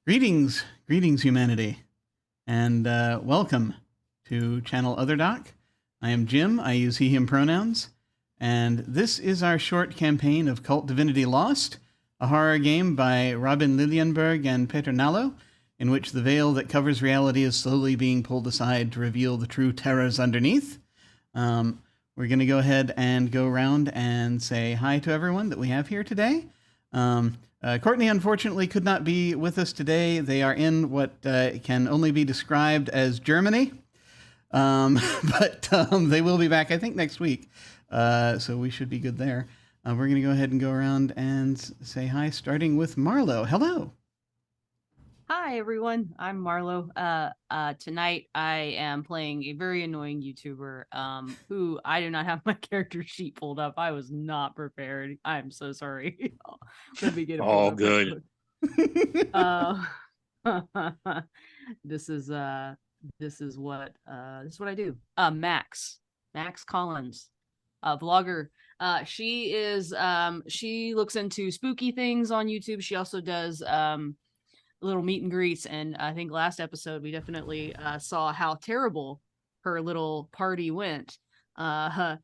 Greetings, humanity, and welcome to Channel Other Doc. I am Jim. I use he/him pronouns, and this is our short campaign of KULT Divinity Lost, a horror game by Robin Liljenberg and Peter Nallo, in which the veil that covers reality is slowly being pulled aside to reveal the true terrors underneath. We're going to go ahead and go around and say hi to everyone that we have here today. Kortney unfortunately could not be with us today. They are in what can only be described as Germany, but they will be back, I think, next week. So we should be good there. We're going to go ahead and go around and say hi, starting with Marlo. Hello. Hi, everyone. I'm Marlo. Tonight I am playing a very annoying YouTuber who I do not have my character sheet pulled up. I was not prepared. I'm so sorry. Let me get it pulled All up good. This is what I do. Max Collins, a vlogger. She looks into spooky things on YouTube. She also does little meet and greets, and I think last episode we definitely saw how terrible her little party went. It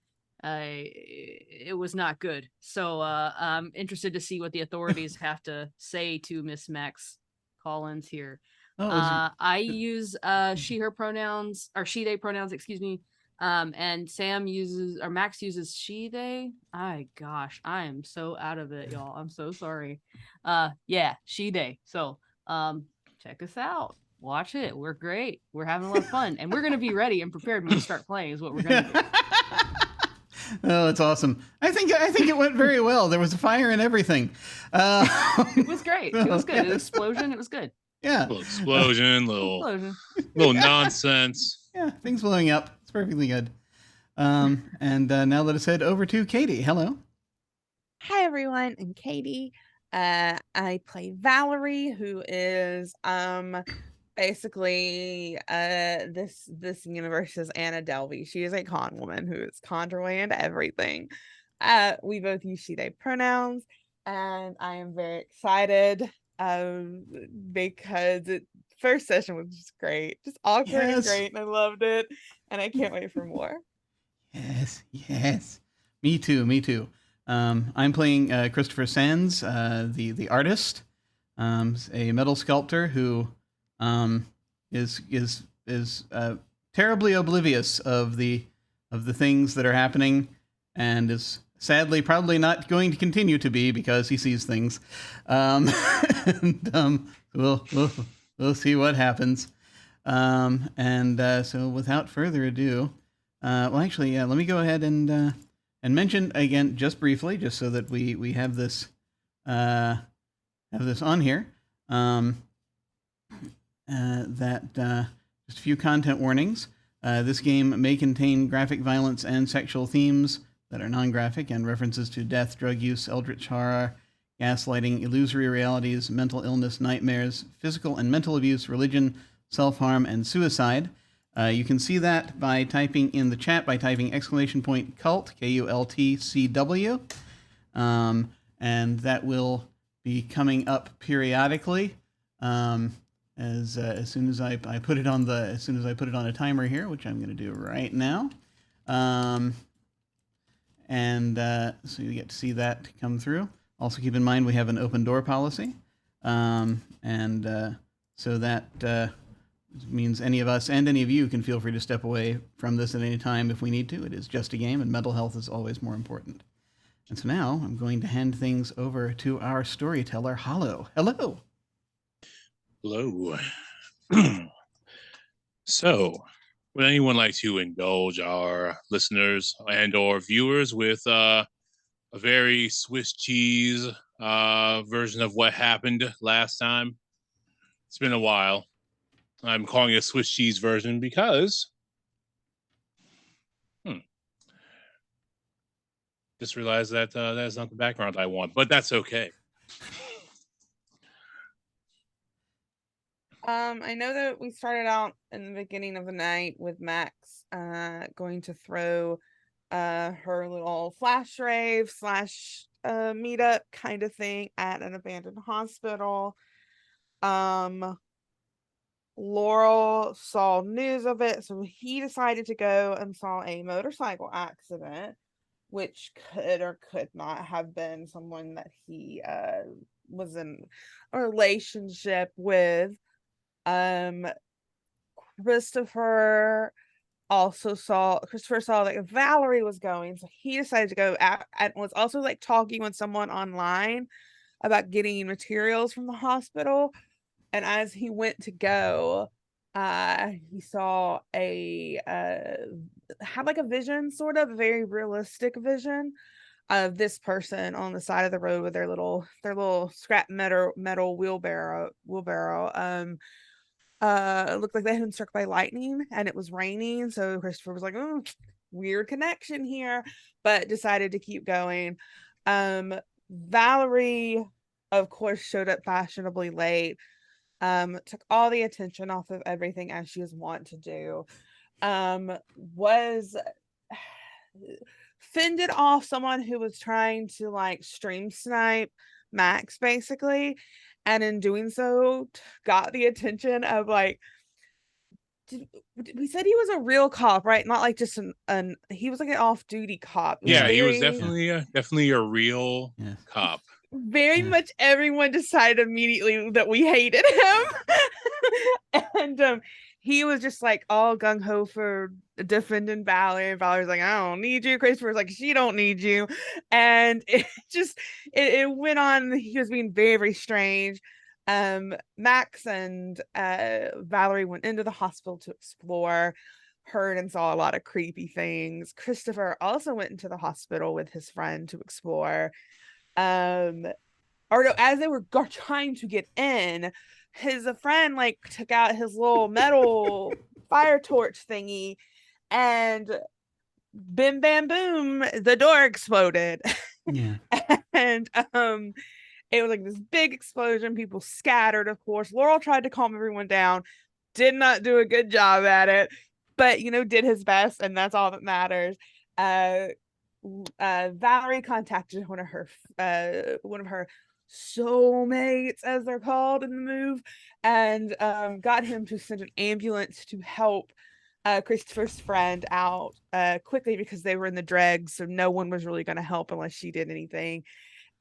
was not good. So I'm interested to see what the authorities have to say to Miss Max Collins here. I use she/her pronouns, or she/they pronouns, excuse me. And Max uses she/they. Gosh, I am so out of it, y'all. I'm so sorry. Yeah, she/they. So check us out. Watch it. We're great. We're having a lot of fun, and we're gonna be ready and prepared when we start playing. Is what we're gonna do. Oh, that's awesome. I think it went very well. There was a fire and everything. It was great. It was good. An explosion. It was good. Yeah. Little explosion, little nonsense. Yeah, things blowing up. It's perfectly good. And now let us head over to Katy. Hello. Hi, everyone. I'm Katy. I play Valerie, who is basically this universe's Anna Delvey. She is a con woman who is conned her way into everything. We both use she/they pronouns, and I am very excited because first session was just great, just awkward and great, and I loved it, and I can't wait for more. Yes. Me too. I'm playing Christopher Sands, the artist, a metal sculptor who is terribly oblivious of the things that are happening, and is sadly probably not going to continue to be because he sees things. We'll see what happens. So without further ado, let me go ahead and mention again, just briefly, just so that we have this on here, that just a few content warnings. This game may contain graphic violence and sexual themes that are non-graphic, and references to death, drug use, eldritch horror, gaslighting, illusory realities, mental illness, nightmares, physical and mental abuse, religion, self-harm, and suicide. You can see that by typing in the chat, by typing !KULT, KULTCW. And that will be coming up periodically as soon as I put it on a timer here, which I'm going to do right now. So you get to see that come through. Also keep in mind we have an open door policy. So that means any of us and any of you can feel free to step away from this at any time if we need to. It is just a game, and mental health is always more important. And so now I'm going to hand things over to our storyteller, Hollow. Hello. Hello. So, would anyone like to indulge our listeners and or viewers with a very Swiss cheese version of what happened last time? It's been a while. I'm calling it a Swiss cheese version because just realized that that's not the background I want, but that's okay. I know that we started out in the beginning of the night with Max going to throw her little flash rave / meetup kind of thing at an abandoned hospital. Laurel saw news of it, so he decided to go and saw a motorcycle accident, which could or could not have been someone that he was in a relationship with. Christopher saw that Valerie was going, so he decided to go and was also like talking with someone online about getting materials from the hospital. And as he went to go, he saw had like a vision, sort of a very realistic vision of this person on the side of the road with their little scrap metal wheelbarrow. It looked like they had been struck by lightning and it was raining. So Christopher was like, oh, weird connection here, but decided to keep going. Valerie, of course, showed up fashionably late. Took all the attention off of everything as she was wont to do. Was fended off someone who was trying to like stream snipe Max, basically, and in doing so got the attention of like, we said he was a real cop, right? Not like just an he was like an off-duty cop. He was definitely a real cop. Very much everyone decided immediately that we hated him. And he was just like all gung-ho for defending Valerie, and Valerie's like, I don't need you. Christopher's like, she don't need you. And it went on. He was being very, very strange. Max and Valerie went into the hospital to explore, heard and saw a lot of creepy things. Christopher also went into the hospital with his friend to explore. Or no, as they were trying to get in, his friend like took out his little metal fire torch thingy, and bim bam boom, the door exploded. Yeah. And it was like this big explosion. People scattered, of course. Laurel tried to calm everyone down, did not do a good job at it, but did his best, and that's all that matters. Valerie contacted one of her soulmates, as they're called in the move, and got him to send an ambulance to help Christopher's friend out quickly, because they were in the dregs, so no one was really going to help unless she did anything.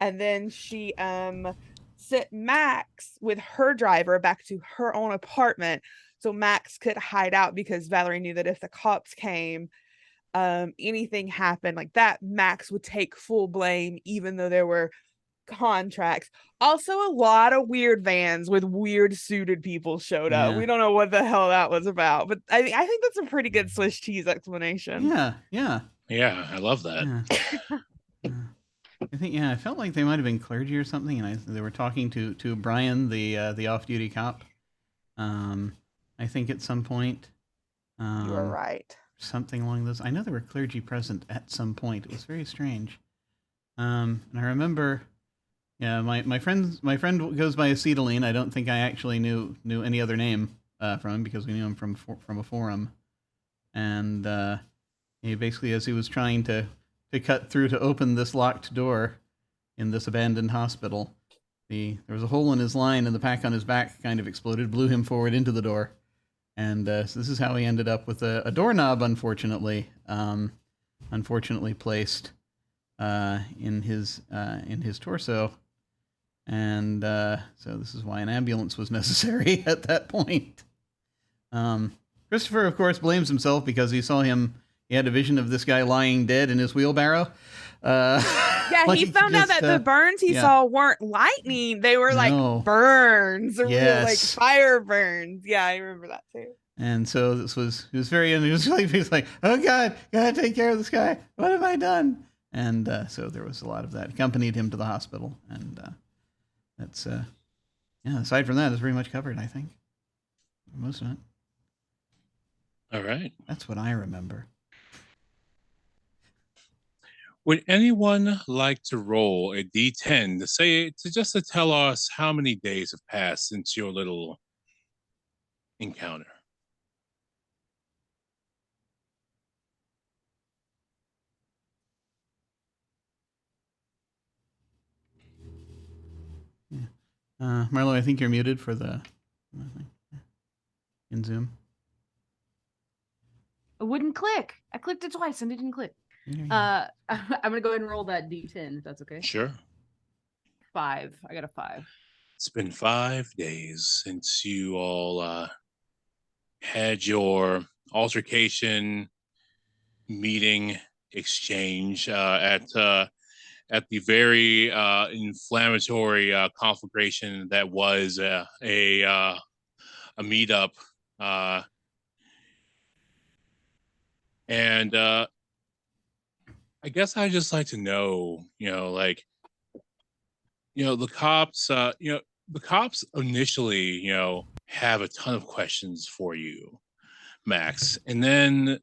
And then she sent Max with her driver back to her own apartment so Max could hide out, because Valerie knew that if the cops came, anything happened like that, Max would take full blame, even though there were contracts. Also, a lot of weird vans with weird suited people showed up. We don't know what the hell that was about, but I think that's a pretty good Swiss cheese explanation. Yeah, I love that. I think I felt like they might have been clergy or something, and they were talking to Brian, the off-duty cop. I think at some point. You are right. Something along those. I know there were clergy present at some point. It was very strange. And I remember, my friend goes by Acetylene. I don't think I actually knew any other name from him, because we knew him from a forum. And he basically, as he was trying to cut through to open this locked door in this abandoned hospital, there was a hole in his line, and the pack on his back kind of exploded, blew him forward into the door. And so this is how he ended up with a doorknob, unfortunately placed in his torso. And so this is why an ambulance was necessary at that point. Christopher, of course, blames himself because he had a vision of this guy lying dead in his wheelbarrow. He found out that the burns he saw weren't lightning. They were like burns, or real, like fire burns. Yeah, I remember that too. And so he was very, and he was like, oh God, gotta take care of this guy. What have I done? And so there was a lot of that. Accompanied him to the hospital. And that's, aside from that, it's pretty much covered, I think. Most of it. All right. That's what I remember. Would anyone like to roll a D10 to tell us how many days have passed since your little encounter? Marlo, I think you're muted for the in Zoom. It wouldn't click. I clicked it twice and it didn't click. I'm gonna go ahead and roll that D10 if that's okay. Sure. 5. I got a 5. It's been 5 days since you all had your altercation, meeting, exchange at the very inflammatory conflagration that was a meetup, and I guess I'd just like to know, the cops, the cops initially, have a ton of questions for you, Max, and then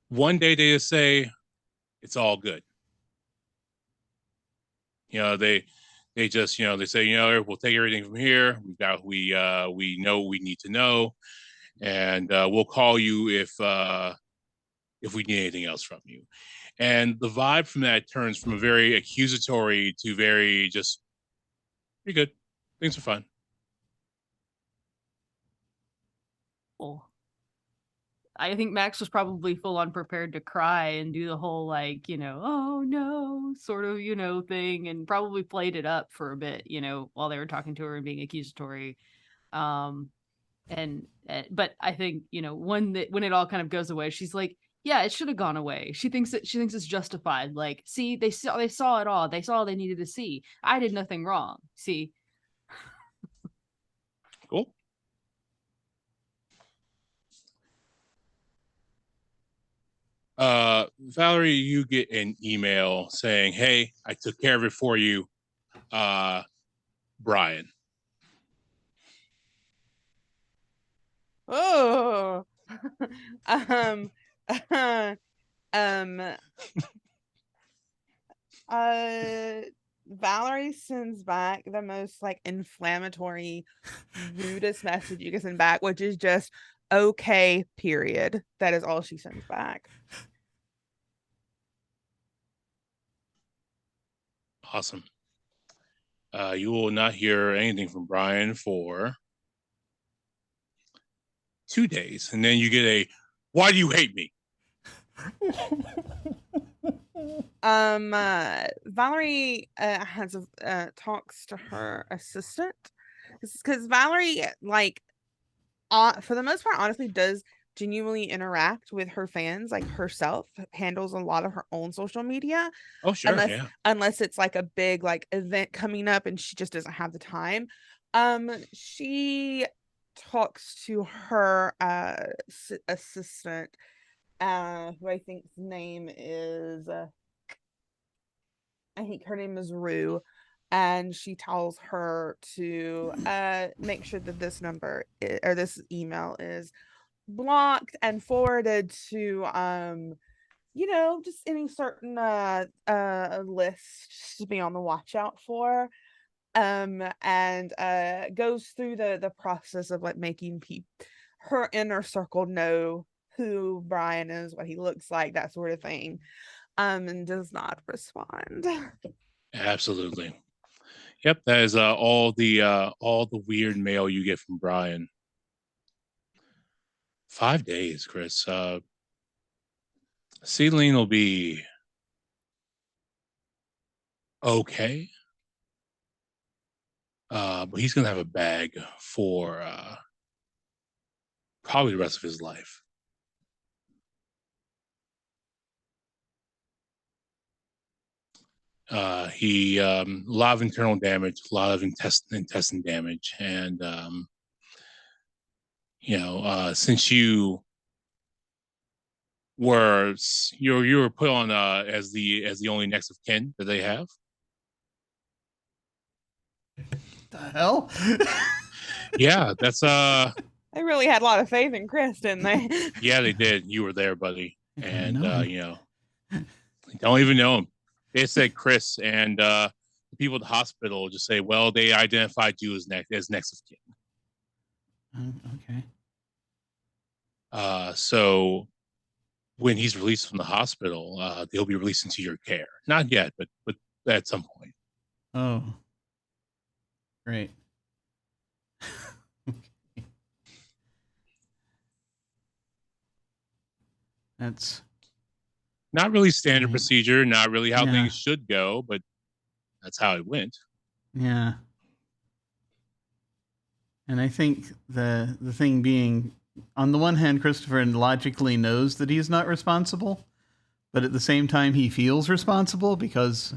one day they just say it's all good. They just, they say, we'll take everything from here. We know what we need to know, and we'll call you if we need anything else from you. And the vibe from that turns from a very accusatory to very just, you're good. Things are fine. Cool. I think Max was probably full on prepared to cry and do the whole oh no sort of thing, and probably played it up for a bit while they were talking to her and being accusatory. But I think when it all kind of goes away, she's like, yeah, it should have gone away. She thinks it's justified. Like, see, they saw it all. They saw all they needed to see. I did nothing wrong. See. Cool. Valerie, you get an email saying, hey, I took care of it for you. Brian. Oh. Valerie sends back the most inflammatory, rudest message you can send back, which is just okay, period. That is all she sends back. Awesome. You will not hear anything from Brian for 2 days, and then you get a, why do you hate me? Valerie has talks to her assistant, because Valerie, for the most part, honestly, does genuinely interact with her fans, herself, handles a lot of her own social media. Oh, sure. Unless it's a big event coming up and she just doesn't have the time. She talks to her assistant, who I think her name is Rue, and she tells her to make sure that this number or this email is blocked and forwarded to just any certain list to be on the watch out for, and goes through the process of making her inner circle know who Brian is, what he looks like, that sort of thing, and does not respond. Absolutely. Yep, that is all the weird mail you get from Brian. 5 days, Chris. Celine will be okay. But he's gonna have a bag for probably the rest of his life. He a lot of internal damage, a lot of intestine damage, and since you were put on as the only next of kin that they have. The hell? Yeah, that's They really had a lot of faith in Chris, didn't they? Yeah, they did. You were there, buddy. And know don't even know him. They said Chris, and the people at the hospital just say, well, they identified you as next of kin. Okay. So when he's released from the hospital, they'll be released into your care. Not yet, but at some point. Oh, Great. Okay. That's not really standard Right. procedure, not really how Yeah. things should go, but that's how it went. Yeah. And I think the thing being, on the one hand, Christopher logically knows that he's not responsible, but at the same time he feels responsible because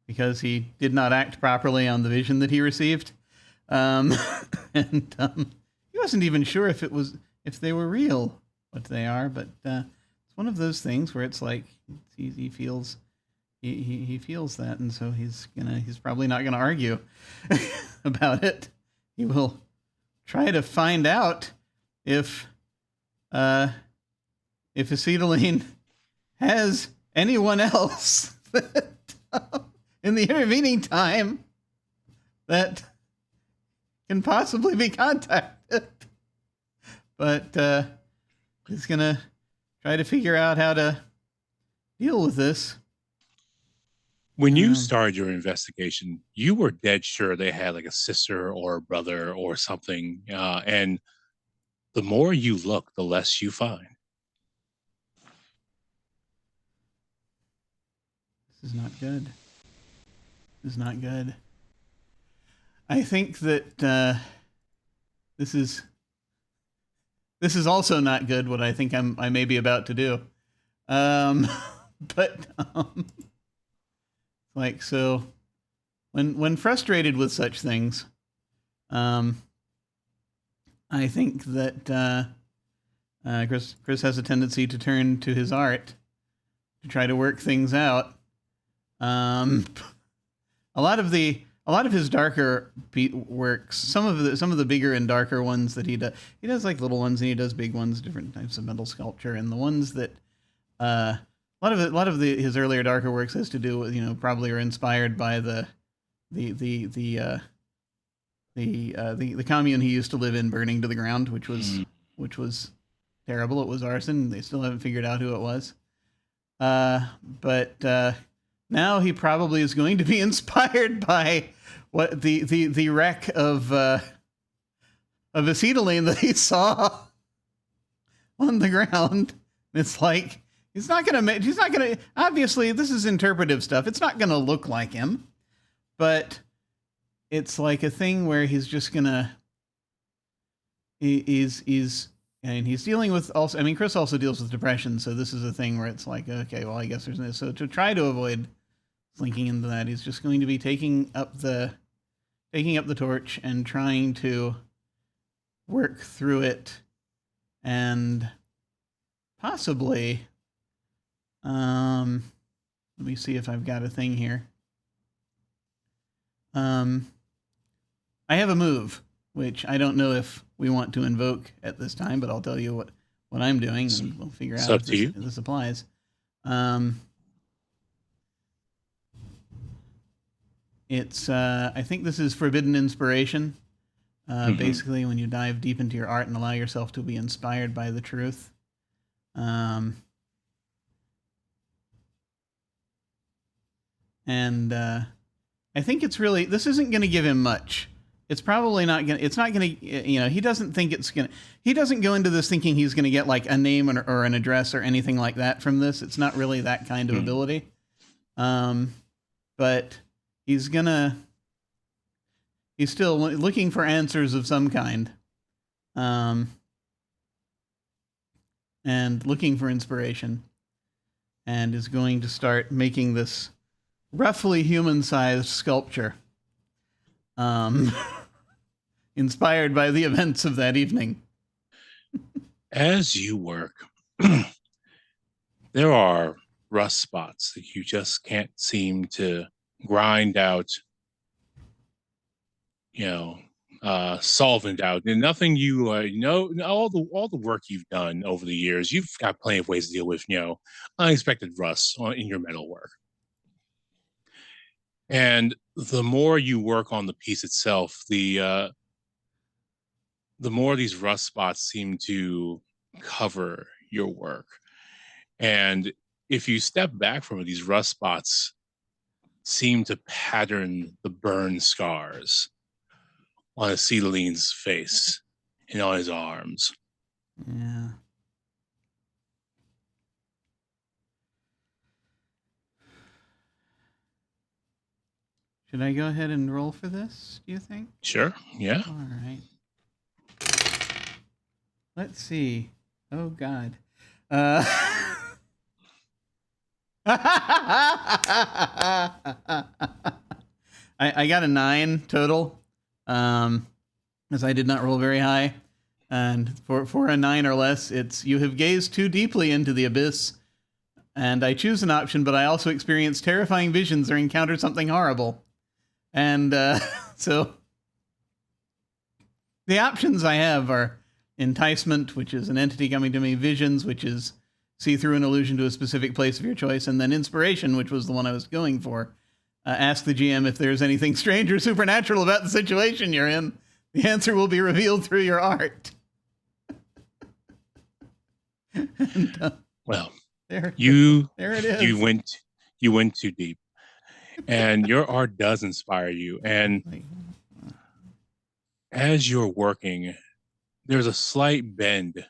he did not act properly on the vision that he received. And he wasn't even sure if they were real, what they are, but it's one of those things where it's like he feels he feels that, and so he's probably not gonna argue about it. He will try to find out if acetylene has anyone else that, in the intervening time that can possibly be contacted. But he's gonna try to figure out how to deal with this. When you started your investigation, you were dead sure they had like a sister or a brother or something. And the more you look, the less you find. This is not good. This is not good. I think that this is also not good. What I think I may be about to do, but like so, when frustrated with such things, I think that Chris has a tendency to turn to his art to try to work things out. A lot of his darker works, some of the bigger and darker ones that he does like little ones and he does big ones, different types of metal sculpture, and the ones that a lot of his earlier darker works has to do with, probably are inspired by the commune he used to live in burning to the ground, which was terrible. It was arson. They still haven't figured out who it was. But now he probably is going to be inspired by what the wreck of acetylene that he saw on the ground. It's like he's not gonna. Obviously, this is interpretive stuff. It's not gonna look like him, but it's like a thing where he's just gonna. He's dealing with also. I mean, Chris also deals with depression, so this is a thing where it's like, okay, well, I guess there's no. So to try to avoid linking into that, he's just going to be taking up the torch and trying to work through it, and possibly, let me see if I've got a thing here. I have a move, which I don't know if we want to invoke at this time, but I'll tell you what I'm doing, and we'll figure out if this applies. It's I think this is Forbidden Inspiration. Basically, when you dive deep into your art and allow yourself to be inspired by the truth. And I think it's really, this isn't going to give him much. It's probably not going to, it's not going to, he doesn't think it's going to, he doesn't go into this thinking he's going to get like a name or an address or anything like that from this. It's not really that kind of ability. But he's still looking for answers of some kind. And looking for inspiration, and is going to start making this roughly human-sized sculpture, inspired by the events of that evening. As you work, there are rust spots that you just can't seem to grind out, solvent out, and nothing all the work you've done over the years, you've got plenty of ways to deal with unexpected rust in your metal work. And the more you work on the piece itself, the more these rust spots seem to cover your work. And if you step back from it, these rust spots seem to pattern the burn scars on Acetylene face and on his arms. Yeah. Should I go ahead and roll for this, do you think? Sure, yeah. All right. Let's see. Oh, God. I got a 9 total, as I did not roll very high. And for a 9 or less, it's you have gazed too deeply into the abyss, and I choose an option, but I also experience terrifying visions or encounter something horrible. And so the options I have are enticement, which is an entity coming to me, visions, which is see through an illusion to a specific place of your choice, and then inspiration, which was the one I was going for. Ask the GM if there's anything strange or supernatural about the situation you're in. The answer will be revealed through your art. And, well, there it is. You went too deep, and your art does inspire you. And as you're working, there's a slight bend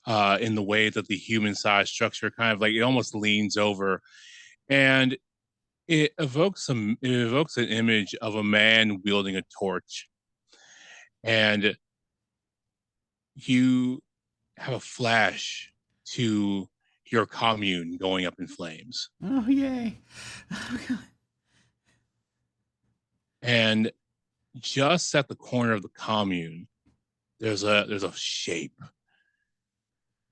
in the way that the human-sized structure kind of like it almost leans over, and it evokes an image of a man wielding a torch, and you have a flash to your commune going up in flames. Oh, yay. Oh, God. And just at the corner of the commune, there's a shape.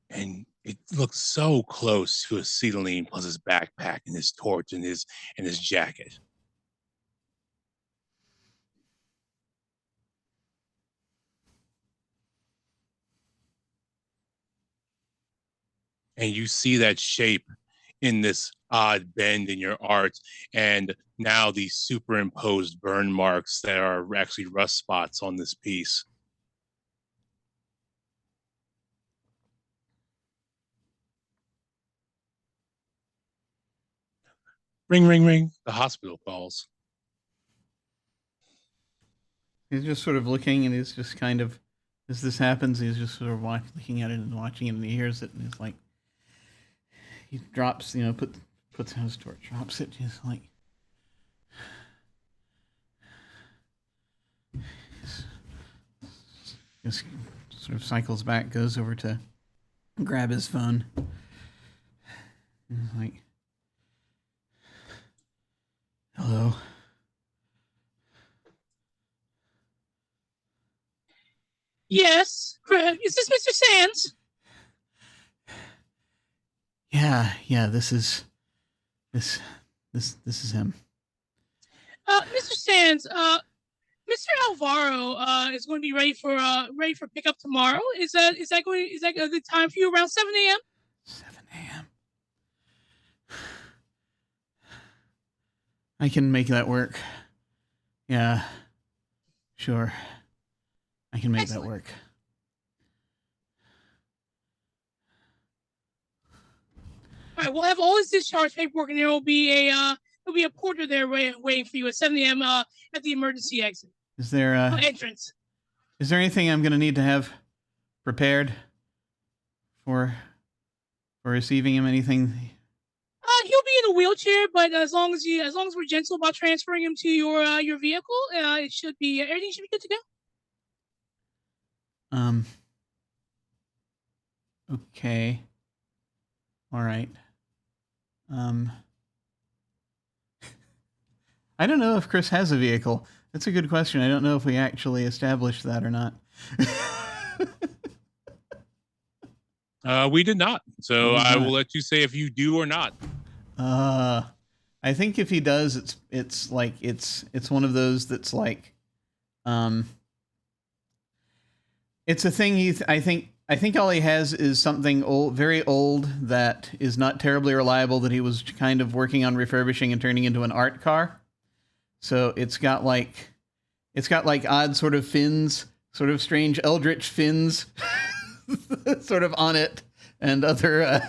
And it looks so close to Acetylene plus his backpack and his torch and his jacket. And you see that shape in this odd bend in your art, and now these superimposed burn marks that are actually rust spots on this piece. Ring, ring, ring. The hospital calls. He's just sort of looking, and he's just kind of, as this happens, he's just sort of looking at it and watching it, and he hears it, and he's like, he drops, puts out his torch, drops it, he's like, just sort of cycles back, goes over to grab his phone. He's like, hello. Yes, is this Mr. Sands? Yeah, this is him. Mr. Sands, Mr. Alvaro is going to be ready for pickup tomorrow. Is that a good time for you around 7 a.m.? 7 a.m. I can make that work. Yeah, sure. I can make Excellent. that work. All right, we'll have all his discharge paperwork, and there will be a porter there waiting for you at 7 a.m. At the emergency exit. Is there entrance? Is there anything I'm going to need to have prepared for receiving him? Anything? He'll be in a wheelchair, but as long as we're gentle about transferring him to your vehicle, it should be everything should be good to go. Okay. All right. I don't know if Chris has a vehicle. That's a good question. I don't know if we actually established that or not. We did not. So I will let you say if you do or not. I think if he does, it's one of those that's like, it's a thing I think all he has is something old, very old, that is not terribly reliable, that he was kind of working on refurbishing and turning into an art car. So it's got like odd sort of fins, sort of strange eldritch fins sort of on it, and other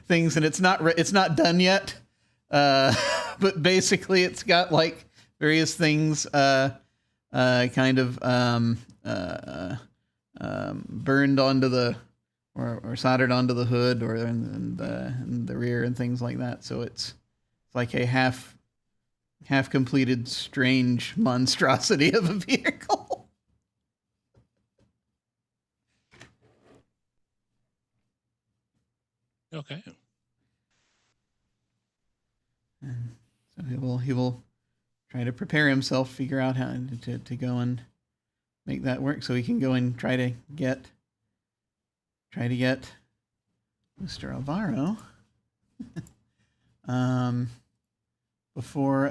things, and it's not done yet. But basically it's got like various things kind of burned onto the or soldered onto the hood or in the rear and things like that. So it's like a half completed strange monstrosity of a vehicle. Okay. And so he will try to prepare himself, figure out how to go and make that work, so he can go and try to get Mr. Alvaro before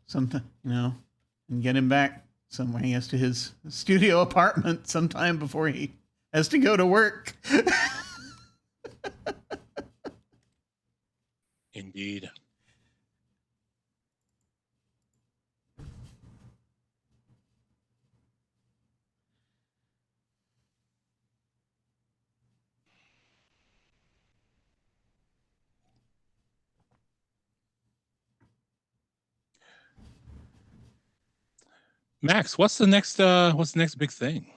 sometime, and get him back somewhere. He has to his studio apartment sometime before he has to go to work. Indeed. Max, what's the next big thing?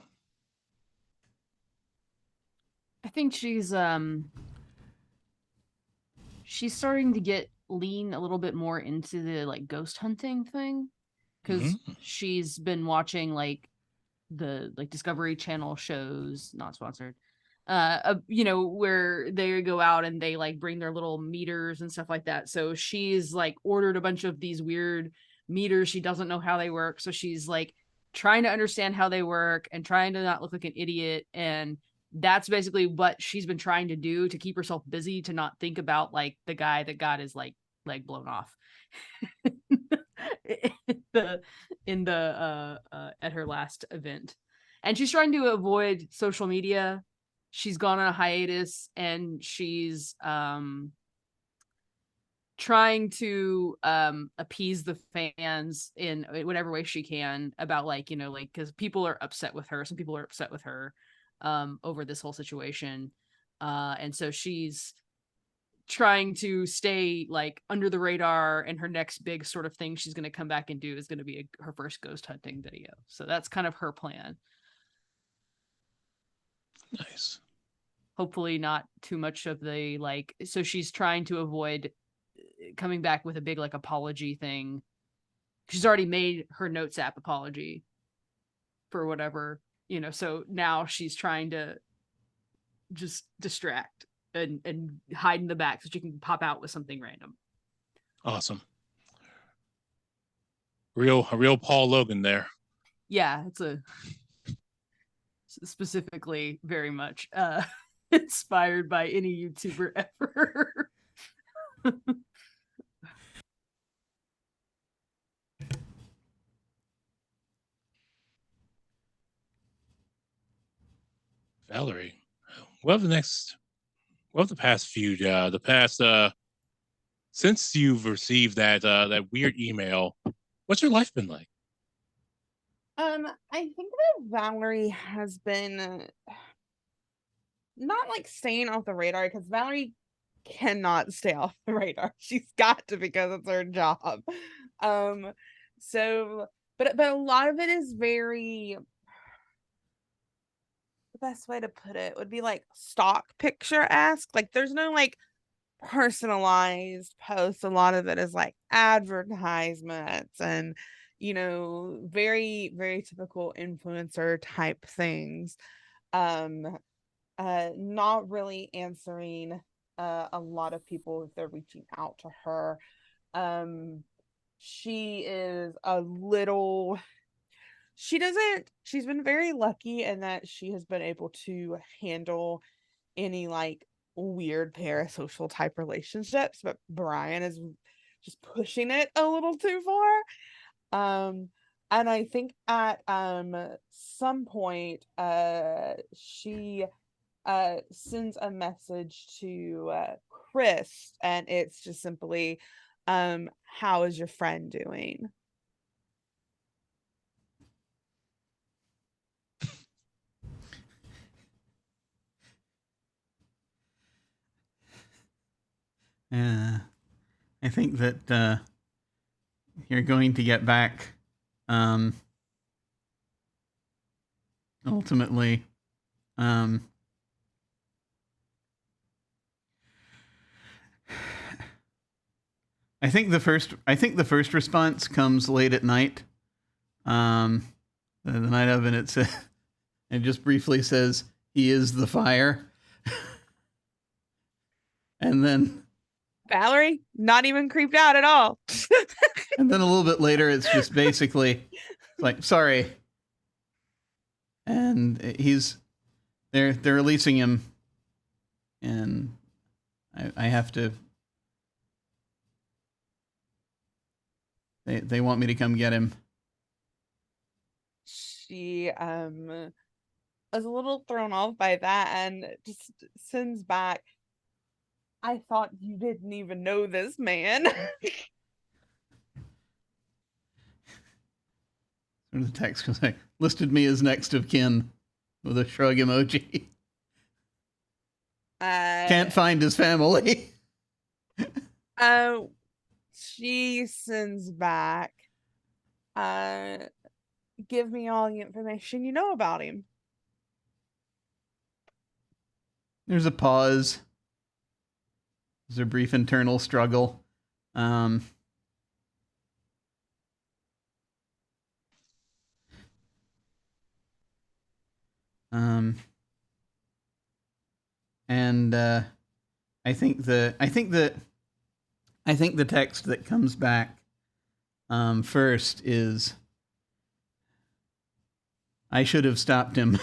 I think she's starting to lean a little bit more into the like ghost hunting thing, because she's been watching like the Discovery Channel shows, not sponsored, where they go out and they like bring their little meters and stuff like that. So she's like ordered a bunch of these weird meters. She doesn't know how they work, so she's like trying to understand how they work and trying to not look like an idiot. And that's basically what she's been trying to do to keep herself busy, to not think about like the guy that got his like leg blown off in the at her last event. And she's trying to avoid social media. She's gone on a hiatus, and she's trying to appease the fans in whatever way she can about because people are upset with her. Some people are upset with her over this whole situation, and so she's trying to stay like under the radar, and her next big sort of thing she's going to come back and do is going to be her first ghost hunting video. So that's kind of her plan. Nice. Hopefully not too much of the so she's trying to avoid coming back with a big like apology thing. She's already made her notes app apology for whatever, so now she's trying to just distract and hide in the back so she can pop out with something random. Awesome. A real Paul Logan there. Yeah, it's specifically very much inspired by any YouTuber ever. Valerie, what have the past since you've received that weird email, what's your life been like? I think that Valerie has been not like staying off the radar, because Valerie cannot stay off the radar. She's got to, because it's her job. So but a lot of it is very, the best way to put it would be like stock picture-esque. Like there's no like personalized posts. A lot of it is like advertisements and very, very typical influencer type things. Not really answering a lot of people if they're reaching out to her. She is a little, she's been very lucky in that she has been able to handle any like weird parasocial type relationships, but Brian is just pushing it a little too far. And I think at some point she sends a message to Chris, and it's just simply, how is your friend doing? I think that you're going to get back. Ultimately, I think the first response comes late at night. The night of, and it just briefly says, "He is the fire," and then Valerie, not even creeped out at all. and then a little bit later, it's just basically like, "Sorry," and they're releasing him, and I have to. They want me to come get him. She is a little thrown off by that and just sends back, "I thought you didn't even know this man." The text goes like, "Listed me as next of kin," with a shrug emoji. Can't find his family. She sends back, "Give me all the information you know about him." There's a pause. There's a brief internal struggle. And I think the text that comes back first is, "I should have stopped him."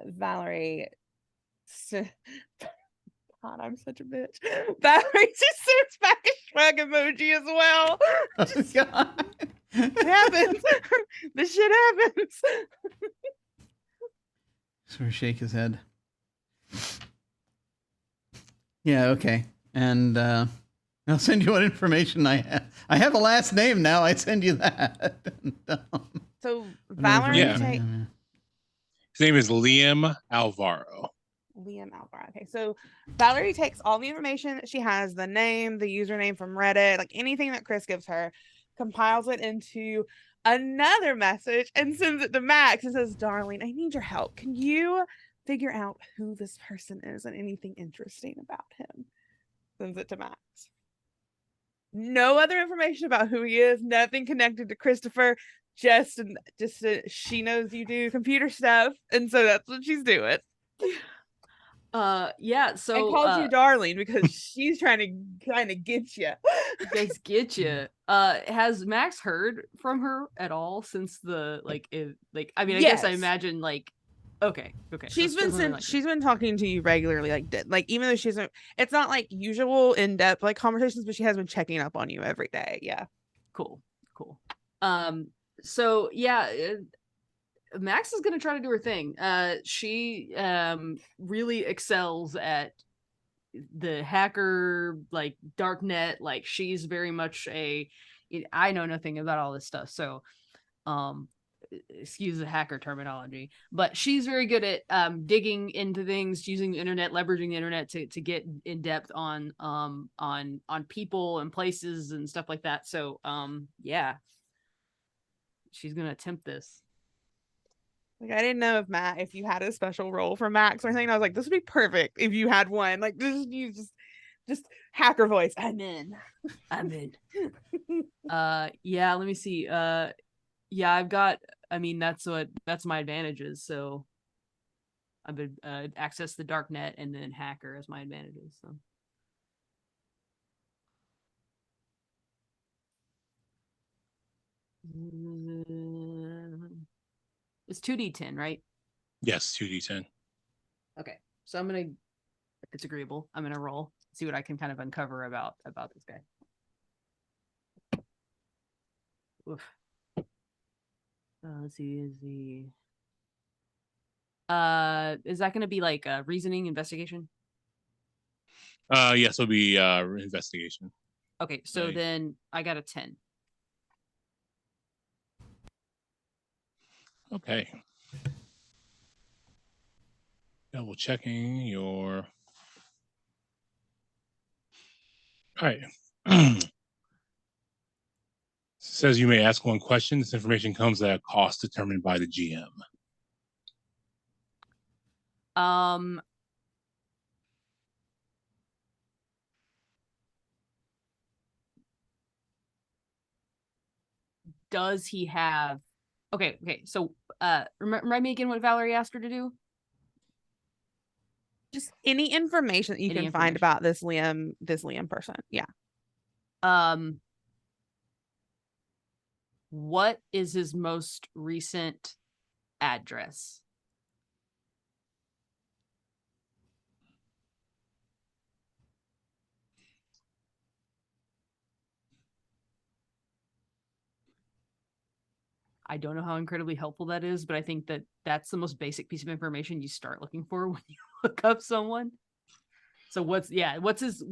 Valerie, God, I'm such a bitch. Valerie just sends back a shrug emoji as well. Oh, God. It happens. This shit happens. Sort of shake his head. Yeah, okay. And I'll send you what information I have. I have a last name now. I send you that. So Valerie Yeah. His name is Liam Alvaro. Okay, so Valerie takes all the information that she has, the name, the username from Reddit, like anything that Chris gives her, compiles it into another message and sends it to Max and says, "Darling, I need your help. Can you figure out who this person is and anything interesting about him?" Sends it to Max. No other information about who he is, nothing connected to Christopher, just she knows you do computer stuff, and so that's what she's doing. Yeah, so I called you darling because she's trying to kind of get you. guys get you. Has Max heard from her at all since the I guess I imagine okay. She's been talking to you regularly, like even though it's not like usual in-depth like conversations, but she has been checking up on you every day. Yeah. Cool. So yeah, Max is gonna try to do her thing. She really excels at the hacker, like darknet. Like she's very much I know nothing about all this stuff, so excuse the hacker terminology, but she's very good at digging into things, using the internet, leveraging the internet to get in depth on people and places and stuff like that. So yeah, she's gonna attempt this. Like I didn't know if you had a special role for Max or anything. I was like, this would be perfect if you had one. Like just hacker voice. I'm in. Yeah, let me see. Yeah, I've got. I mean, that's my advantages. So I've been access the darknet and then hacker as my advantages. So. It's 2d10, right? Yes, 2d10. Okay, so I'm gonna, if it's agreeable, I'm gonna roll, see what I can kind of uncover about this guy. Oof. Let's see, is that gonna be like reasoning, investigation? Yes, it'll be investigation. Okay, so then I got a 10. Okay. Double checking your All right. Says you may ask one question. This information comes at a cost determined by the GM. Does he have... Okay. So, remind me again what Valerie asked her to do? Just any information that you can find about this Liam person. Yeah. What is his most recent address? I don't know how incredibly helpful that is, but I think that that's the most basic piece of information you start looking for when you look up someone. So what's his So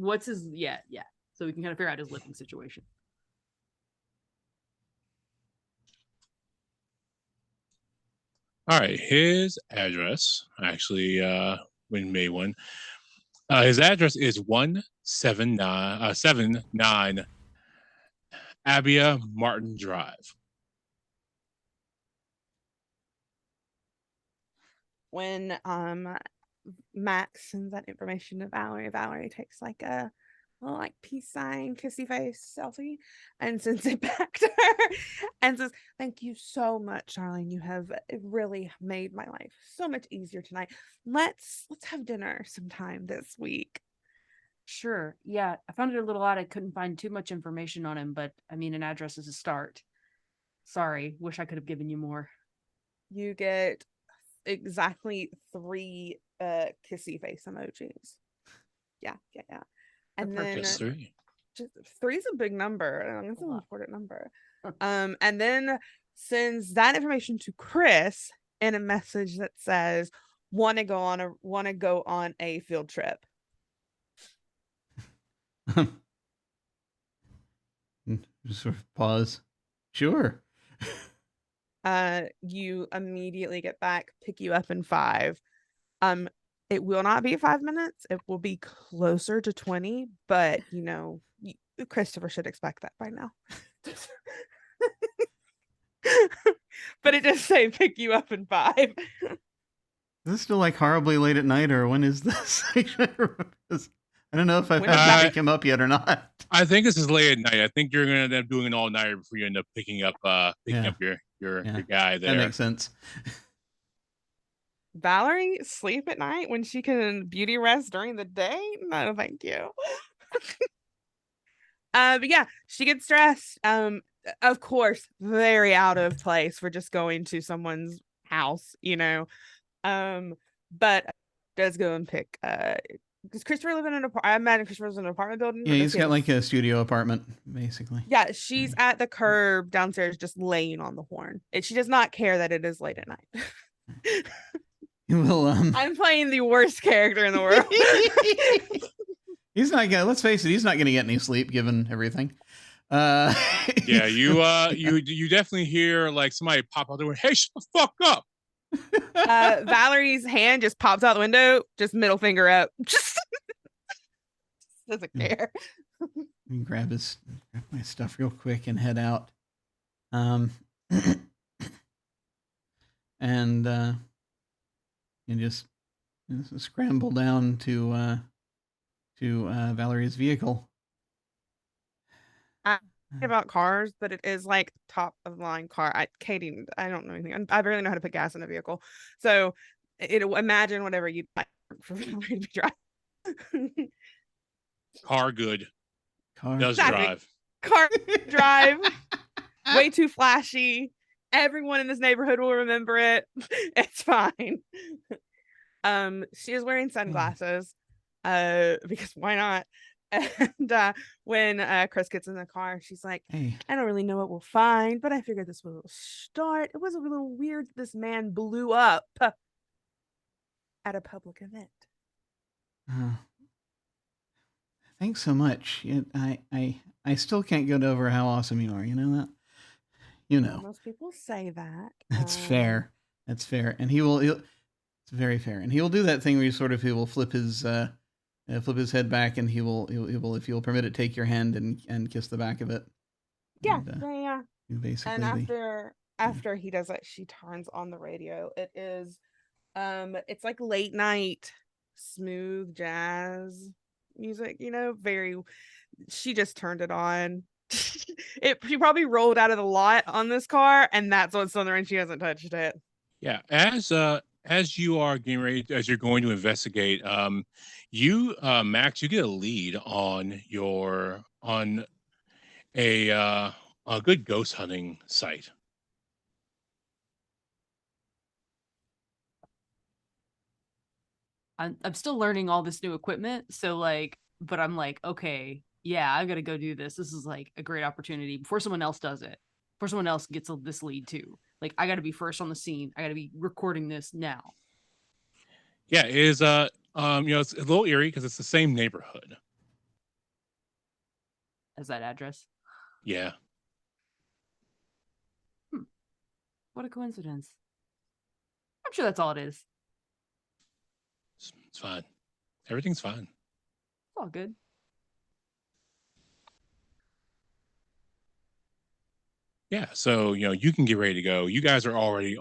we can kind of figure out his living situation. All right, his address, actually, when made one. His address is 179 Abia Martin Drive. When Max sends that information to Valerie takes like a little like peace sign, kissy face selfie, and sends it back to her and says, "Thank you so much, darling. You have really made my life so much easier tonight. Let's have dinner sometime this week." Sure. Yeah, I found it a little odd. I couldn't find too much information on him, but I mean, an address is a start. Sorry, wish I could have given you more. You get exactly 3 kissy face emojis. Yeah. And then just 3. Just 3 is a big number. It's an important number. And then sends that information to Chris in a message that says, want to go on a field trip. Just sort of pause. Sure. You immediately get back, pick you up in 5. It will not be 5 minutes. It will be closer to 20, but Christopher should expect that by now. But it does say pick you up in 5. Is this still like horribly late at night, or when is this? I don't know if I've had to pick him up yet or not. I think this is late at night. I think you're going to end up doing an all-nighter before you end up picking up your guy there. That makes sense. Valerie sleep at night when she can beauty rest during the day? No, thank you. But yeah, she gets dressed. Of course, very out of place for just going to someone's house, but does go and pick. Does Christopher live in an apartment? I imagine Christopher lives in an apartment building. Yeah, he's got like a studio apartment, basically. Yeah, she's at the curb downstairs, just laying on the horn. And she does not care that it is late at night. Well, I'm playing the worst character in the world. He's not gonna. Let's face it, he's not gonna get any sleep given everything. Yeah, you definitely hear like somebody pop out the window. Hey, shut the fuck up! Valerie's hand just pops out the window, just middle finger up. Just doesn't care. Grab my stuff real quick and head out. And just scramble down to Valerie's vehicle. About cars, but it is like top of the line car. Katy, I don't know anything. I barely know how to put gas in a vehicle, so imagine whatever you'd like for Valerie to drive. Car good. Car does exactly. drive. Car drive. Way too flashy. Everyone in this neighborhood will remember it. It's fine. She is wearing sunglasses. Because why not? And when Chris gets in the car, she's like, Hey. I don't really know what we'll find, but I figured this will start. It was a little weird. This man blew up at a public event. Thanks so much. I still can't get over how awesome you are. You know that? Most people say that. That's fair. That's fair. And it's very fair. And he will do that thing where he will flip his flip his head back, and he will, if you'll permit it, take your hand and kiss the back of it. Yeah, And, yeah. basically, And after he does that, she turns on the radio. It is, it's like late night, smooth jazz music. She just turned it on. She probably rolled out of the lot on this car, and that's what's on there, and she hasn't touched it. Yeah, as you are getting ready, as you're going to investigate, you Max, you get a lead on a good ghost hunting site. I'm still learning all this new equipment, so like, but I'm like, okay, yeah, I gotta go do this. This is like a great opportunity before someone else does it. Before someone else gets this lead too. Like, I gotta be first on the scene. I gotta be recording this now. Yeah, it is it's a little eerie because it's the same neighborhood. As that address. Yeah. What a coincidence. I'm sure that's all it is. It's fine. Everything's fine. It's all good. Yeah, so you can get ready to go. You guys are already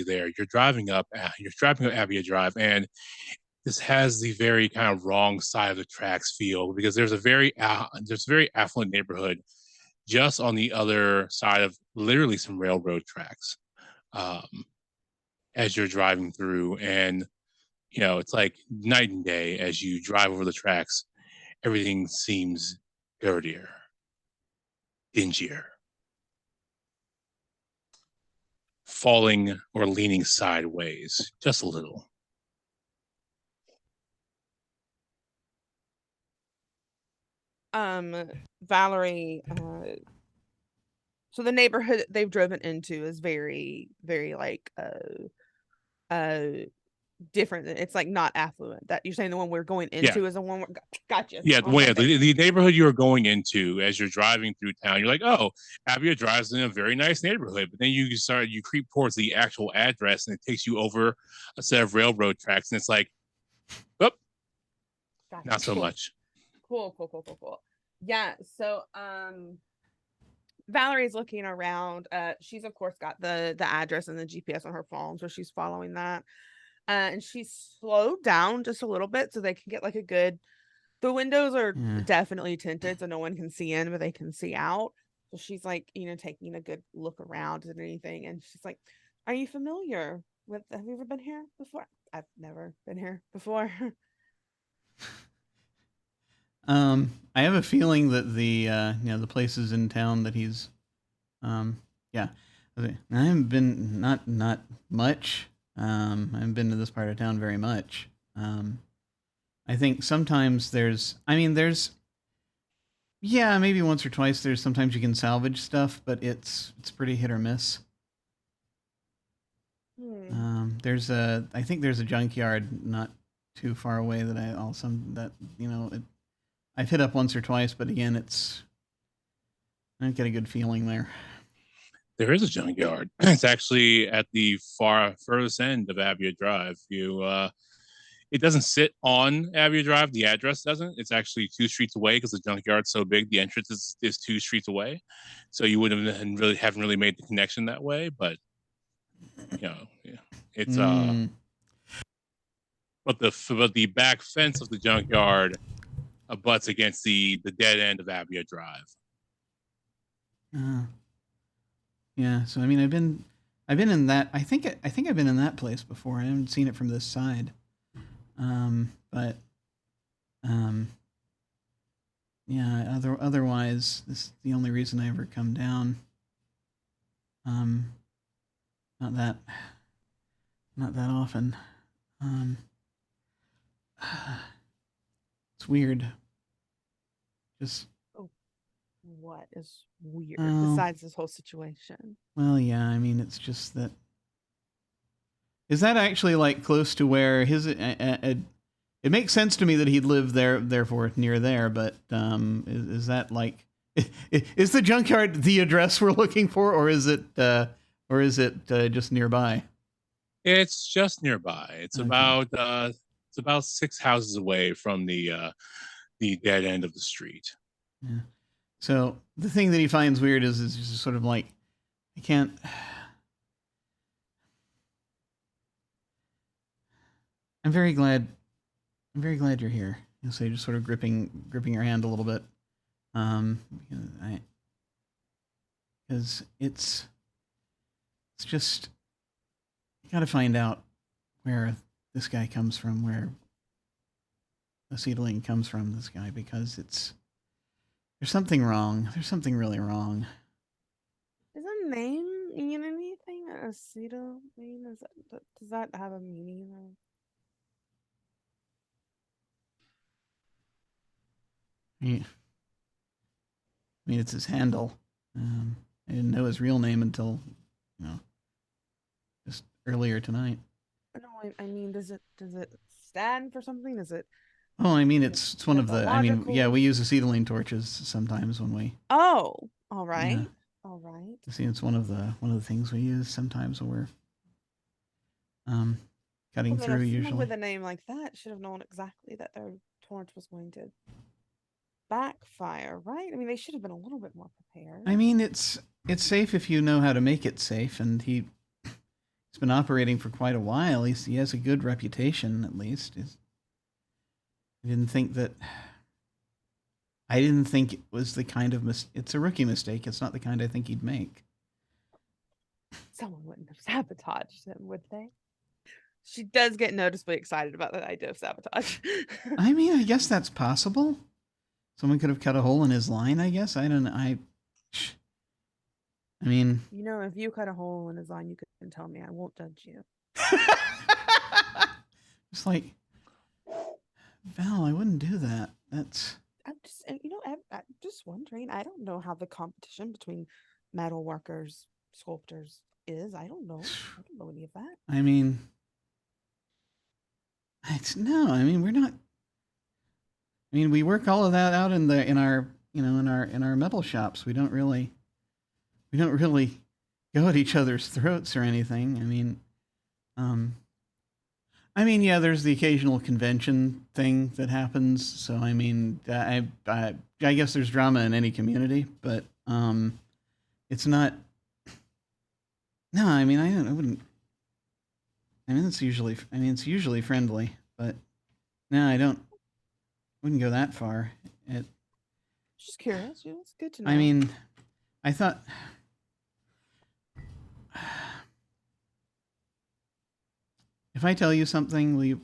there. You're driving up Abbey Drive, and this has the very kind of wrong side of the tracks feel because there's a very affluent neighborhood just on the other side of literally some railroad tracks. As you're driving through, and it's like night and day as you drive over the tracks. Everything seems dirtier, dingier, falling or leaning sideways just a little. Valerie, so the neighborhood they've driven into is very, very like different. It's like not affluent. That you're saying the one we're going into is the one gotcha. Yeah, the neighborhood you're going into as you're driving through town, you're like, oh, Abbey drives in a very nice neighborhood. But then you creep towards the actual address, and it takes you over a set of railroad tracks, and it's like, oh, gotcha. Not so much. Cool. Yeah, so Valerie's looking around. She's of course got the address and the GPS on her phone, so she's following that. And she's slowed down just a little bit so they can get like a good. The windows are definitely tinted, so no one can see in, but they can see out. So she's like, taking a good look around and anything. And she's like, "Are you familiar with? Have you ever been here before?" I've never been here before. I have a feeling that the places in town that he's, I haven't been not much. I haven't been to this part of town very much. I think sometimes maybe once or twice sometimes you can salvage stuff, but it's pretty hit or miss. I think there's a junkyard not too far away that I've hit up once or twice, but again, I don't get a good feeling there. There is a junkyard. It's actually at the furthest end of Abbey Drive. It doesn't sit on Abbey Drive. The address doesn't. It's actually 2 streets away because the junkyard's so big. The entrance is 2 streets away, so you haven't really made the connection that way. But it's but the back fence of the junkyard butts against the dead end of Abbey Drive. Yeah, so I've been in that. I think I've been in that place before. I haven't seen it from this side. Otherwise, this is the only reason I ever come down. Not that often. It's weird. Just. What is weird besides this whole situation? Well, yeah, it's just that. Is that actually like close to where it makes sense to me that he'd live there, therefore near there, but is that like, is the junkyard the address we're looking for, or is it just nearby? It's just nearby. It's about It's about 6 houses away from the dead end of the street. Yeah. So the thing that he finds weird is just sort of like, I can't. I'm very glad you're here. You'll say, just sort of gripping your hand a little bit, because it's just, you got to find out where this guy comes from, where the seedling comes from. This guy, because there's something wrong. There's something really wrong. Does a name mean anything? A pseudo name? Does that have a meaning? I mean, it's his handle. I didn't know his real name until, just earlier tonight. No, I mean, does it stand for something? Does it? Oh, I mean, it's one of the. I mean, yeah, mythological? we use acetylene torches sometimes when we. Oh, all right, Yeah. all right. See, it's one of the things we use sometimes when we're cutting Well, then through. someone Usually, with a name like that should have known exactly that their torch was going to backfire, right? I mean, they should have been a little bit more prepared. I mean, it's safe if you know how to make it safe, and he's been operating for quite a while. He has a good reputation, at least. I didn't think it was the kind of it's a rookie mistake. It's not the kind I think he'd make. Someone wouldn't have sabotaged him, would they? She does get noticeably excited about the idea of sabotage. I mean, I guess that's possible. Someone could have cut a hole in his line, I guess. I don't know. I mean... You know, if you cut a hole in his line, you can tell me. I won't judge you. It's like, Val, I wouldn't do that. That's... I'm just wondering. I don't know how the competition between metal workers, sculptors is. I don't know. I don't know any of that. I mean... we're not... I mean, we work all of that out in our metal shops. We don't really go at each other's throats or anything. I mean, yeah, there's the occasional convention thing that happens. So I mean, I guess there's drama in any community, but it's not. No, I mean, I wouldn't. I mean, it's usually friendly, but no, I wouldn't go that far. Just curious. It's good to know. I mean, I thought. If I tell you something, will you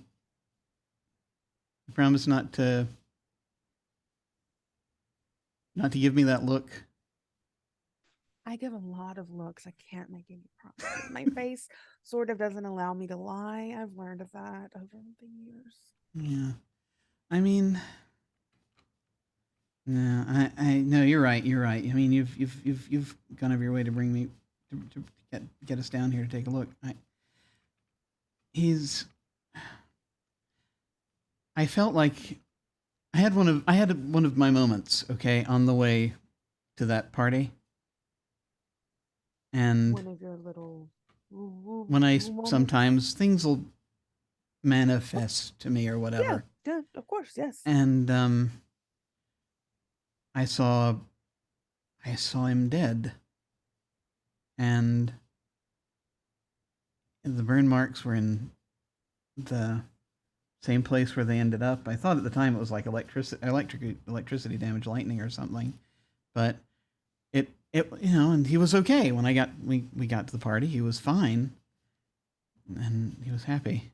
promise not to give me that look? I give a lot of looks. I can't make any promises. My face sort of doesn't allow me to lie. I've learned of that over the years. Yeah. I mean, no, no, you're right. You're right. I mean, you've gone over your way to bring me to get us down here to take a look. I felt like I had one of my moments, okay, on the way to that party. And One of your little when sometimes things will manifest to me or whatever. Yeah, of course, yes. And I saw him dead. And the burn marks were in the same place where they ended up. I thought at the time it was like electricity damage, lightning or something. But it and he was okay when we got to the party. He was fine, and he was happy.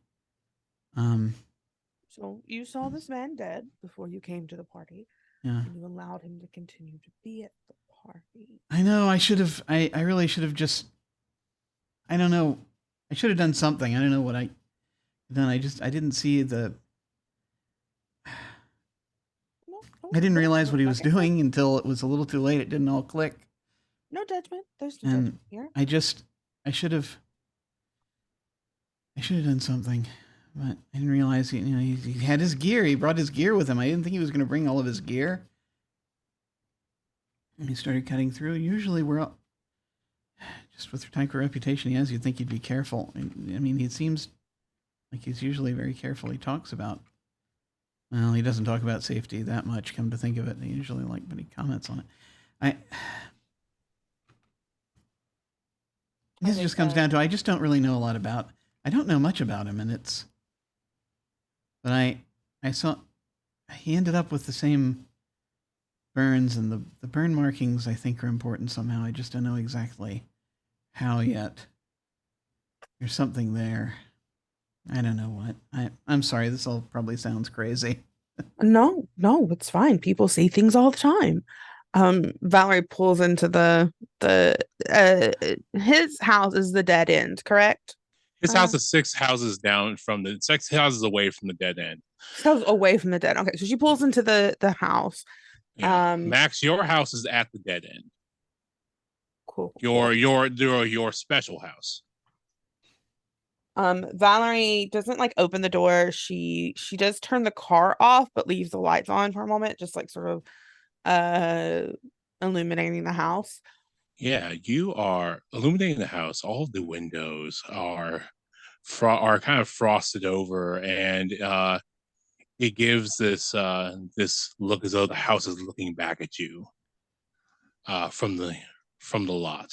So you saw this man dead before you came to the party. Yeah. And you allowed him to continue to be at the party. I know. I should have. I really should have just. I don't know. I should have done something. I don't know what I done. I didn't see the. I didn't realize what he was doing until it was a little too late. It didn't all click. No judgment. There's no judgment here. I should have done something, but I didn't realize he had his gear. He brought his gear with him. I didn't think he was going to bring all of his gear. And he started cutting through. Usually we're all, just with the type of reputation he has, you'd think he'd be careful. I mean, he seems Like he's usually very careful. He talks about, well, he doesn't talk about safety that much, come to think of it. He usually but he comments on it. This just comes down to, I just don't really know a lot about, I don't know much about him, but I saw, he ended up with the same burns, and the burn markings I think are important somehow. I just don't know exactly how yet. There's something there. I don't know what. I'm sorry, this all probably sounds crazy. No, it's fine. People see things all the time. Valerie pulls into his house is the dead end, correct? His house is 6 houses down from 6 houses away from the dead end. 6 houses away from the dead. Okay, so she pulls into the house. Yeah. Max, your house is at the dead end. Cool. Your special house. Valerie doesn't like open the door. She does turn the car off, but leaves the lights on for a moment, just like sort of illuminating the house. Yeah, you are illuminating the house. All of the windows are kind of frosted over, and it gives this look as though the house is looking back at you from the lot.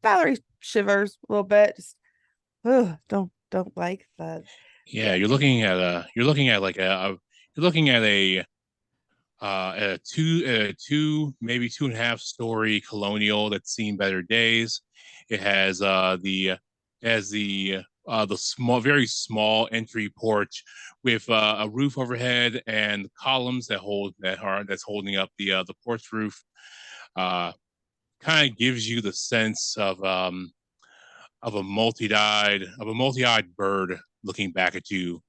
Valerie shivers a little bit. Just, don't like that. Yeah, you're looking at a 2, maybe 2.5 story colonial that's seen better days. It has the small, very small entry porch with a roof overhead and columns that's holding up the porch roof. Kind of gives you the sense of a multi-eyed bird looking back at you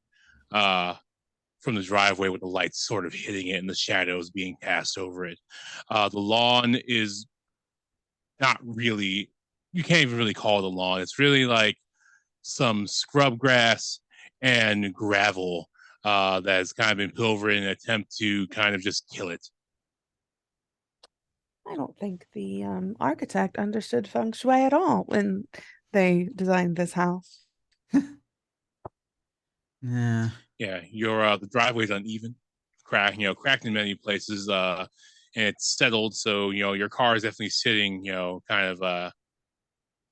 from the driveway, with the lights sort of hitting it and the shadows being cast over it. The lawn is not really, you can't even really call it a lawn. It's really like some scrub grass and gravel that's kind of been put over in an attempt to kind of just kill it. I don't think the architect understood feng shui at all when they designed this house. Yeah. Yeah, the driveway's uneven, cracked in many places, and it's settled. So your car is definitely sitting, kind of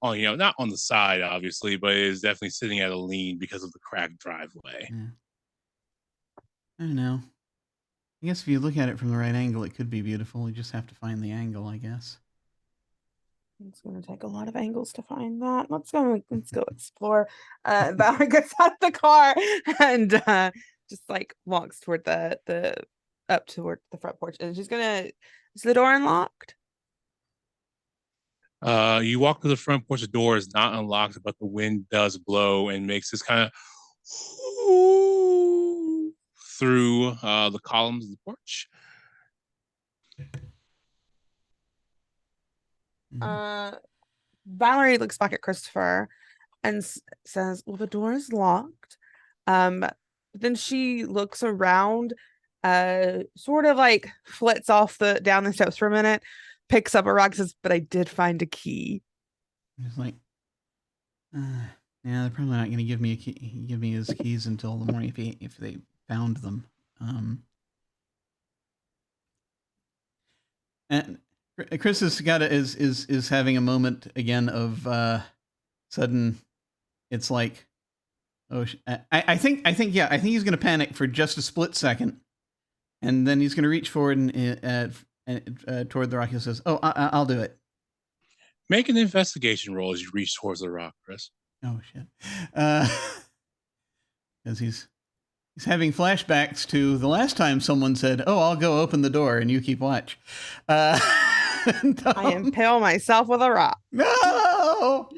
on, not on the side, obviously, but it is definitely sitting at a lean because of the cracked driveway. Yeah. I don't know. I guess if you look at it from the right angle, it could be beautiful. You just have to find the angle, I guess. It's going to take a lot of angles to find that. Let's go explore. Valerie gets out of the car and just like walks toward up toward the front porch. And she's is the door unlocked? You walk to the front porch. The door is not unlocked, but the wind does blow and makes this kind of through the columns of the porch. Valerie looks back at Christopher and says, well, the door is locked. Then she looks around, sort of like flits off down the steps for a minute, picks up a rock, says, but I did find a key. It's like, yeah, they're probably not going to give me his keys until the morning if they found them. And Chris is having a moment again of sudden. It's like, oh, I think he's going to panic for just a split second, and then he's going to reach forward and toward the rock. He says, "Oh, I'll do it." Make an investigation roll as you reach towards the rock, Chris. Oh shit! Because he's having flashbacks to the last time someone said, "Oh, I'll go open the door and you keep watch." I impale myself with a rock. No.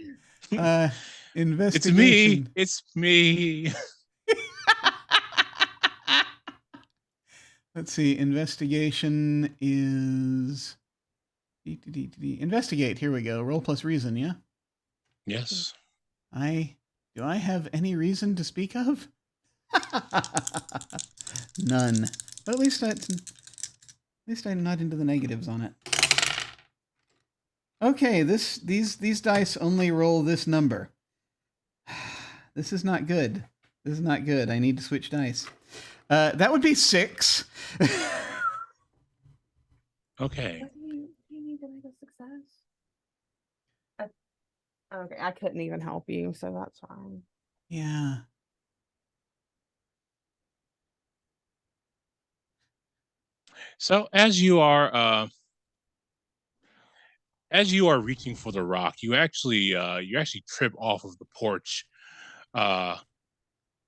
Investigation. It's me. Let's see. Investigation is investigate. Here we go. Roll plus reason. Yeah. Yes. Do I have any reason to speak of? None. But at least I'm not into the negatives on it. Okay, these dice only roll this number. This is not good. This is not good. I need to switch dice. That would be 6. Okay. Do you need to make a success? Okay, I couldn't even help you, so that's fine. Yeah. So as you are reaching for the rock, you actually trip off of the porch,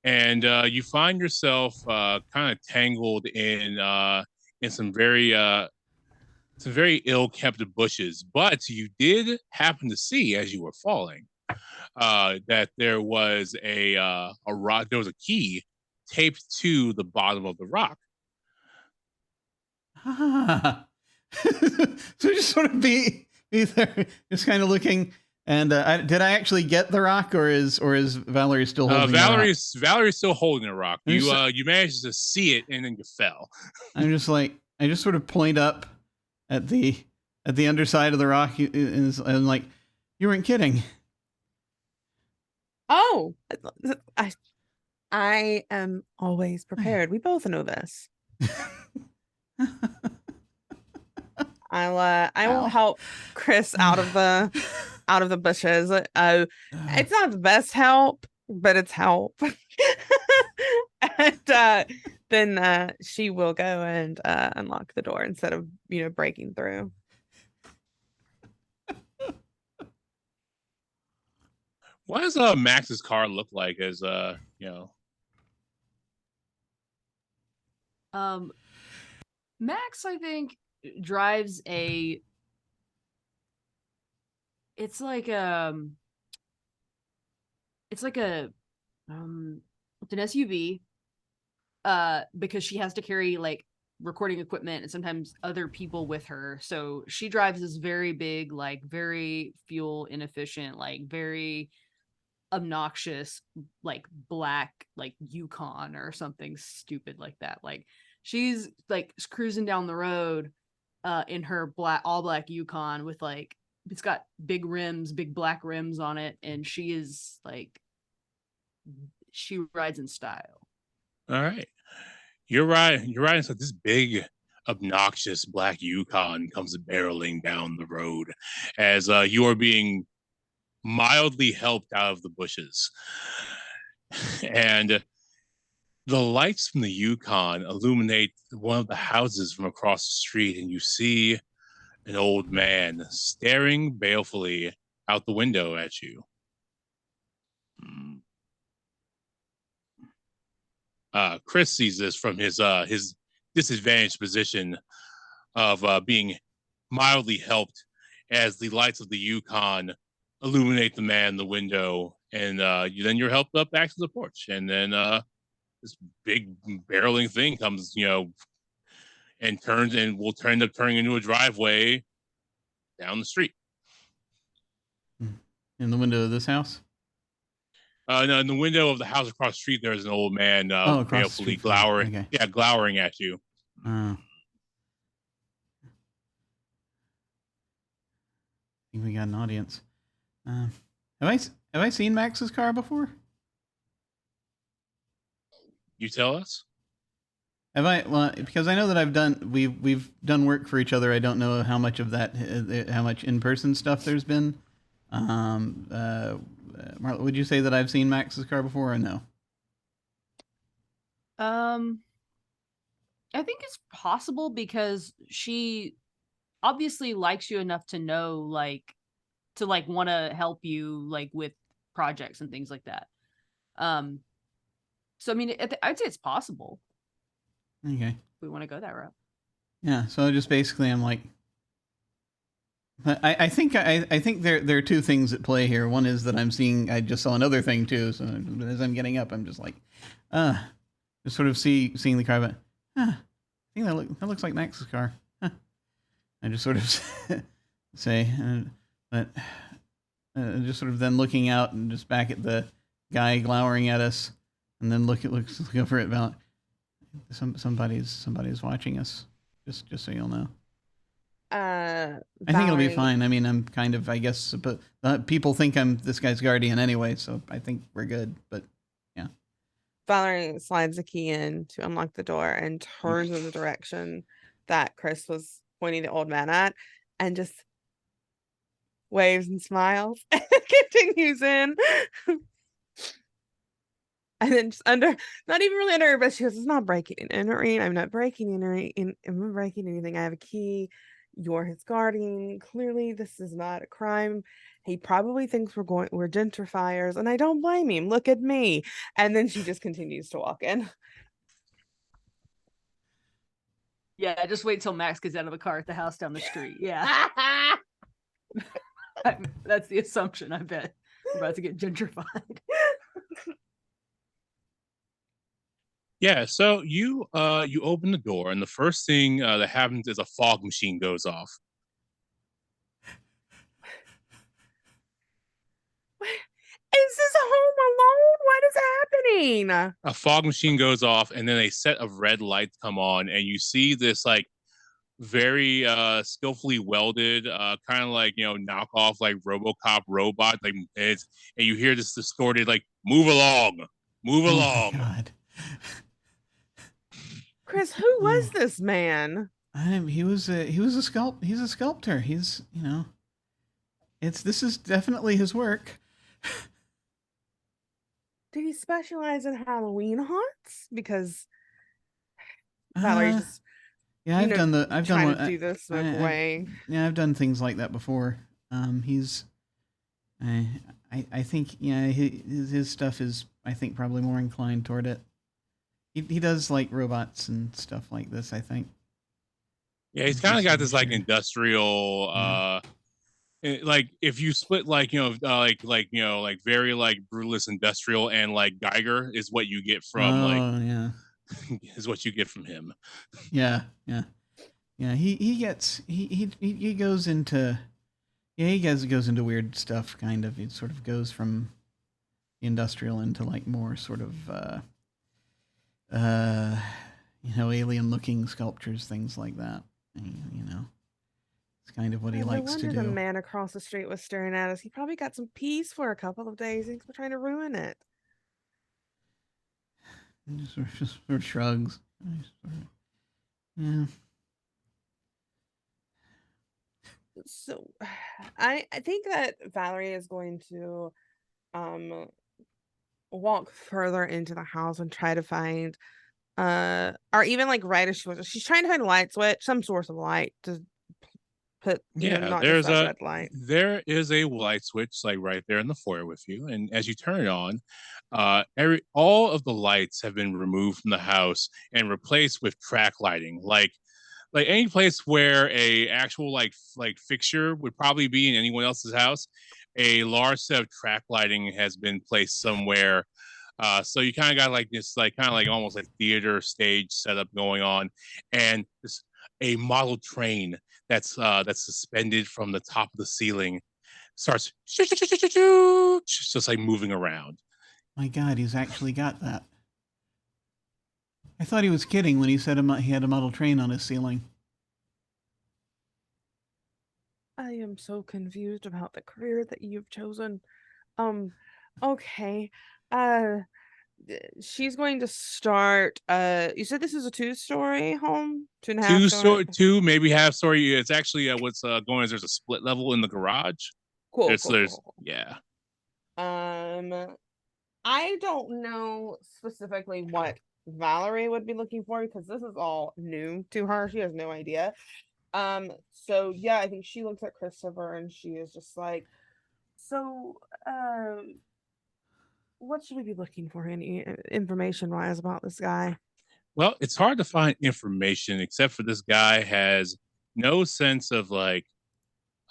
and you find yourself kind of tangled in some very ill-kept bushes. But you did happen to see, as you were falling, that there was a rock. There was a key taped to the bottom of the rock. Ah. So just sort of be there, just kind of looking. And did I actually get the rock, or is Valerie still holding Valerie's still holding the rock. I'm You just- you managed to see it, and then you fell. I'm just like, I just sort of point up at the underside of the rock, and like, you weren't kidding. Oh, I am always prepared. We both know this. I will Ow. help Chris out of the bushes. It's not the best help, but it's help. And then she will go and unlock the door instead of breaking through. What does Max's car look like? As Max, I think, drives a. It's like an SUV, because she has to carry like recording equipment and sometimes other people with her. So she drives this very big, like very fuel inefficient, like very obnoxious, like black, like Yukon or something stupid like that. Like she's like cruising down the road in her all black Yukon with like, it's got big rims, big black rims on it, and she is like, she rides in style. all right, you're riding. So this big, obnoxious black Yukon comes barreling down the road as you are being mildly helped out of the bushes, and the lights from the Yukon illuminate one of the houses from across the street, and you see an old man staring balefully out the window at you. Chris sees this from his disadvantaged position of being mildly helped as the lights of the Yukon illuminate the man in the window, and you're helped up back to the porch, and then this big barreling thing comes, and will end up turning into a driveway down the street. In the window of this house? No, in the window of the house across the street, there's an old man balefully glowering. Okay. Yeah, glowering at you. I think we got an audience. Have I seen Max's car before? You tell us. Have I? Well, because I know that we've done work for each other. I don't know how much of that, how much in-person stuff there's been. Marlo, would you say that I've seen Max's car before, or no? I think it's possible because she obviously likes you enough to know, like, to like want to help you like with projects and things like that. So I mean, I'd say it's possible. Okay. If we want to go that route. Yeah. So just basically, I'm like, I think there are two things at play here. One is that I just saw another thing too. So as I'm getting up, I'm just like, just sort of seeing the car, but I think that looks like Max's car. I just sort of say, but just sort of then looking out and just back at the guy glowering at us, and then look over at Val. Somebody's watching us. Just so you'll know. I think it'll be fine. I mean, I'm kind of, I guess, but people think I'm this guy's guardian anyway, so I think we're good. But yeah. Valerie slides the key in to unlock the door and turns in the direction that Chris was pointing the old man at, and just waves and smiles and continues in. And then just not even really under her breath, she goes, "It's not breaking and entering. I'm not breaking and I'm not breaking anything. I have a key. You're his guardian. Clearly, this is not a crime. He probably thinks we're gentrifiers, and I don't blame him. Look at me." And then she just continues to walk in. Yeah, just wait till Max gets out of the car at the house down the street. Yeah. That's the assumption, I bet. We're about to get gentrified. Yeah, so you open the door, and the first thing that happens is a fog machine goes off. Is this a home alone? What is happening? A fog machine goes off, and then a set of red lights come on, and you see this like very skillfully welded, kind of like, you know, knockoff like RoboCop robot, like and you hear this distorted like "move along, move along." God. Chris, who was this man? He's a sculptor. He's, you know, this is definitely his work. Did he specialize in Halloween haunts? Because Valerie's just I've done to do this way. Yeah, I've done things like that before. I think, yeah, his stuff is, I think, probably more inclined toward it. He does like robots and stuff like this, I think. Yeah, he's kind of got this like industrial, like if you split like, you know, like you know, like very like brutalist industrial and like Geiger is what you get from is what you get from him. Yeah. He goes into goes into weird stuff, kind of. It sort of goes from industrial into like more sort of you know, alien looking sculptures, things like that. You know, it's kind of what he likes to do. The man across the street was staring at us. He probably got some peace for a couple of days. He's trying to ruin it. Just sort of shrugs. Yeah. So I think that Valerie is going to walk further into the house and try to find or even like right as she's trying to find a light switch, some source of light to put, not there's just that red light. There is a light switch like right there in the foyer with you, and as you turn it on, all of the lights have been removed from the house and replaced with track lighting, like any place where a actual like fixture would probably be in anyone else's house. A large set of track lighting has been placed somewhere. So you kind of got like this, like kind of like almost like theater stage setup going on, and this a model train that's suspended from the top of the ceiling starts just like moving around. My God, he's actually got that. I thought he was kidding when he said he had a model train on his ceiling. I am so confused about the career that you've chosen. Okay. She's going to start. You said this is a 2-story home, 2.5 two, maybe half story. It's actually what's going is there's a split level in the garage. Cool. Yeah. I don't know specifically what Valerie would be looking for because this is all new to her. She has no idea. So yeah, I think she looks at Christopher and she is just like, so what should we be looking for, any information wise about this guy? Well, it's hard to find information except for this guy has no sense of like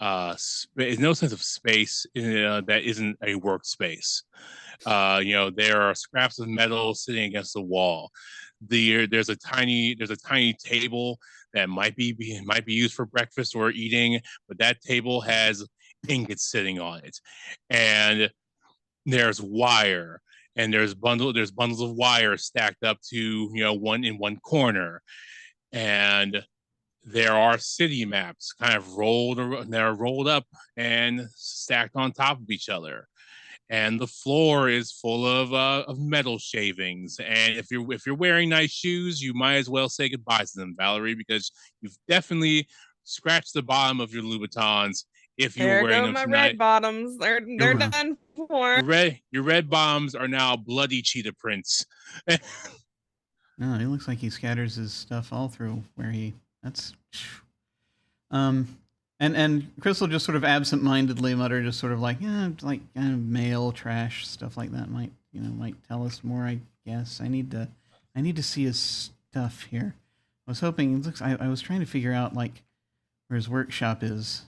no sense of space that isn't a workspace. There are scraps of metal sitting against the wall. There's a tiny table that might be used for breakfast or eating, but that table has ingots sitting on it, and there's wire, and there's bundles of wire stacked up to one in one corner, and there are city maps kind of they're rolled up and stacked on top of each other. And the floor is full of metal shavings. And if you're wearing nice shoes, you might as well say goodbye to them, Valerie, because you've definitely scratched the bottom of your Louboutins if you were There wearing go them my tonight. red bottoms. They're done for. Your red bombs are now bloody cheetah prints. No, he looks like he scatters his stuff all through where he. That's. And Crystal just sort of absent-mindedly mutter, just sort of like, yeah, like kind of mail, trash, stuff like that might tell us more. I guess I need to see his stuff here. I was hoping. It looks. I was trying to figure out like where his workshop is,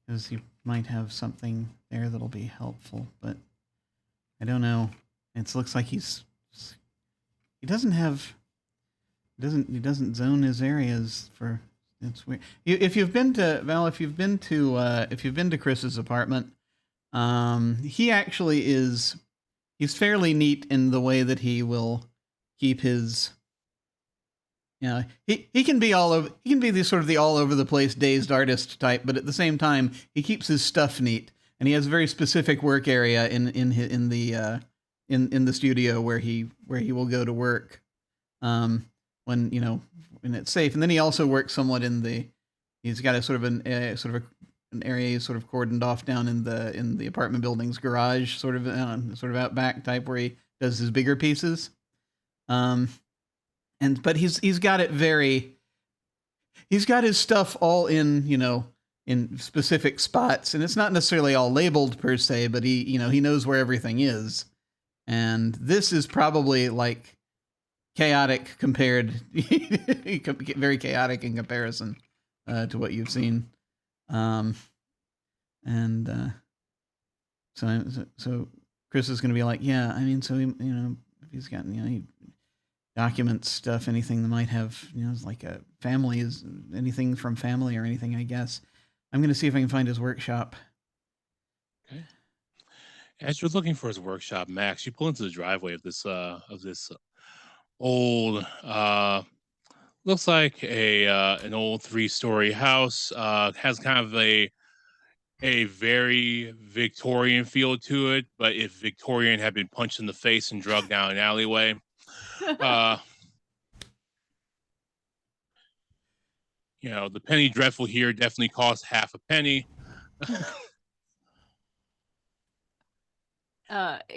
because he might have something there that'll be helpful, but I don't know. It looks like he doesn't zone his areas for. It's weird. If you've been to Chris's apartment, he actually is. He's fairly neat in the way that he will keep his. He can be all over. He can be the sort of the all over the place dazed artist type, but at the same time, he keeps his stuff neat, and he has a very specific work area in the studio where he will go to work, when it's safe. And then he also works somewhat he's got a sort of an area sort of cordoned off down in the apartment building's garage, sort of out back type, where he does his bigger pieces. But he's got his stuff all in specific spots, and it's not necessarily all labeled per se, but he knows where everything is. And this is probably like chaotic compared, very chaotic in comparison to what you've seen. So Chris is going to be like, yeah, I mean, so if he's got he documents stuff, anything that might have like a family, is anything from family or anything, I guess. I'm going to see if I can find his workshop. Okay. As you're looking for his workshop, Max, you pull into the driveway of this old, looks like an old 3-story house. Has kind of a very Victorian feel to it, but if Victorian had been punched in the face and drugged down an alleyway. The penny dreadful here definitely costs half a penny.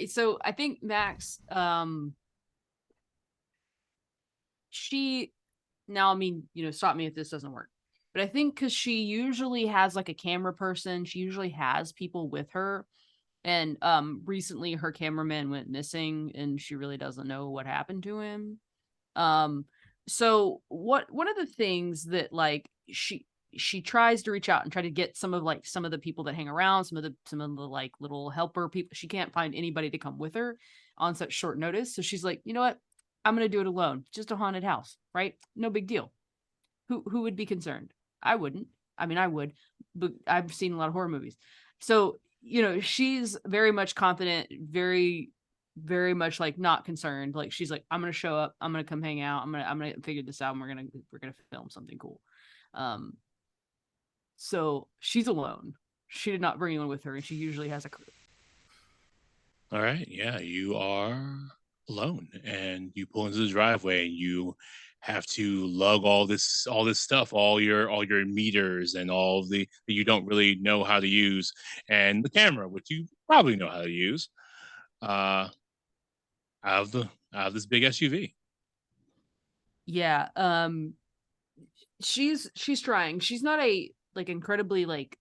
So I think Max, stop me if this doesn't work, but I think because she usually has like a camera person, she usually has people with her, and recently her cameraman went missing and she really doesn't know what happened to him. So one of the things that like she tries to reach out and try to get some of the people that hang around, some of the like little helper people. She can't find anybody to come with her on such short notice. So she's like, you know what? I'm going to do it alone. Just a haunted house, right? No big deal. Who would be concerned? I wouldn't. I mean, I would, but I've seen a lot of horror movies. So, she's very much confident, very, very much like not concerned. Like she's like, I'm going to show up. I'm going to come hang out. I'm going to figure this out. And we're going to film something cool. So she's alone. She did not bring anyone with her, and she usually has a crew. All right. Yeah, you are alone, and you pull into the driveway, and you have to lug all this stuff, all your meters, and all that you don't really know how to use, and the camera, which you probably know how to use, out of this big SUV. Yeah. She's trying. She's not a like incredibly like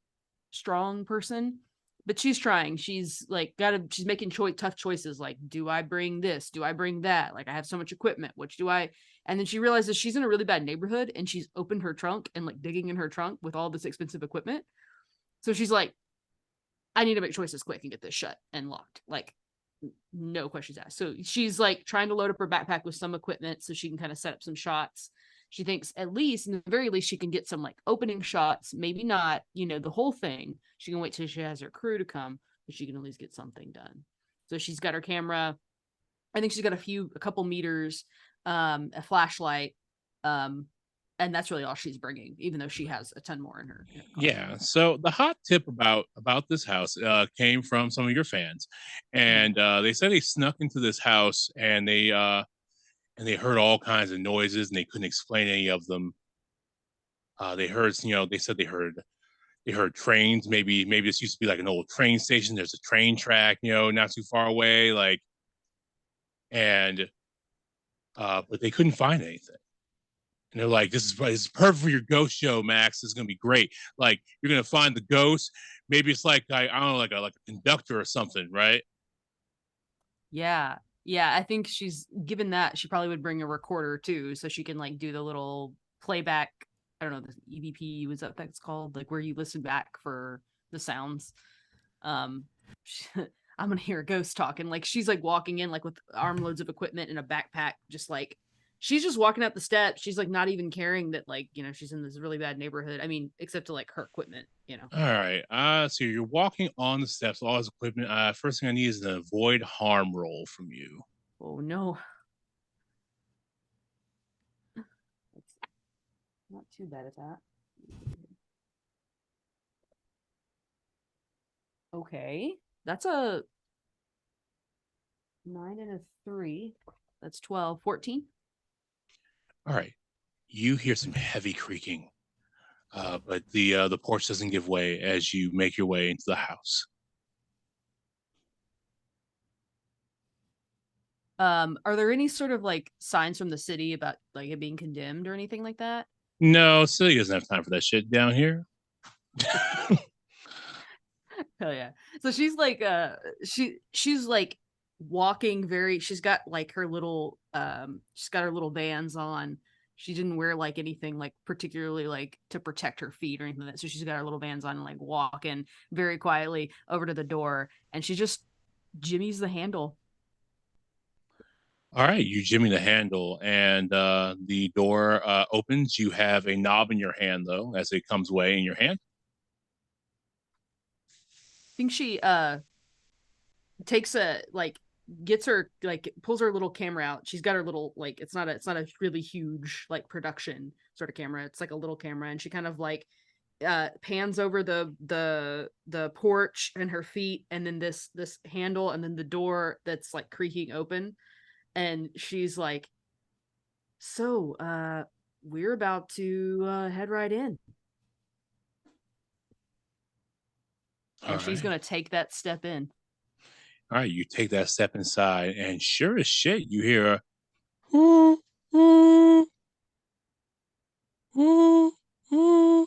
strong person, but she's trying. She's like she's making tough choices. Like, do I bring this? Do I bring that? Like, I have so much equipment. Which do I? And then she realizes she's in a really bad neighborhood, and she's opened her trunk and like digging in her trunk with all this expensive equipment. So she's like, I need to make choices quick and get this shut and locked. Like, no questions asked. So she's like trying to load up her backpack with some equipment so she can kind of set up some shots. She thinks at least, in the very least, she can get some like opening shots. Maybe not, the whole thing. She can wait till she has her crew to come, but she can at least get something done. So she's got her camera. I think she's got a couple meters, a flashlight, and And that's really all she's bringing, even though she has a ton more in her. Yeah. So the hot tip about this house came from some of your fans, and they said they snuck into this house and they heard all kinds of noises and they couldn't explain any of them. They heard, they said they heard trains. Maybe this used to be like an old train station. There's a train track, not too far away, like, and but they couldn't find anything. And they're like, this is perfect for your ghost show, Max. This is gonna be great. Like, you're gonna find the ghost. Maybe it's like, I don't know, like a conductor or something, right? Yeah. I think she's given that she probably would bring a recorder too, so she can like do the little playback. I don't know, the EVP, was that that's called, like where you listen back for the sounds. I'm gonna hear a ghost talking. Like she's like walking in like with armloads of equipment in a backpack, just like she's just walking up the steps. She's like not even caring that like, she's in this really bad neighborhood. I mean, except to like her equipment, All right. So you're walking on the steps, all his equipment. First thing I need is an avoid harm roll from you. Oh no. Not too bad at that. Okay. That's a 9 and a 3. That's 12. 14. All right. You hear some heavy creaking, but the porch doesn't give way as you make your way into the house. Are there any sort of like signs from the city about like it being condemned or anything like that? No, Silly doesn't have time for that shit down here. Hell yeah. So she's like she's like walking she's got like her little she's got her little Vans on. She didn't wear like anything like particularly like to protect her feet or anything like that. So she's got her little Vans on and like walking very quietly over to the door, and she just jimmies the handle. All right, you jimmy the handle, and the door opens. You have a knob in your hand, though, as it comes away in your hand. I think she takes gets her like pulls her little camera out. She's got her little like it's not a really huge like production sort of camera. It's like a little camera, and she kind of like pans over the porch and her feet, and then this handle, and then the door that's like creaking open. And she's like, so we're about to head right in. And she's gonna take that step in. All right, you take that step inside, and sure as shit, you hear a ooh, ooh, ooh, ooh.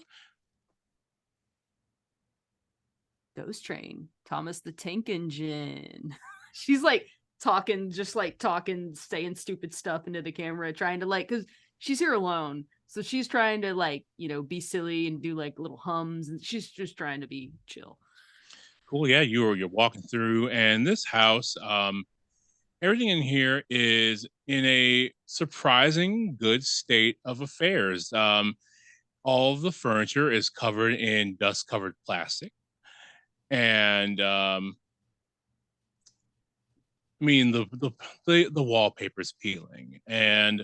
Ghost Train, Thomas the Tank Engine. She's like talking, saying stupid stuff into the camera, trying to like, because she's here alone, so she's trying to like, be silly and do like little hums, and she's just trying to be chill. Cool. Yeah, you're walking through, and this house, everything in here is in a surprising good state of affairs. All of the furniture is covered in dust-covered plastic, and I mean the wallpaper's peeling, and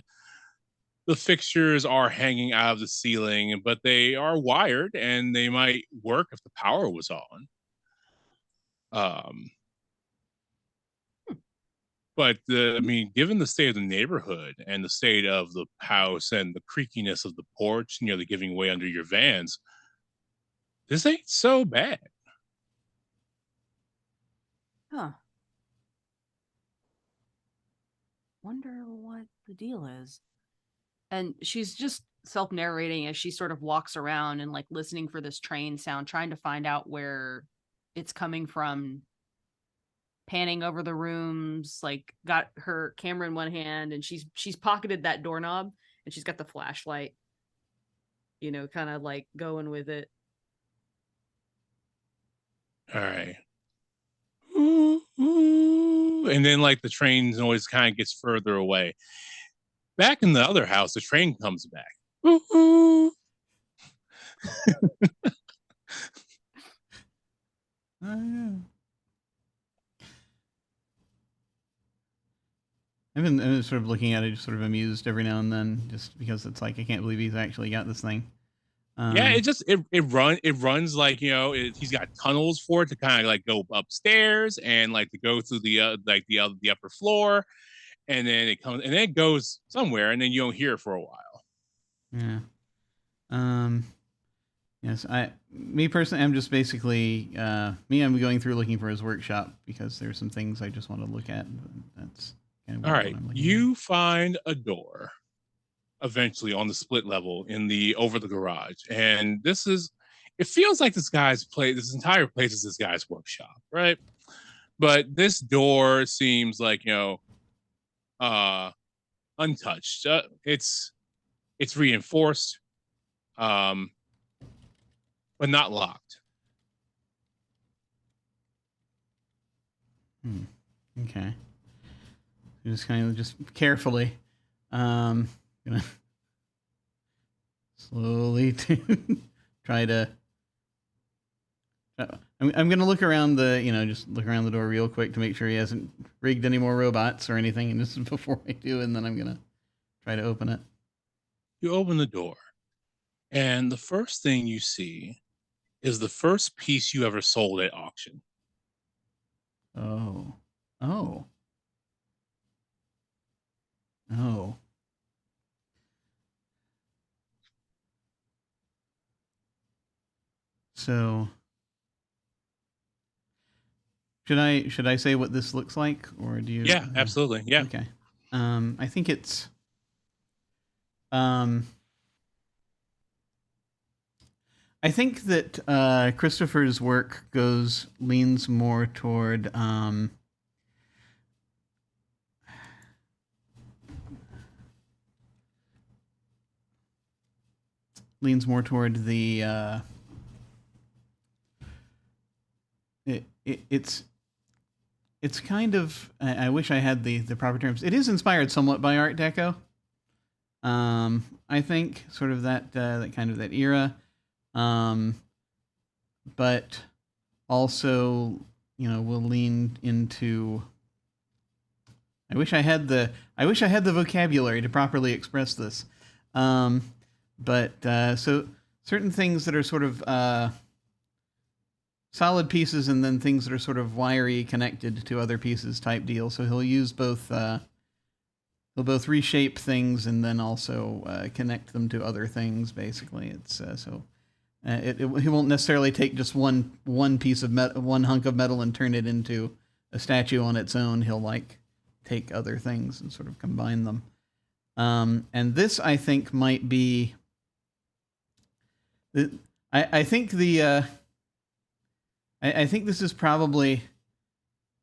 the fixtures are hanging out of the ceiling, but they are wired, and they might work if the power was on. But given the state of the neighborhood and the state of the house and the creakiness of the porch, the giving way under your Vans, this ain't so bad. Huh. Wonder what the deal is. And she's just self-narrating as she sort of walks around and like listening for this train sound, trying to find out where it's coming from, panning over the rooms, like got her camera in one hand, and she's pocketed that doorknob, and she's got the flashlight, kind of like going with it. All right. Ooh, ooh. And then like the train noise kind of gets further away. Back in the other house, the train comes back. Ooh, ooh. Oh, yeah. I've been sort of looking at it, just sort of amused every now and then, just because it's like I can't believe he's actually got this thing. Yeah, it runs like, he's got tunnels for it to kind of like go upstairs and like to go through the upper floor, and then it goes somewhere, and then you don't hear it for a while. Yeah. Yes, me personally, I'm just basically I'm going through looking for his workshop because there's some things I just want to look at. That's kind of all right. what I'm looking You find a door eventually on the split level over the garage, and it feels like this entire place is this guy's workshop, right? But this door seems like untouched. It's reinforced, but not locked. Okay. Just kind of just carefully, gonna slowly try to. I'm gonna look around just look around the door real quick to make sure he hasn't rigged any more robots or anything, and this is before I do, and then I'm gonna try to open it. You open the door, and the first thing you see is the first piece you ever sold at auction. Oh. So, should I say what this looks like, or do you? Yeah, absolutely. Yeah. Okay. I think it's. I think that Christopher's work leans more toward the it's kind of, I wish I had the proper terms. It is inspired somewhat by Art Deco. I think sort of that kind of that era, but also will lean into. I wish I had the vocabulary to properly express this, but so certain things that are sort of solid pieces, and then things that are sort of wiry connected to other pieces type deal. So he'll use both. He'll both reshape things and then also connect them to other things. Basically, it's he won't necessarily take just one piece of one hunk of metal and turn it into a statue on its own. He'll take other things and sort of combine them. And this, I think, might be. I think I think this is probably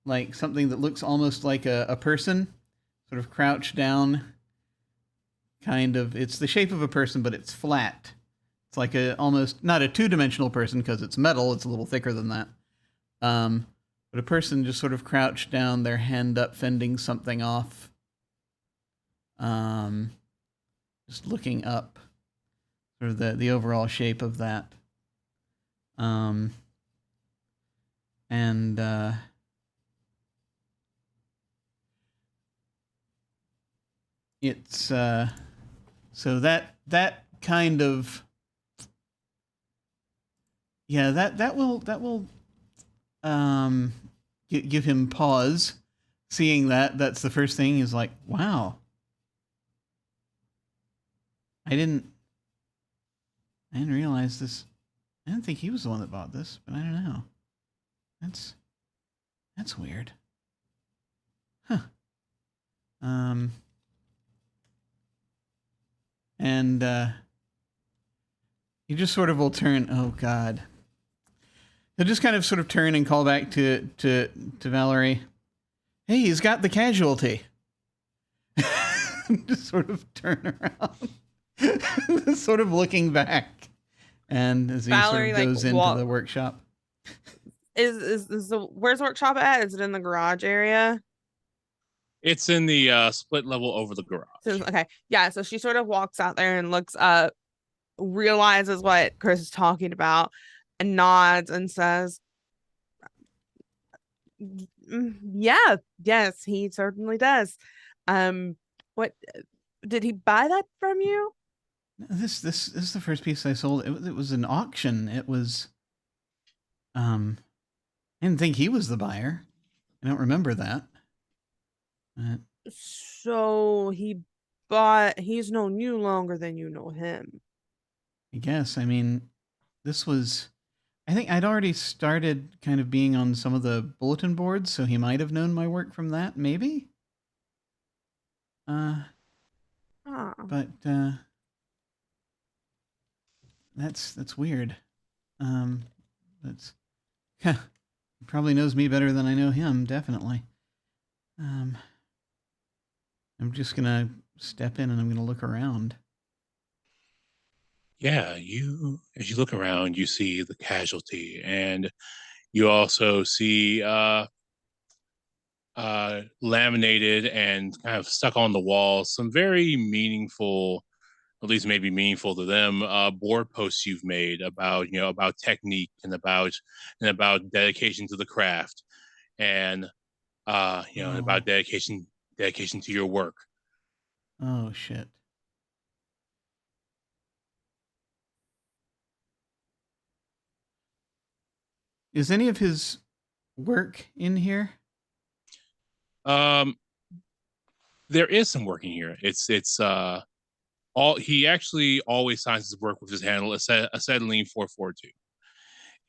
like something that looks almost like a person, sort of crouched down. Kind of, it's the shape of a person, but it's flat. It's like almost not a two-dimensional person because it's metal. It's a little thicker than that. But a person just sort of crouched down, their hand up, fending something off. Just looking up, sort of the overall shape of that. And it's so that kind of that will give him pause. Seeing that's the first thing. He's like, wow, I didn't realize this. I didn't think he was the one that bought this, but I don't know. That's weird. Huh. And he just sort of will turn. Oh God. He'll just kind of sort of turn and call back to Valerie. Hey, he's got the casualty. Just sort of turn around, sort of looking back, and as he Valerie, sort of goes into the workshop. Is where's the workshop at? Is it in the garage area? It's in the split level over the garage. Okay, yeah. So she sort of walks out there and looks up, realizes what Chris is talking about, and nods and says, "Yeah, yes, he certainly does. What did he buy that from you? This is the first piece I sold. It was an auction. It was I didn't think he was the buyer. I don't remember that. So he's known you longer than you know him. I guess. I mean, I think I'd already started kind of being on some of the bulletin boards, so he might have known my work from that, maybe? But that's weird. He probably knows me better than I know him, definitely. I'm just gonna step in and I'm gonna look around. Yeah, as you look around, you see the casualty, and you also see laminated and kind of stuck on the wall some very meaningful, at least maybe meaningful to them, board posts you've made about about technique and about dedication to the craft, and and about dedication to your work. Oh shit. Is any of his work in here? There is some work in here. It's all he actually always signs his work with his handle acetylene 442,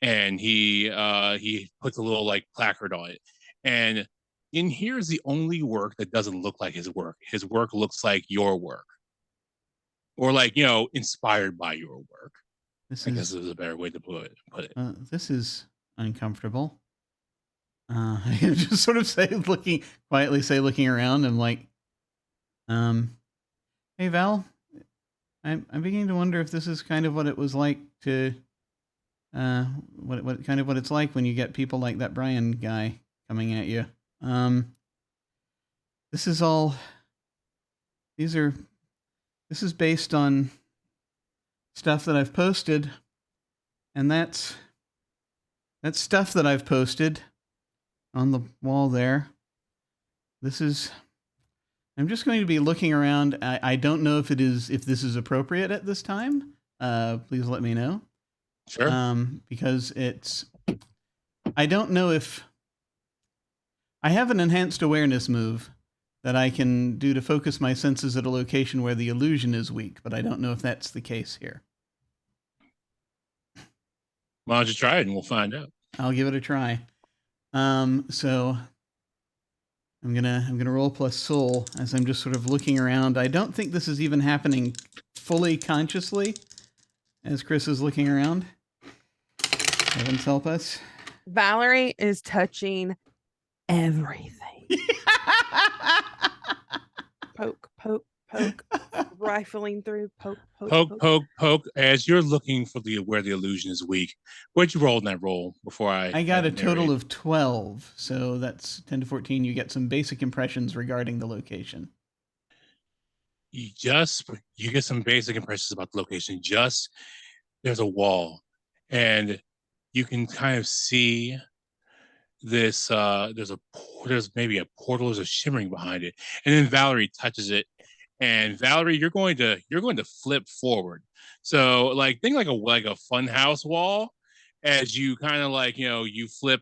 and he puts a little like placard on it. And in here is the only work that doesn't look like his work. His work looks like your work, or like inspired by your work. I guess is a better way to put it. This is uncomfortable. I just sort of looking around. I'm like, hey Val, I'm beginning to wonder if this is kind of what it was like to, what it's like when you get people like that Brian guy coming at you. This is based on stuff that I've posted, and that's stuff that I've posted on the wall there. I'm just going to be looking around. I don't know if this is appropriate at this time. Please let me know. Sure. Because I don't know if I have an enhanced awareness move that I can do to focus my senses at a location where the illusion is weak, but I don't know if that's the case here. Why don't you try it and we'll find out. I'll give it a try. So I'm gonna roll plus soul as I'm just sort of looking around. I don't think this is even happening fully consciously as Chris is looking around. Heavens help us. Valerie is touching everything. Poke, poke, poke, rifling through, poke. As you're looking for where the illusion is weak, what'd you roll in that roll before I got a total of 12, so that's 10 to 14. You get some basic impressions regarding the location. You get some basic impressions about the location. There's a wall, and you can kind of see this. There's maybe a portal. There's a shimmering behind it, and then Valerie touches it. And Valerie, you're going to flip forward. So think like a fun house wall, as you kind of you flip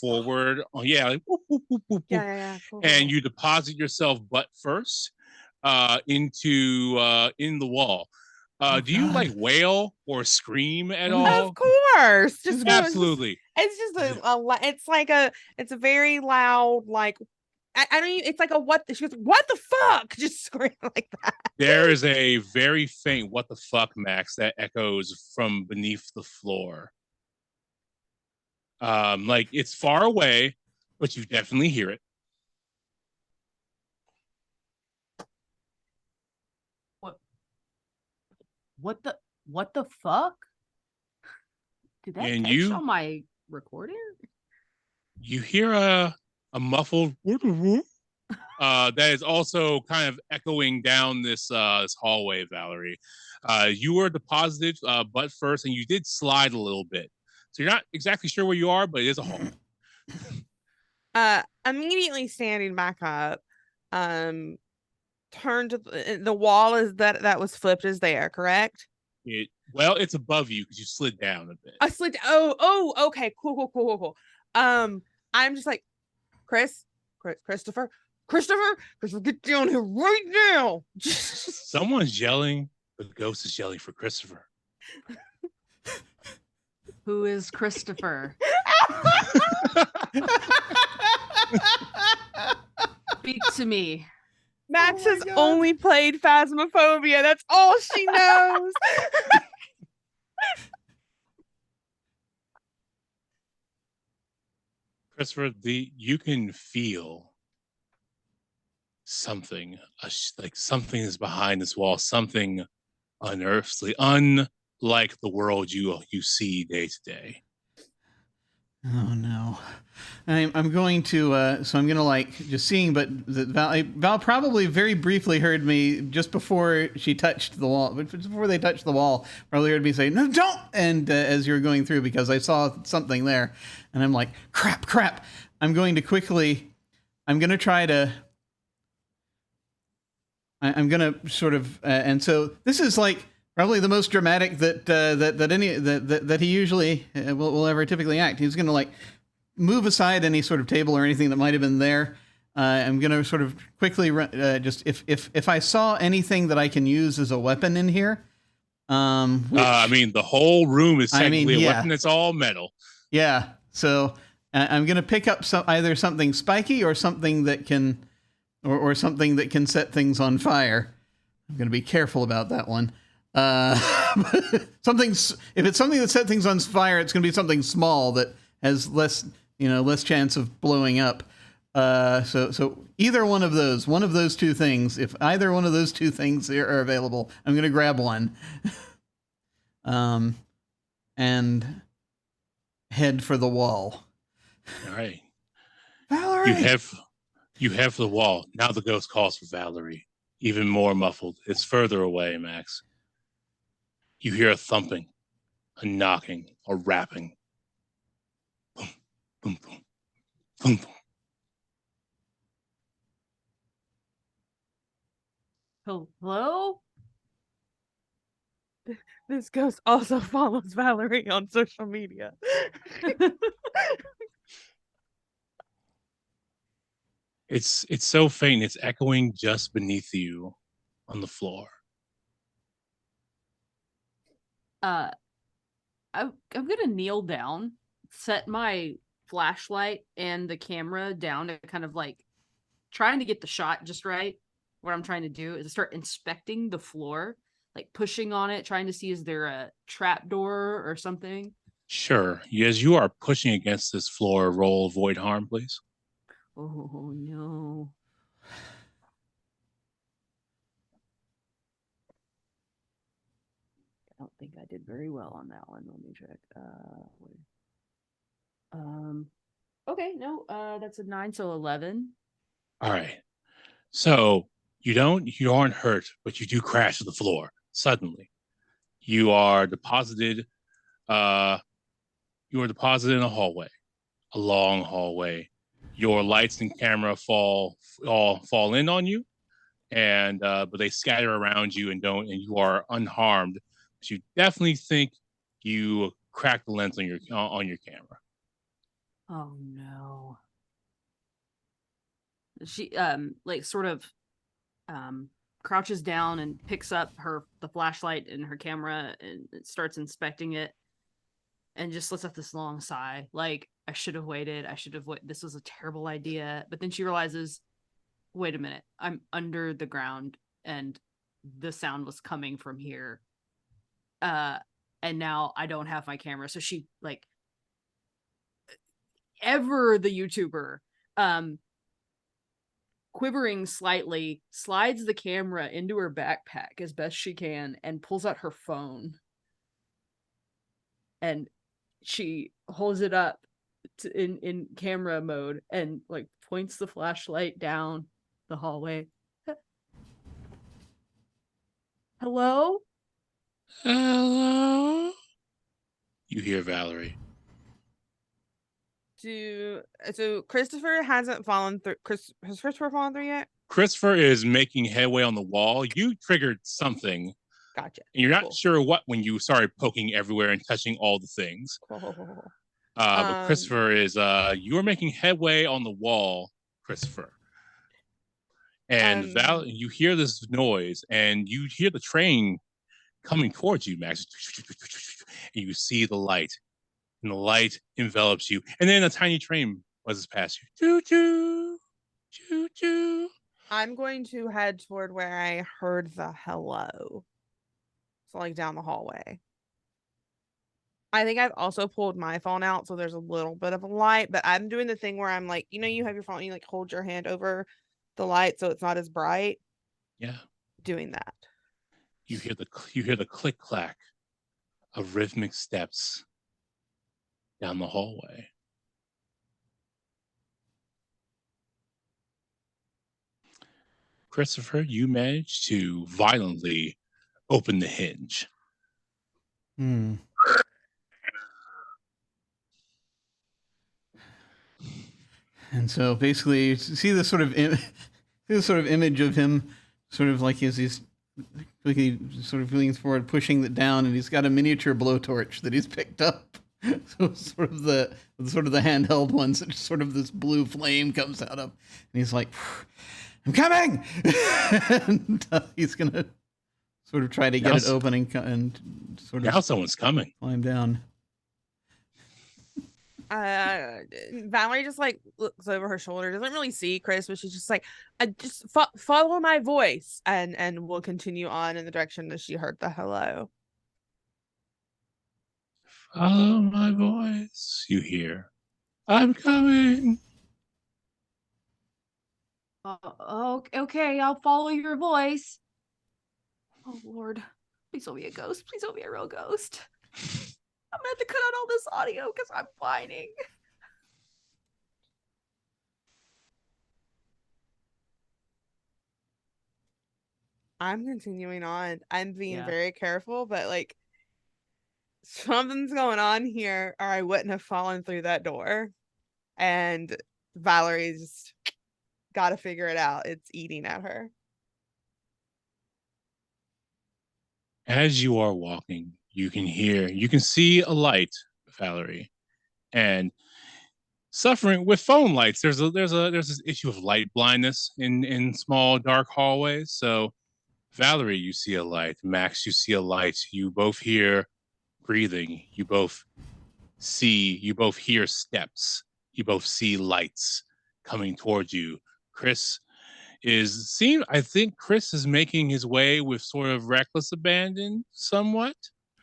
forward. Oh yeah, like whoop, whoop, whoop, whoop, Yeah. Cool. And you deposit yourself butt first into in the wall. Do you wail or scream at all? Of course, just absolutely. It's a very loud I don't even, it's like a what she goes, what the fuck? Just scream like that. There is a very faint what the fuck, Max, that echoes from beneath the floor. It's far away, but you definitely hear it. What the fuck? Did that catch on my recording? You hear a muffled that is also kind of echoing down this hallway, Valerie. You were deposited butt first, and you did slide a little bit. So you're not exactly sure where you are, but it is a hall. Immediately standing back up, turned to the wall is that was flipped is there, correct? It's above you because you slid down a bit. I slid. Oh, okay, cool. I'm just like, Christopher, get down here right now. Someone's yelling. The ghost is yelling for Christopher. Who is Christopher? Speak to me. Max has only played Phasmophobia. That's all she knows. Christopher, you can feel something, like something is behind this wall, something unearthly, unlike the world you see day to day. Oh no. I'm going to so I'm gonna like just seeing, but Val probably very briefly heard me just before she touched the wall, but before they touched the wall, probably heard me say, "No, don't!" And as you were going through, because I saw something there, and I'm like, crap. I'm going to try to. I'm gonna sort of, and so this is like probably the most dramatic that he usually will ever typically act. He's gonna like move aside any sort of table or anything that might have been there. I'm gonna sort of quickly just if I saw anything that I can use as a weapon in here. I mean, the whole room is technically a weapon. It's all metal. Yeah. So I'm gonna pick up either something spiky or something that can, or something that can set things on fire. I'm gonna be careful about that one. If it's something that set things on fire, it's going to be something small that has less chance of blowing up. So either one of those two things, if either one of those two things are available, I'm going to grab one. And head for the wall. All right. Valerie! You head for the wall. Now the ghost calls for Valerie, even more muffled. It's further away, Max. You hear a thumping, a knocking, a rapping. Boom, boom, boom, boom, boom. Hello? This ghost also follows Valerie on social media. It's so faint, it's echoing just beneath you on the floor. I'm gonna kneel down, set my flashlight and the camera down to kind of like trying to get the shot just right. What I'm trying to do is start inspecting the floor, like pushing on it, trying to see is there a trap door or something. Sure. As you are pushing against this floor, roll avoid harm, please. Oh no. I don't think I did very well on that one. Let me check. Okay, no, that's a 9, so 11. All right. So you aren't hurt, but you do crash to the floor suddenly. You are deposited in a hallway, a long hallway. Your lights and camera fall in on you, and but they scatter around you and you are unharmed. But you definitely think you cracked the lens on your camera. Oh no. She like sort of crouches down and picks up the flashlight and her camera and starts inspecting it and just lets out this long sigh, like, I should have waited. This was a terrible idea. But then she realizes, wait a minute, I'm under the ground and the sound was coming from here. And now I don't have my camera. So she, like, ever the YouTuber, quivering slightly, slides the camera into her backpack as best she can and pulls out her phone. And she holds it up in camera mode and like points the flashlight down the hallway. Hello? Hello? You hear Valerie. So Christopher hasn't fallen through. Has Christopher fallen through yet? Christopher is making headway on the wall. You triggered something. Gotcha. And you're not Cool. sure what when you started poking everywhere and touching all the things. Cool. But Christopher is you are making headway on the wall, Christopher. And you hear this noise, and you hear the train coming towards you, Max. And you see the light, and the light envelops you. And then a tiny train buzzes past you. Choo choo, choo choo. I'm going to head toward where I heard the hello. So like down the hallway. I think I've also pulled my phone out, so there's a little bit of a light, but I'm doing the thing where I'm like, you have your phone, you like hold your hand over the light so it's not as bright. Yeah. Doing that. You hear the click clack of rhythmic steps down the hallway. Christopher, you managed to violently open the hinge. And so basically, you see this sort of image of him, sort of like he's quickly sort of leans forward, pushing it down, and he's got a miniature blowtorch that he's picked up. So sort of the handheld ones, that sort of this blue flame comes out of, and he's like, "I'm coming!" And he's gonna sort of try to get it open and sort of. Now someone's coming. Climb down. Valerie just like looks over her shoulder, doesn't really see Chris, but she's just like, just follow my voice, and we'll continue on in the direction that she heard the hello. Follow my voice, you hear. I'm coming. Okay, I'll follow your voice. Oh Lord, please don't be a ghost. Please don't be a real ghost. I'm gonna have to cut out all this audio because I'm whining. I'm continuing on. I'm being very careful, but like something's going on here, or I wouldn't have fallen through that door. And Valerie's got to figure it out. It's eating at her. As you are walking, you can see a light, Valerie, and suffering with phone lights. There's this issue of light blindness in small dark hallways. So, Valerie, you see a light. Max, you see a light. You both hear breathing. You both hear steps. You both see lights coming towards you. I think Chris is making his way with sort of reckless abandon somewhat.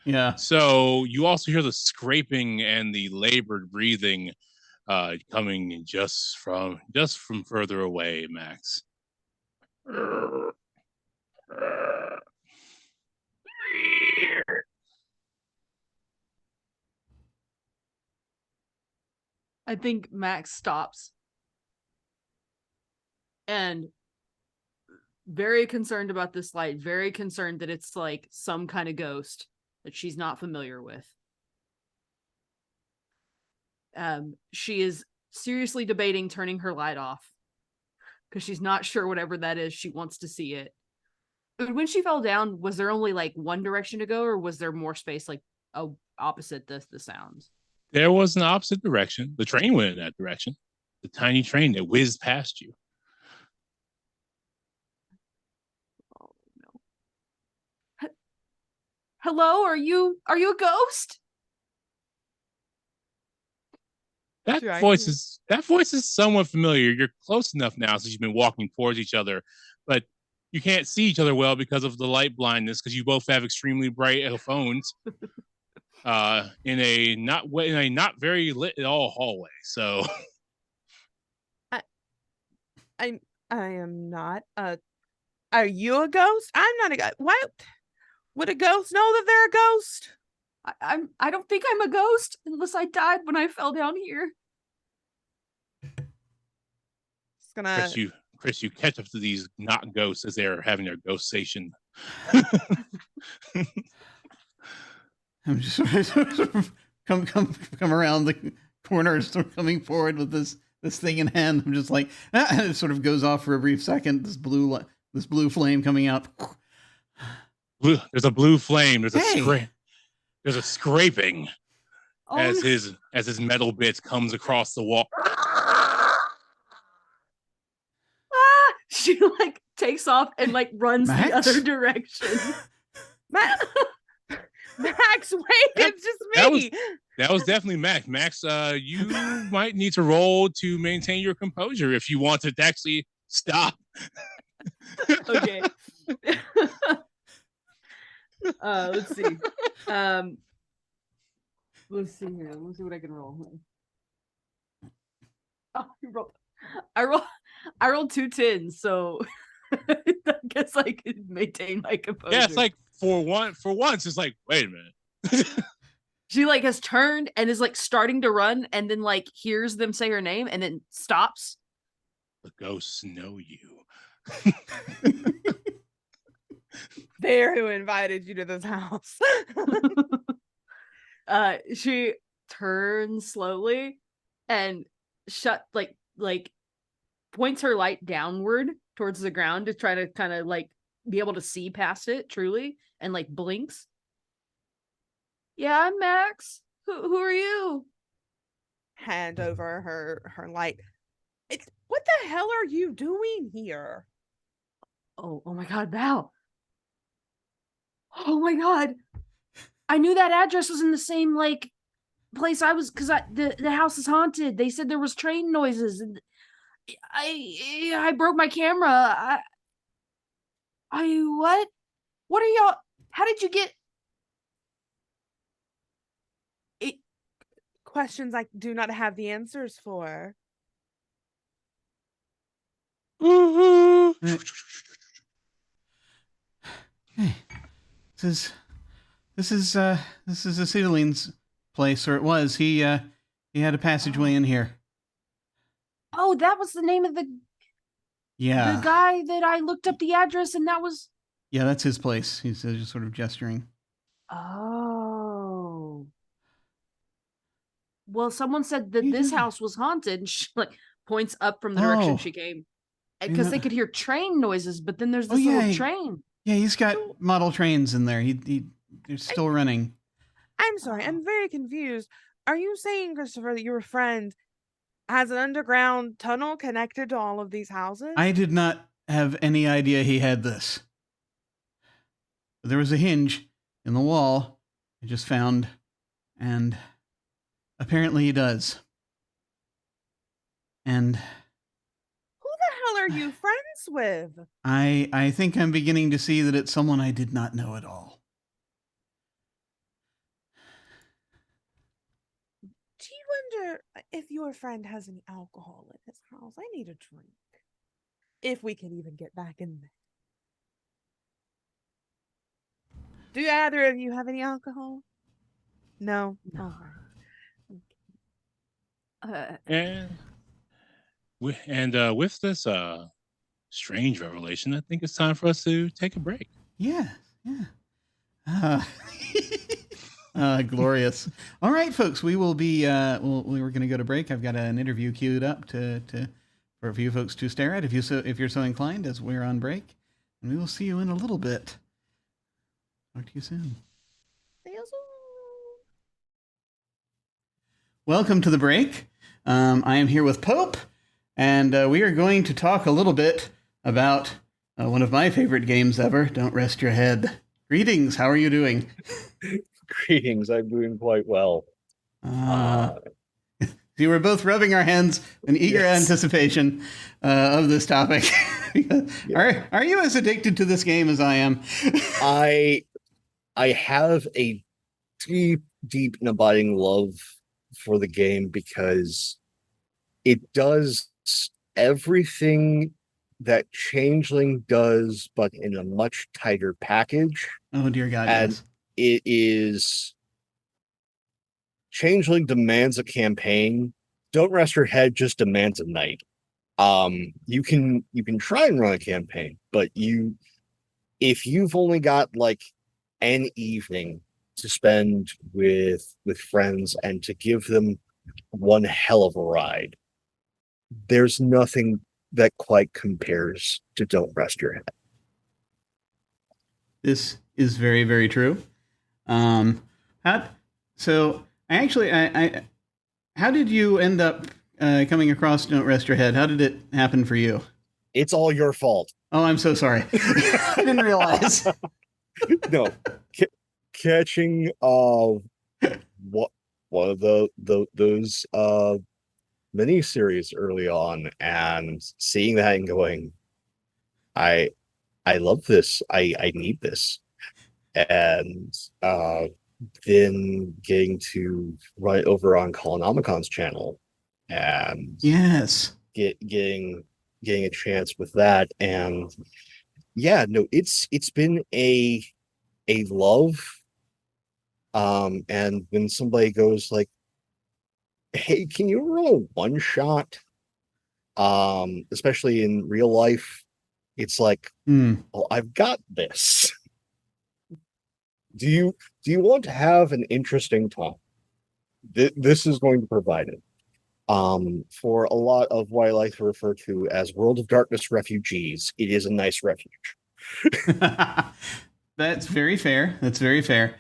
Yeah. So you also hear the scraping and the labored breathing coming just from further away, Max. I think Max stops and very concerned about this light, very concerned that it's like some kind of ghost that she's not familiar with. She is seriously debating turning her light off because she's not sure whatever that is. She wants to see it. But when she fell down, was there only like one direction to go, or was there more space like opposite the sounds? There was an opposite direction. The train went in that direction. The tiny train that whizzed past you. Oh no. Hello, are you a ghost? That voice is somewhat familiar. You're close enough now since you've been walking towards each other, but you can't see each other well because of the light blindness, because you both have extremely bright phones. In a not very lit at all hallway. So I am not are you a ghost? I'm not a ghost. What? Would a ghost know that they're a ghost? I don't think I'm a ghost unless I died when I fell down here. It's gonna Chris, you catch up to these not ghosts as they're having their ghost station. I'm just sort of come around the corner, sort of coming forward with this this thing in hand. I'm just like, and it sort of goes off for a brief second. This blue flame coming out. There's a blue flame. There's Hey. There's a scraping as no. his metal bit comes across the wall. She like takes off and like runs Max? the other direction. Max, wait, it's just me. That was definitely Max. Max, you might need to roll to maintain your composure if you want to actually stop. Okay. Let's see. Let's see here. Let's see what I can roll. Oh, I rolled 2 10s, so I guess I could maintain my composure. Yeah, it's like for once, it's like, wait a minute. She like has turned and is like starting to run, and then like hears them say her name, and then stops. The ghosts know you. They're who invited you to this house. She turns slowly and points her light downward towards the ground to try to kind of like be able to see past it truly, and like blinks. Yeah, I'm Max. Who are you? Hand over her light. What the hell are you doing here? Oh my god, Val. Oh my god. I knew that address was in the same like place I was, because the house is haunted. They said there was train noises, and I broke my camera. What? What are y'all? How did you get it? Questions I do not have the answers for. Hey, this is Acetylene place, or it was. He had a passageway in here. Oh, that was the name of the guy that I looked up the address, and that was. Yeah, that's his place. He's just sort of gesturing. Oh. Well, someone said that this house was haunted, and she like points up from the direction she came, because they could hear train noises. But then there's this little train. Yeah, he's got model trains in there. They're still running. I'm sorry, I'm very confused. Are you saying, Christopher, that your friend has an underground tunnel connected to all of these houses? I did not have any idea he had this. There was a hinge in the wall I just found, and apparently he does. And who the hell are you friends with? I think I'm beginning to see that it's someone I did not know at all. Do you wonder if your friend has any alcohol in his house? I need a drink. If we can even get back in there. Do either of you have any alcohol? No. No. All right. And with this strange revelation, I think it's time for us to take a break. Yeah. Glorious. All right, folks, we will be. We were going to go to break. I've got an interview queued up for a few folks to stare at, if you're so inclined, as we're on break, and we will see you in a little bit. Talk to you soon. See you soon. Welcome to the break. I am here with Pope, and we are going to talk a little bit about one of my favorite games ever, Don't Rest Your Head. Greetings, how are you doing? Greetings, I'm doing quite well. We were both rubbing our hands in eager anticipation of this topic. Are you as addicted to this game as I am? I have a deep and abiding love for the game because it does everything that Changeling does, but in a much tighter package. Oh, dear God, and yes. It is... Changeling demands a campaign. Don't Rest Your Head just demands a night. You can try and run a campaign, but if you've only got like an evening to spend with friends and to give them one hell of a ride, there's nothing that quite compares to Don't Rest Your Head. This is very, very true. So how did you end up coming across Don't Rest Your Head? How did it happen for you? It's all your fault. Oh, I'm so sorry. I didn't realize. No, catching what one of those miniseries early on and seeing that and going, I love this. I need this. And then getting to run it over on Colonomicon's channel and yes, getting a chance with that. And yeah, no, it's been a love. And when somebody goes like, hey, can you roll a one shot? Especially in real life, it's like, well, I've got this. Do you want to have an interesting time? This is going to provide it. For a lot of what I like to refer to as World of Darkness refugees, it is a nice refuge. That's very fair. That's very fair.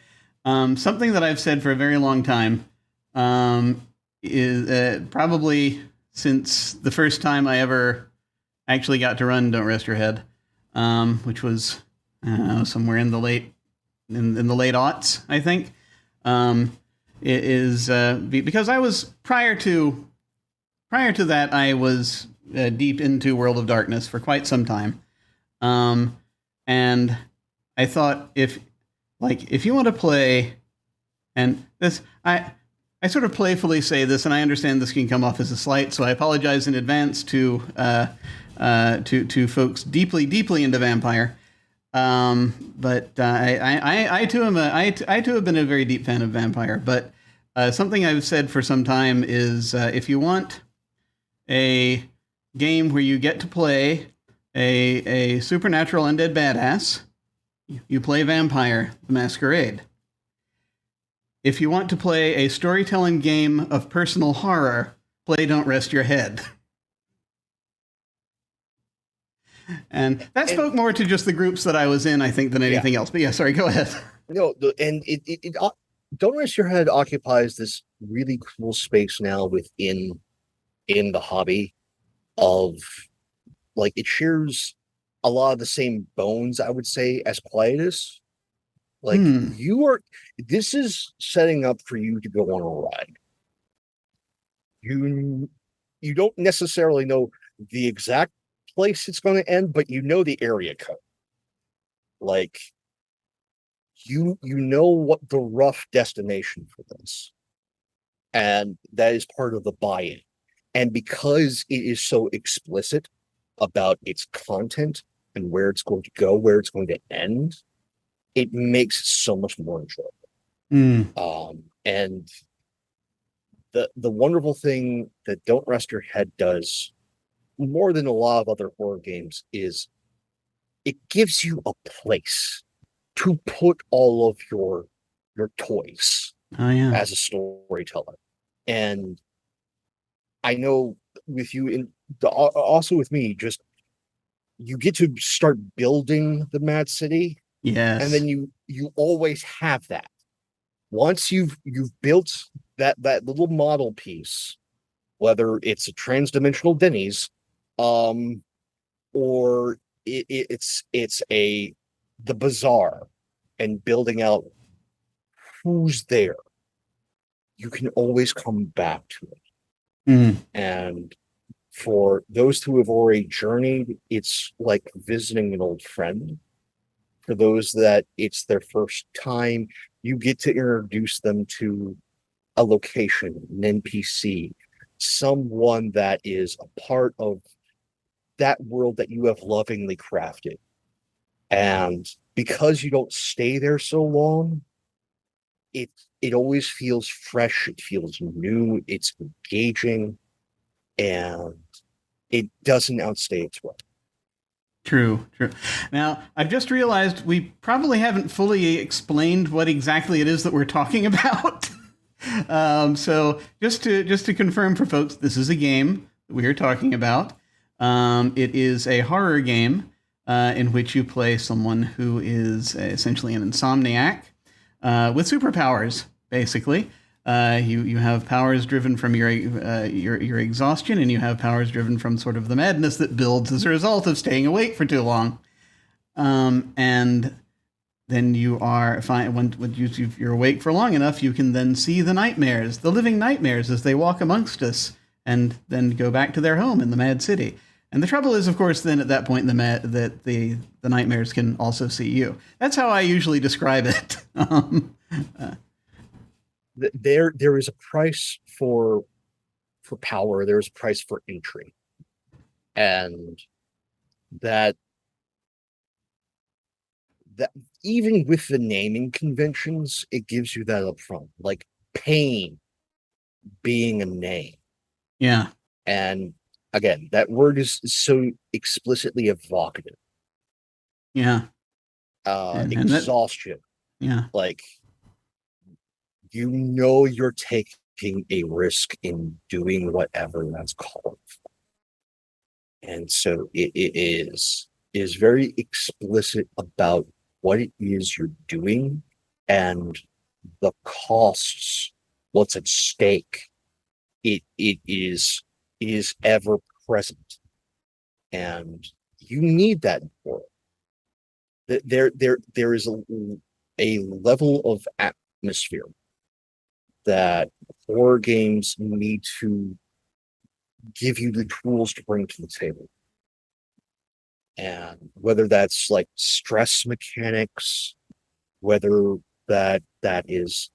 Something that I've said for a very long time is probably since the first time I ever actually got to run Don't Rest Your Head, which was somewhere in the late aughts, I think. It is because I was prior to that I was deep into World of Darkness for quite some time, and I thought if you want to play, and this I sort of playfully say this, and I understand this can come off as a slight, so I apologize in advance to folks deeply into Vampire. But I too have been a very deep fan of Vampire. But something I've said for some time is if you want a game where you get to play a supernatural undead badass, you play Vampire the Masquerade. If you want to play a storytelling game of personal horror, play Don't Rest Your Head. And that spoke more to just the groups that I was in, I think, than anything else. But yeah, sorry, go ahead. No, and it Don't Rest Your Head occupies this really cool space now within the hobby of, like, it shares a lot of the same bones, I would say, as Quietus. Like, this is setting up for you to go on a ride. You don't necessarily know the exact place it's going to end, but you know the area code. Like, you know what the rough destination for this, and that is part of the buy-in. And because it is so explicit about its content and where it's going to go, where it's going to end, it makes it so much more enjoyable. And the wonderful thing that Don't Rest Your Head does more than a lot of other horror games is it gives you a place to put all of your toys as a storyteller. And I know with you, also with me, just you get to start building the Mad City. Yes. And then you always have that. Once you've built that little model piece, whether it's a transdimensional Denny's, or it's the bazaar, and building out who's there, you can always come back to it. And for those who have already journeyed, it's like visiting an old friend. For those that it's their first time, you get to introduce them to a location, an NPC, someone that is a part of that world that you have lovingly crafted. And because you don't stay there so long, it always feels fresh, it feels new, it's engaging, and it doesn't outstay its welcome. True. Now, I've just realized we probably haven't fully explained what exactly it is that we're talking about. So just to confirm for folks, this is a game we're talking about. It is a horror game in which you play someone who is essentially an insomniac with superpowers, basically. You have powers driven from your exhaustion, and you have powers driven from sort of the madness that builds as a result of staying awake for too long. And then you are fine when you're awake for long enough, you can then see the nightmares, the living nightmares, as they walk amongst us, and then go back to their home in the Mad City. And the trouble is, of course, then at that point, that the nightmares can also see you. That's how I usually describe it. There is a price for power. There's a price for entry, and that even with the naming conventions, it gives you that up front, like pain being a name. Yeah. And again, that word is so explicitly evocative. Yeah. Exhaustion. Yeah. Like, you're taking a risk in doing whatever that's called for. And so it is very explicit about what it is you're doing and the costs, what's at stake. It is ever present, and you need that for it. There is a level of atmosphere that horror games need to give you the tools to bring to the table. And whether that's like stress mechanics, whether that is,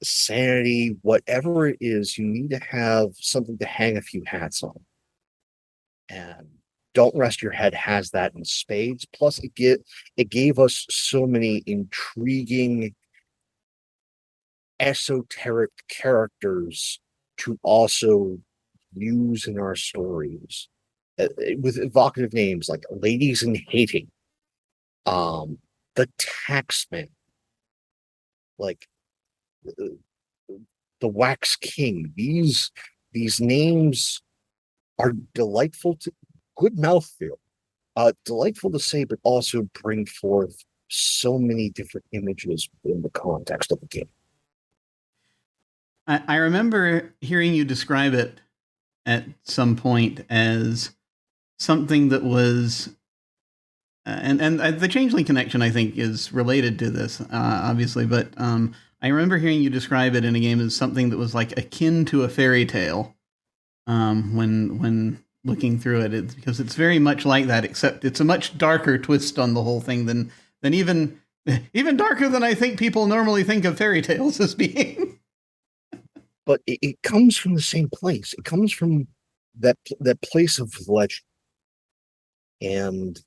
sanity, whatever it is, you need to have something to hang a few hats on. And Don't Rest Your Head has that in spades. Plus, it gave us so many intriguing, esoteric characters to also use in our stories with evocative names like Ladies in Hating, the Taxman, like the Wax King. These names are delightful to good mouthfeel, delightful to say, but also bring forth so many different images in the context of the game. I remember hearing you describe it at some point as something that was, and the Changeling connection, I think, is related to this, obviously, but I remember hearing you describe it in a game as something that was like akin to a fairy tale when looking through it, because it's very much like that, except it's a much darker twist on the whole thing than even darker than I think people normally think of fairy tales as being. But it comes from the same place. It comes from that place of legend, and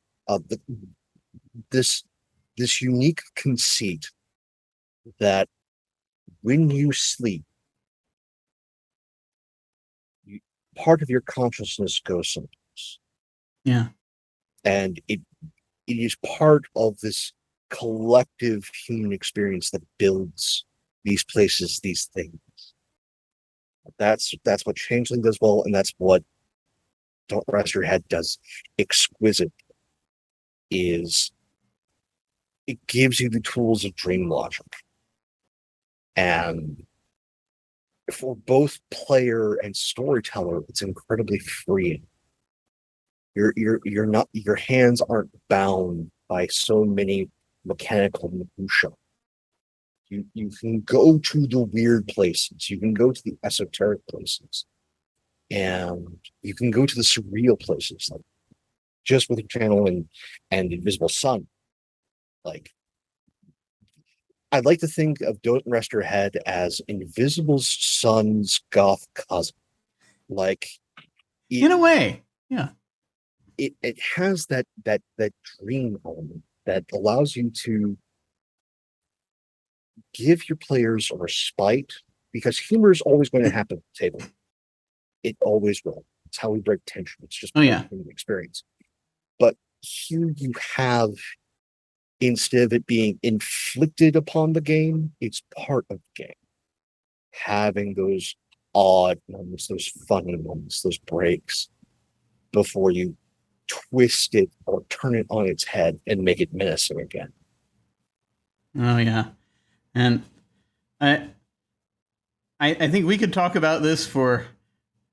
this unique conceit that when you sleep, part of your consciousness goes someplace. Yeah, and it is part of this collective human experience that builds these places, these things. That's what Changeling does well, and that's what Don't Rest Your Head does exquisite. Is it gives you the tools of dream logic, and for both player and storyteller, it's incredibly freeing. You're not, your hands aren't bound by so many mechanical minutiae. You can go to the weird places, you can go to the esoteric places, and you can go to the surreal places, like just with your channel and Invisible Sun. Like, I'd like to think of Don't Rest Your Head as Invisible Sun's goth cousin. Like, in a way, yeah. It has that dream element that allows you to give your players a respite, because humor is always going to happen at the table. It always will. It's how we break tension. It's just human experience. But here you have, instead of it being inflicted upon the game, it's part of the game. Having those odd moments, those funny moments, those breaks before you twist it or turn it on its head and make it menacing again. Oh yeah, and I think we could talk about this for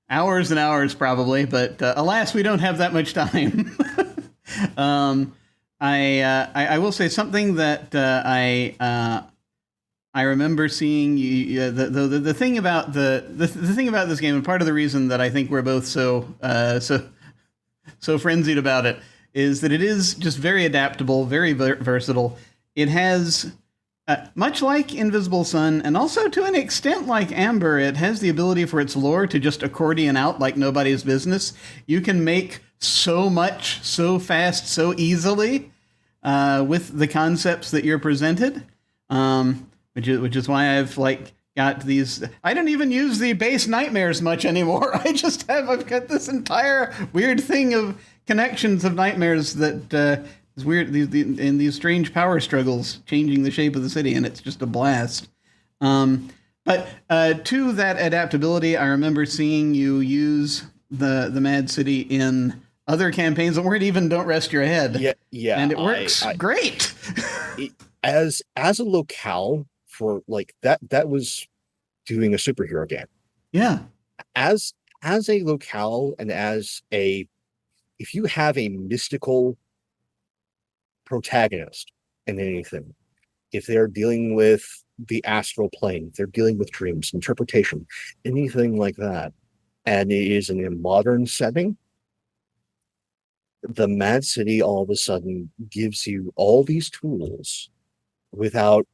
hours and hours probably, but alas, we don't have that much time. I will say something that I remember seeing. The thing about the thing about this game, and part of the reason that I think we're both so frenzied about it, is that it is just very adaptable, very versatile. It has. Much like Invisible Sun, and also to an extent like Amber, it has the ability for its lore to just accordion out like nobody's business. You can make so much, so fast, so easily with the concepts that you're presented, which is why I've got these. I don't even use the base nightmares much anymore. I've got this entire weird thing of connections of nightmares that. It's weird, in these strange power struggles changing the shape of the city, and it's just a blast. But to that adaptability, I remember seeing you use the Mad City in other campaigns that weren't even Don't Rest Your Head. Yeah, and it works great. as a locale for that was doing a superhero game. Yeah. As a locale, and if you have a mystical protagonist in anything, if they're dealing with the astral plane, if they're dealing with dreams, interpretation, anything like that, and it is in a modern setting, the Mad City all of a sudden gives you all these tools without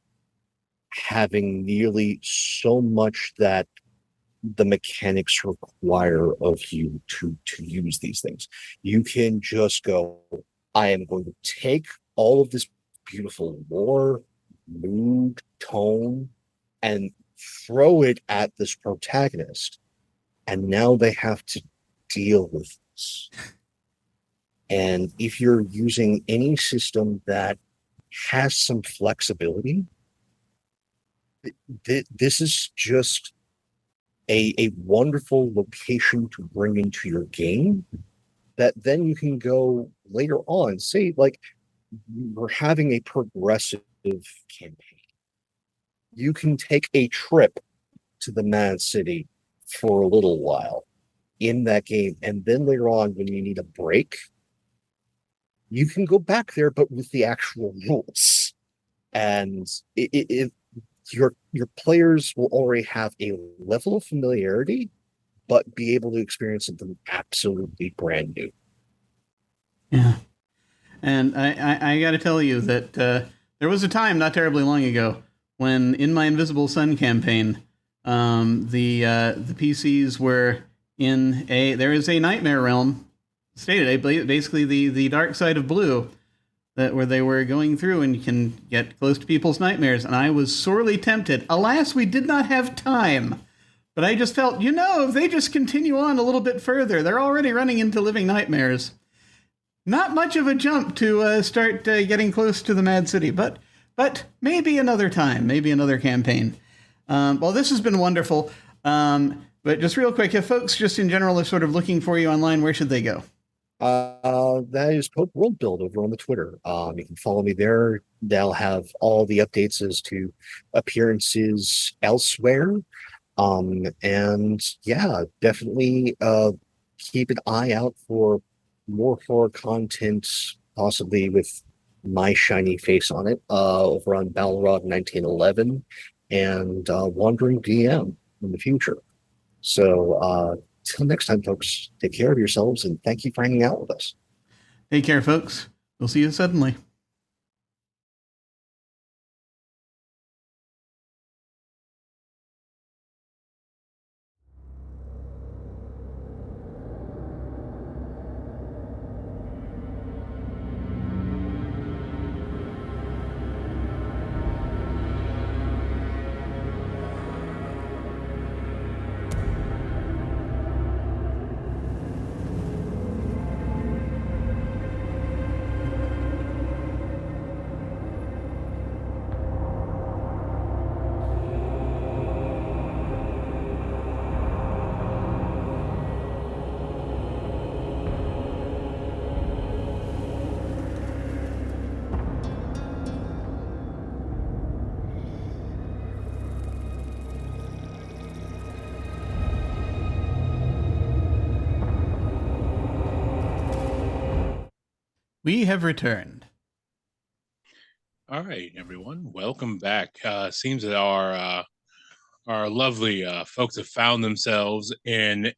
having nearly so much that the mechanics require of you to use these things. You can just go, I am going to take all of this beautiful lore, mood, tone, and throw it at this protagonist. And now they have to deal with this. And if you're using any system that has some flexibility, this is just a wonderful location to bring into your game that then you can go later on, say, we're having a progressive campaign. You can take a trip to the Mad City for a little while in that game, and then later on, when you need a break, you can go back there, but with the actual rules. And your players will already have a level of familiarity, but be able to experience something absolutely brand new. Yeah. And I got to tell you that there was a time not terribly long ago when in my Invisible Sun campaign, the PCs were there is a nightmare realm stated, basically the dark side of blue, where they were going through and you can get close to people's nightmares. And I was sorely tempted. Alas, we did not have time. But I just felt, if they just continue on a little bit further, they're already running into living nightmares. Not much of a jump to start getting close to the Mad City, but maybe another time, maybe another campaign. Well, this has been wonderful. But just real quick, if folks just in general are sort of looking for you online, where should they go? That is Pope World Build over on the Twitter. You can follow me there. They'll have all the updates as to appearances elsewhere. And yeah, definitely keep an eye out for more horror content, possibly with my shiny face on it, over on Balrog 1911 and Wandering DM in the future. So till next time, folks, take care of yourselves and thank you for hanging out with us. Take care, folks. We'll see you suddenly. We have returned. All right, everyone, welcome back. Seems that our lovely folks have found themselves in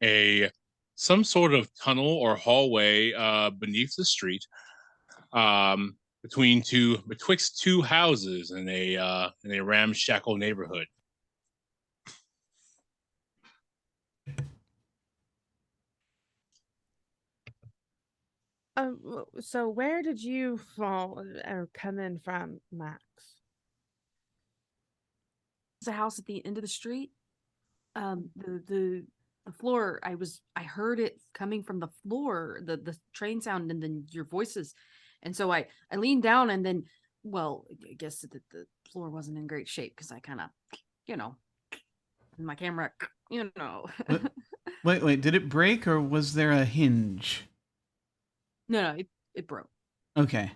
some sort of tunnel or hallway beneath the street, betwixt two houses in a ramshackle neighborhood. So where did you fall or come in from, Max? It's a house at the end of the street. The floor. I heard it coming from the floor, the train sound, and then your voices, and so I leaned down, and then, well, I guess the floor wasn't in great shape because I kind of, my camera, Wait, did it break or was there a hinge? No, it broke. Okay.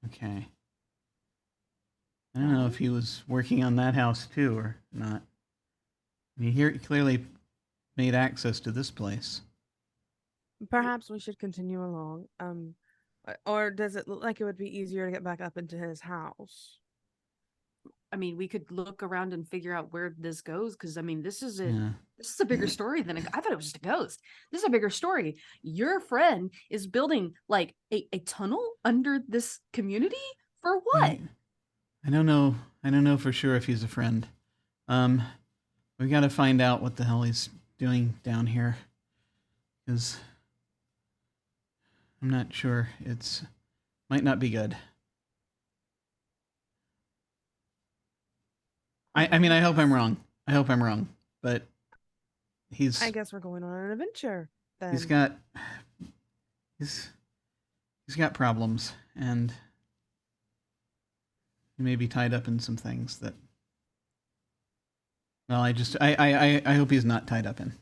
I don't know if he was working on that house too or not. I mean, he clearly made access to this place. Perhaps we should continue along. Or does it look like it would be easier to get back up into his house? I mean, we could look around and figure out where this goes, because I mean, this is a bigger story than I thought it was just a ghost. This is a bigger story. Your friend is building like a tunnel under this community for what? I don't know for sure if he's a friend. We got to find out what the hell he's doing down here, because I'm not sure. Might not be good. I mean, I hope I'm wrong. But I guess we're going on an adventure then. He's got problems, and he may be tied up in some things that. Well, I hope he's not tied up in.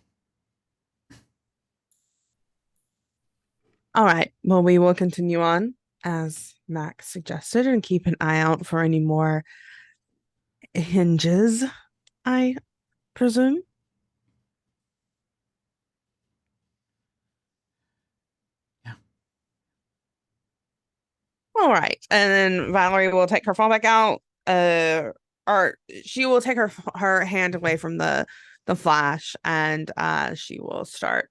All right. Well, we will continue on as Max suggested and keep an eye out for any more hinges, I presume. Yeah. All right. And then Valerie will take her phone back out. Or she will take her hand away from the flash, and she will start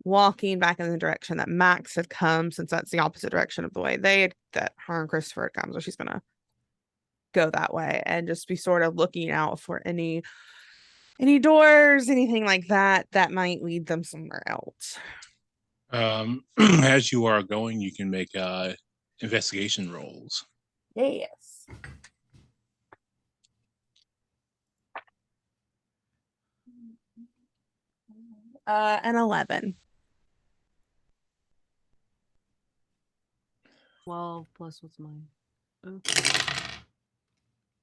walking back in the direction that Max had come, since that's the opposite direction of the way that her and Christopher had come. So she's gonna go that way and just be sort of looking out for any doors, anything like that might lead them somewhere else. As you are going, you can make investigation rolls. Yes. An 11. 12 plus what's mine? Okay.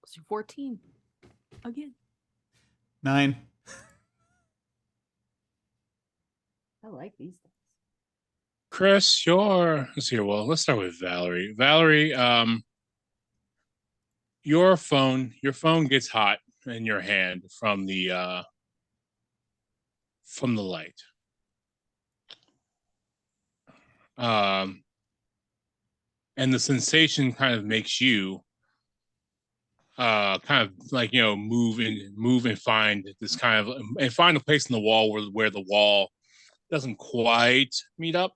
So 14. Again. 9. I like these things. Chris, let's see. Well, let's start with Valerie. Valerie, your phone gets hot in your hand from the light. And the sensation kind of makes you kind of like, move and find this kind of, and find a place in the wall where the wall doesn't quite meet up.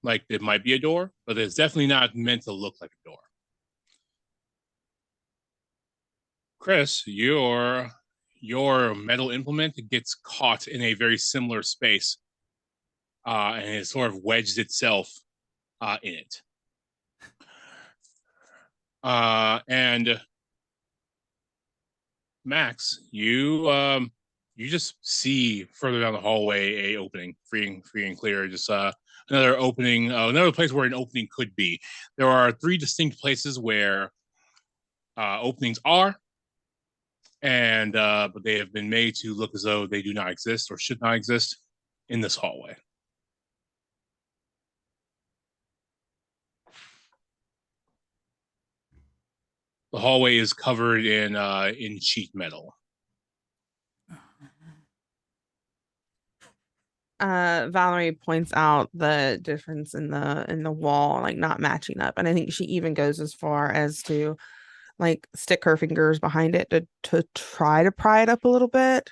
Like it might be a door, but it's definitely not meant to look like a door. Chris, your metal implement gets caught in a very similar space, and it sort of wedged itself in it. And Max, you just see further down the hallway a opening, free and clear. Just another opening, another place where an opening could be. There are 3 distinct places where openings are, and but they have been made to look as though they do not exist or should not exist in this hallway. The hallway is covered in sheet metal. Valerie points out the difference in the wall, like not matching up, and I think she even goes as far as to like stick her fingers behind it to try to pry it up a little bit.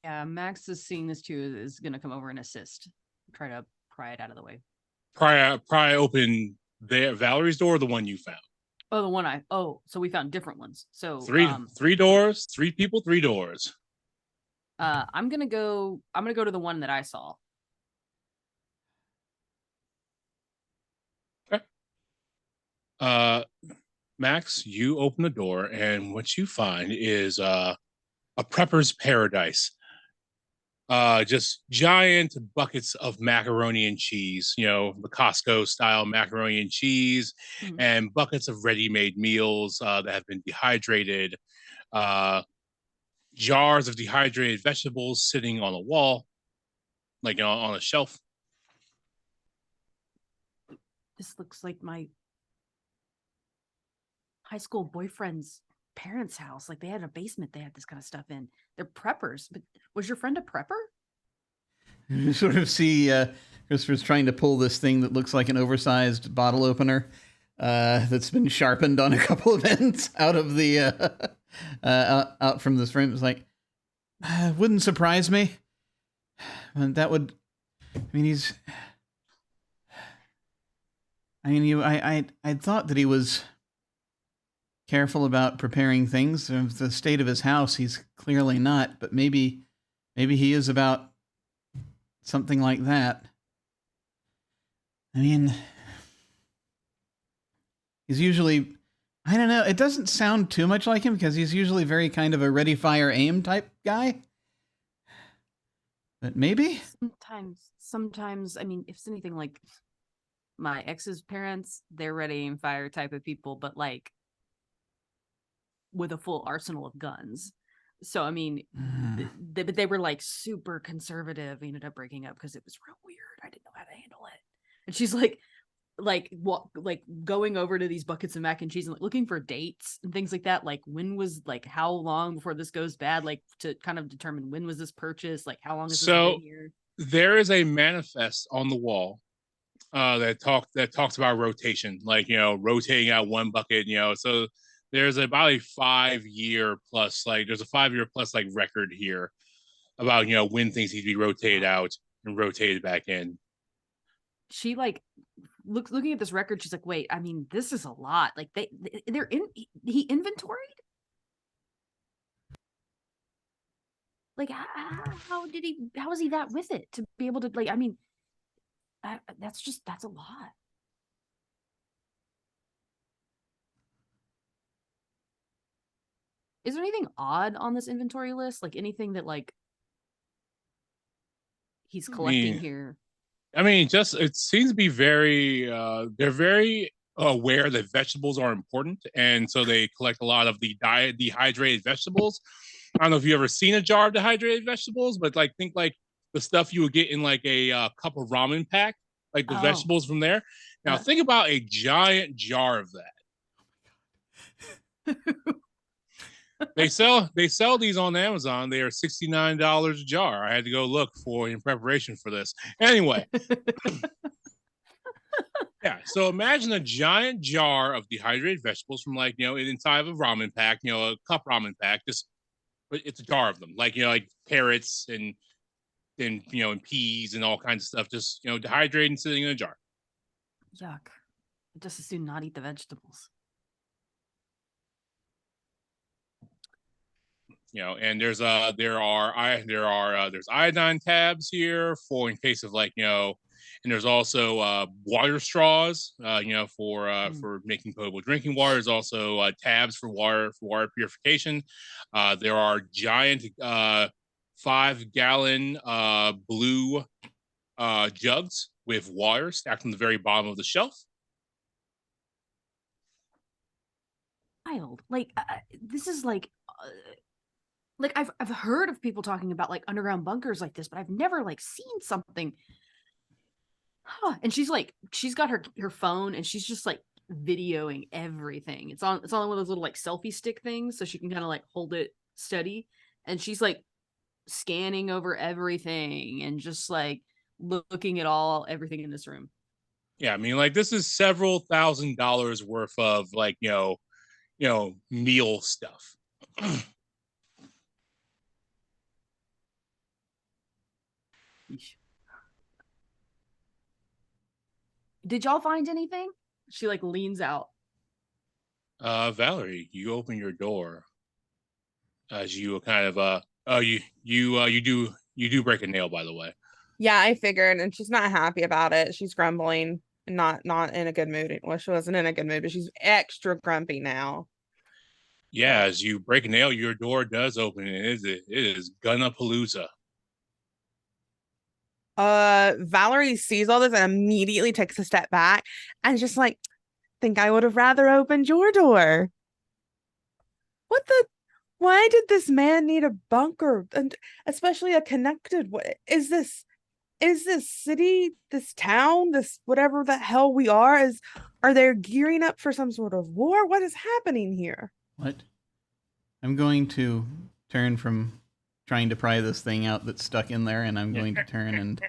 Yeah, Max is seeing this too, is gonna come over and assist. Try to pry it out of the way. Pry open Valerie's door, or the one you found. Oh, the one so we found different ones. So three doors, 3 people, 3 doors. I'm gonna go to the one that I saw. Okay. Max, you open the door, and what you find is a prepper's paradise. Just giant buckets of macaroni and cheese, the Costco style macaroni and cheese, and buckets of ready-made meals that have been dehydrated, jars of dehydrated vegetables sitting on a wall, like on a shelf. This looks like my high school boyfriend's parents' house. Like they had a basement they had this kind of stuff in. They're preppers. But was your friend a prepper? You sort of see Christopher's trying to pull this thing that looks like an oversized bottle opener that's been sharpened on a couple of ends out of the out from this frame. It's like, wouldn't surprise me. And that would, I thought that he was careful about preparing things. Of the state of his house, he's clearly not, but maybe he is about something like that. I mean, he's usually, I don't know, it doesn't sound too much like him because he's usually very kind of a ready, fire, aim type guy. But maybe? Sometimes, I mean, if it's anything like my ex's parents, they're ready and fire type of people, but like with a full arsenal of guns. So, I mean, but they were like super conservative. We ended up breaking up because it was real weird. I didn't know how to handle it. And she's like going over to these buckets of mac and cheese and like looking for dates and things like that. Like when was, like how long before this goes bad? Like to kind of determine when was this purchased? Like how long has this been here? There is a manifest on the wall that talks about rotation, like rotating out one bucket. So there's about a 5-year plus, like there's a 5-year plus like record here about when things need to be rotated out and rotated back in. She like looking at this record, she's like, wait, I mean, this is a lot. Like they're in, he inventoried? Like how was he that with it to be able to, like, I mean, that's a lot. Is there anything odd on this inventory list? Like anything that like he's collecting here? I mean, just it seems to be very they're very aware that vegetables are important, and so they collect a lot of the dehydrated vegetables. I don't know if you've ever seen a jar of dehydrated vegetables, but like think like the stuff you would get in like a cup of ramen pack, like the vegetables from there. Now think about a giant jar of that. They sell these on Amazon. They are $69 a jar. I had to go look for in preparation for this. Anyway. Yeah, so imagine a giant jar of dehydrated vegetables from like, inside of a ramen pack, a cup ramen pack, just but it's a jar of them. Like, like carrots and and peas and all kinds of stuff, just dehydrated and sitting in a jar. Yuck. I just as soon not eat the vegetables. And there's iodine tabs here for in case of like and there's also water straws for making potable drinking water. There's also tabs for water purification. There are giant 5-gallon blue jugs with water stacked on the very bottom of the shelf. Wild. Like this is like I've heard of people talking about like underground bunkers like this, but I've never like seen something. And she's got her phone and she's just like videoing everything. It's on one of those little like selfie stick things, so she can kind of like hold it steady. And she's like scanning over everything and just like looking at everything in this room. Yeah, I mean, like, this is several $1,000s worth of, like, meal stuff. Did y'all find anything? She like leans out. Valerie, you open your door as you kind of you do break a nail, by the way. Yeah, I figured, and she's not happy about it. She's grumbling, not in a good mood. Well, she wasn't in a good mood, but she's extra grumpy now. Yeah, as you break a nail, your door does open, and it is Gunapalooza. Valerie sees all this and immediately takes a step back and just like, think I would have rather opened your door. Why did this man need a bunker, and especially a connected? What is this? Is this city, this town, this whatever the hell we are they gearing up for some sort of war? What is happening here? What? I'm going to turn from trying to pry this thing out that's stuck in there, and I'm going to turn and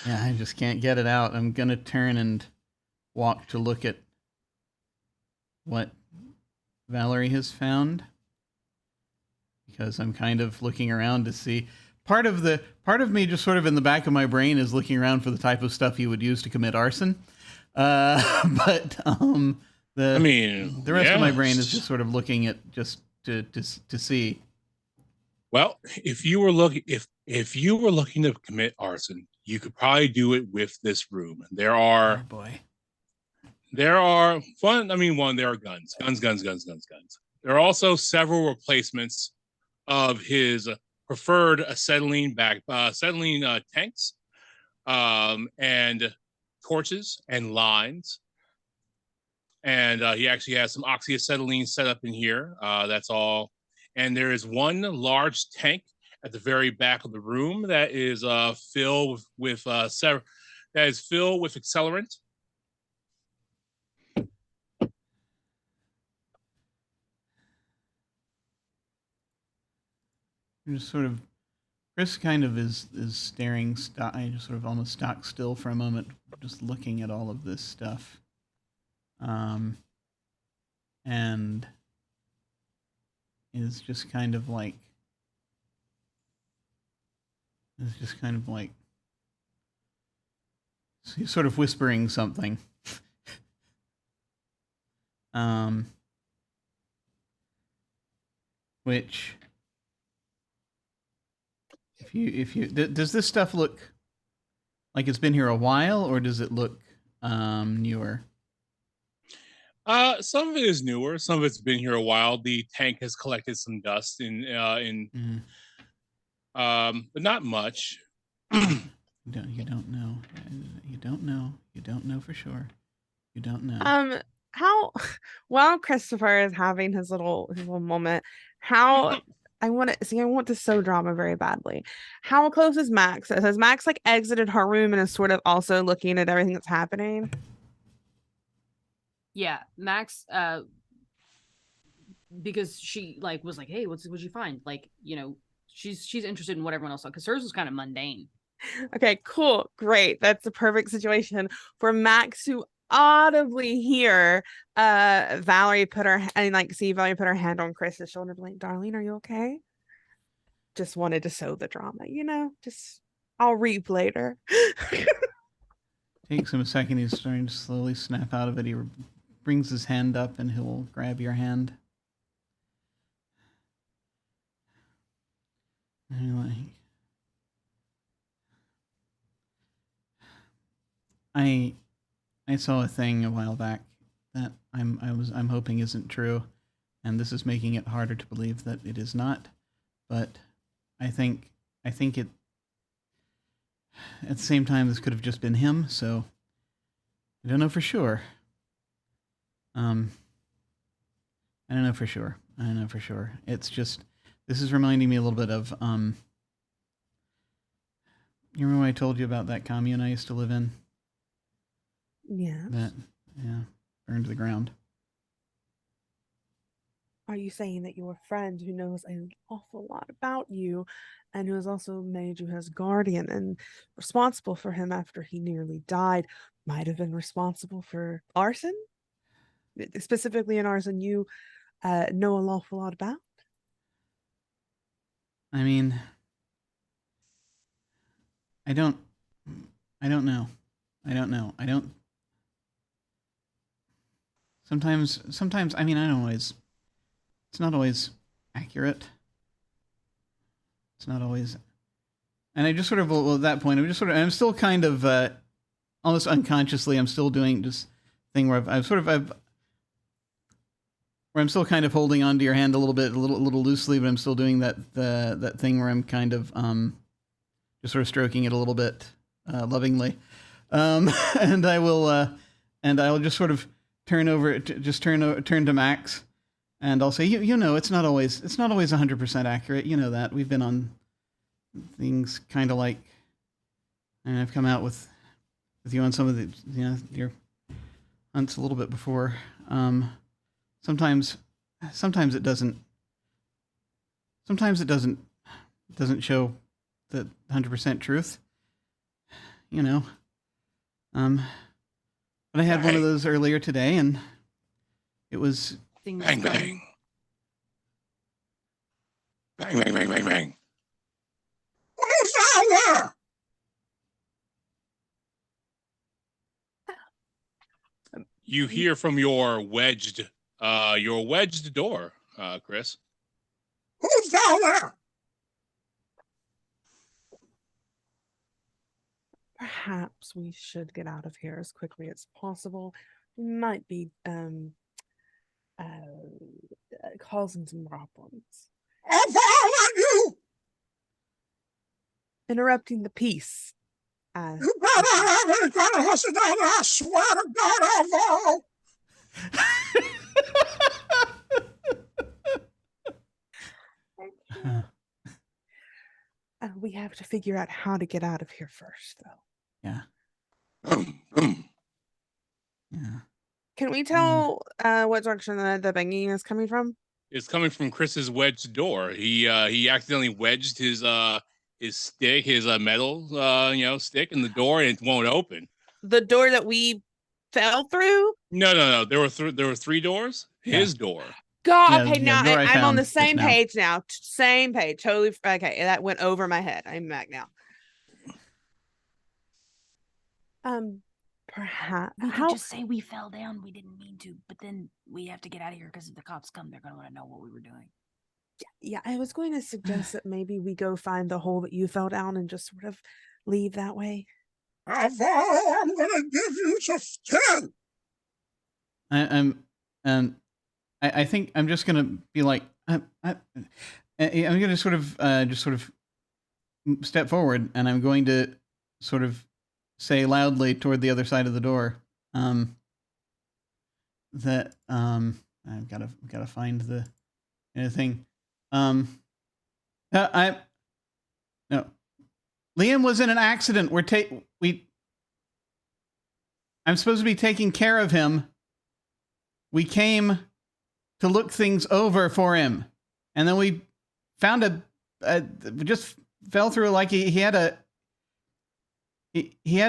yeah, I just can't get it out. I'm going to turn and walk to look at what Valerie has found, because I'm kind of looking around to see. Part of me just sort of in the back of my brain is looking around for the type of stuff you would use to commit arson. But the rest of my brain is just sort of looking at just to see. Well, if you were looking to commit arson, you could probably do it with this room. There are there are guns. There are also several replacements of his preferred acetylene tanks, and torches and lines. And he actually has some oxyacetylene set up in here. That's all. And there is one large tank at the very back of the room that is filled with accelerant. Just sort of, Chris kind of is staring. I just sort of almost stock still for a moment, just looking at all of this stuff. And is just kind of like, he's sort of whispering something. Which, if you does this stuff look like it's been here a while, or does it look newer? Some of it is newer. Some of it's been here a while. The tank has collected some dust but not much. You don't know. You don't know for sure. You don't know. While Christopher is having his little moment, I want to sow drama very badly. How close is Max? Has Max like exited her room and is sort of also looking at everything that's happening? Yeah, Max, because she like was like, hey, what'd you find? Like, she's interested in what everyone else saw, because hers was kind of mundane. Okay, cool, great. That's a perfect situation for Max to audibly hear Valerie put her hand on Chris's shoulder, like, darling, are you okay? Just wanted to sow the drama, just I'll reap later. Takes him a second. He's starting to slowly snap out of it. He brings his hand up and he'll grab your hand. And you're like, I saw a thing a while back that I'm hoping isn't true, and this is making it harder to believe that it is not. But I think it. At the same time, this could have just been him, so I don't know for sure. I don't know for sure. It's just, this is reminding me a little bit of you remember when I told you about that commune I used to live in? Yeah. That, burned to the ground. Are you saying that your friend who knows an awful lot about you and who has also made you his guardian and responsible for him after he nearly died might have been responsible for arson? Specifically an arson you know an awful lot about? I mean, I don't know. Sometimes, I mean, it's not always accurate. It's not always, and I just sort of, well, at that point, I'm still kind of, almost unconsciously, I'm still doing this thing where where I'm still kind of holding onto your hand a little loosely, but I'm still doing that thing where I'm kind of, just sort of stroking it a little bit, lovingly. And I'll just sort of turn to Max, and I'll say, you know, it's not always 100% accurate. You know that. We've been on things kind of like, and I've come out with you on some of the, your hunts a little bit before. Sometimes it doesn't show the 100% truth, you know. But I had one of those earlier today, and it was bang bang. Bang bang bang bang bang. What is that? You hear from your wedged door, Chris. Who's there? Perhaps we should get out of here as quickly as possible. We might be causing some problems. You Interrupting the peace. You better have any kind of listen down there. I swear to God, Alvaro. We have to figure out how to get out of here first, though. Yeah. Yeah. Can we tell what direction the banging is coming from? It's coming from Chris's wedged door. He accidentally wedged his stick, his metal stick in the door, and it won't open. The door that we fell through? No. There were three doors. Yeah. His door. God, okay, now I'm on the just same now. page now. Same page. Totally. Okay, that went over my head. I'm back now. Perhaps We could just say we fell down. We didn't mean to, but then we have to get out of here because if the cops come, they're going to want to know what we were doing. Yeah, I was going to suggest that maybe we go find the hole that you fell down and just sort of leave that way. I'm gonna give you just 10. I think I'm just gonna be like, I'm gonna sort of step forward, and I'm going to sort of say loudly toward the other side of the door, that I've got to find the thing. No, Liam was in an accident. I'm supposed to be taking care of him. We came to look things over for him, and then we found we just fell through like he had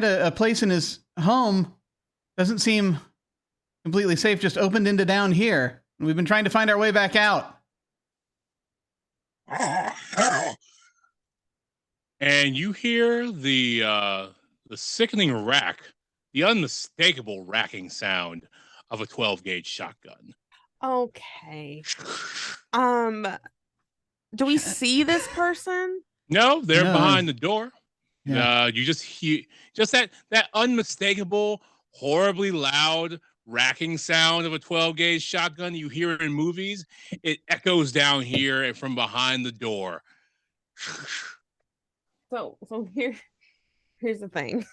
a place in his home. Doesn't seem completely safe. Just opened into down here. We've been trying to find our way back out. And you hear the sickening rack, the unmistakable racking sound of a 12-gauge shotgun. Okay. Do we see this person? No, they're No. behind the door. Yeah. You just hear that unmistakable, horribly loud racking sound of a 12-gauge shotgun you hear in movies. It echoes down here and from behind the door. So here's the thing.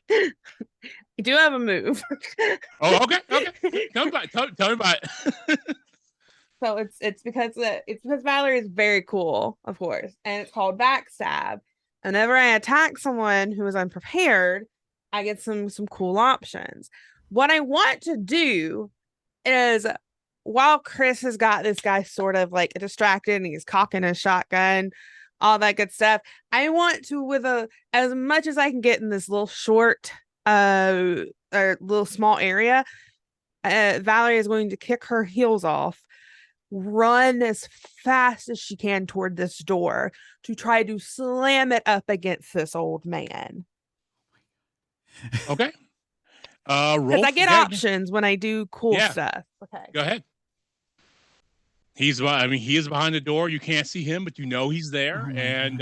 You do have a move. Oh, okay. Tell me about it. So it's because Valerie is very cool, of course, and it's called backstab. Whenever I attack someone who is unprepared, I get some cool options. What I want to do is while Chris has got this guy sort of like distracted and he's cocking his shotgun, all that good stuff, I want to, with as much as I can get in this little short, or little small area, Valerie is going to kick her heels off, run as fast as she can toward this door to try to slam it up against this old man. Okay. Because I get options when I do cool stuff. Okay. Go ahead. He is behind the door. You can't see him, but you know he's there. Oh and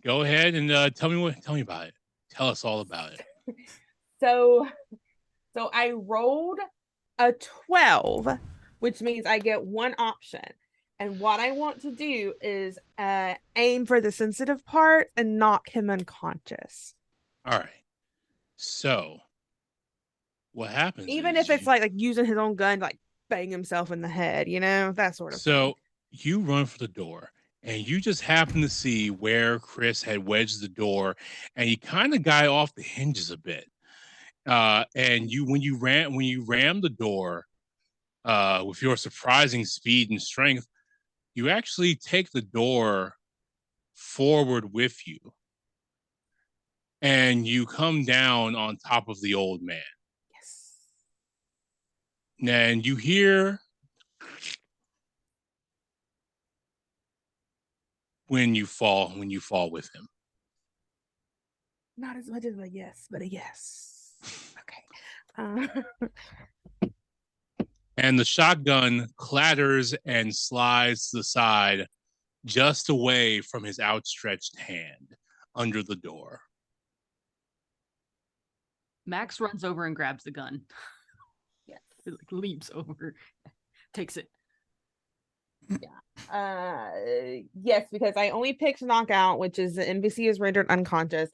go ahead and tell me about it. Tell us all about it. So I rolled a 12, which means I get one option. And what I want to do is aim for the sensitive part and knock him unconscious. All right. So what happens? Even if it's like using his own gun to like bang himself in the head, that sort of thing. So you run for the door and you just happen to see where Chris had wedged the door and he kind of got off the hinges a bit. And when you rammed the door with your surprising speed and strength, you actually take the door forward with you. And you come down on top of the old man. Yes. And you hear when you fall with him. Not as much as a yes, but a yes. Okay. And the shotgun clatters and slides to the side just away from his outstretched hand under the door. Max runs over and grabs the gun. Yes. It like leaps over, takes it. Yeah. Yes, because I only picked knockout, which is the NPC is rendered unconscious.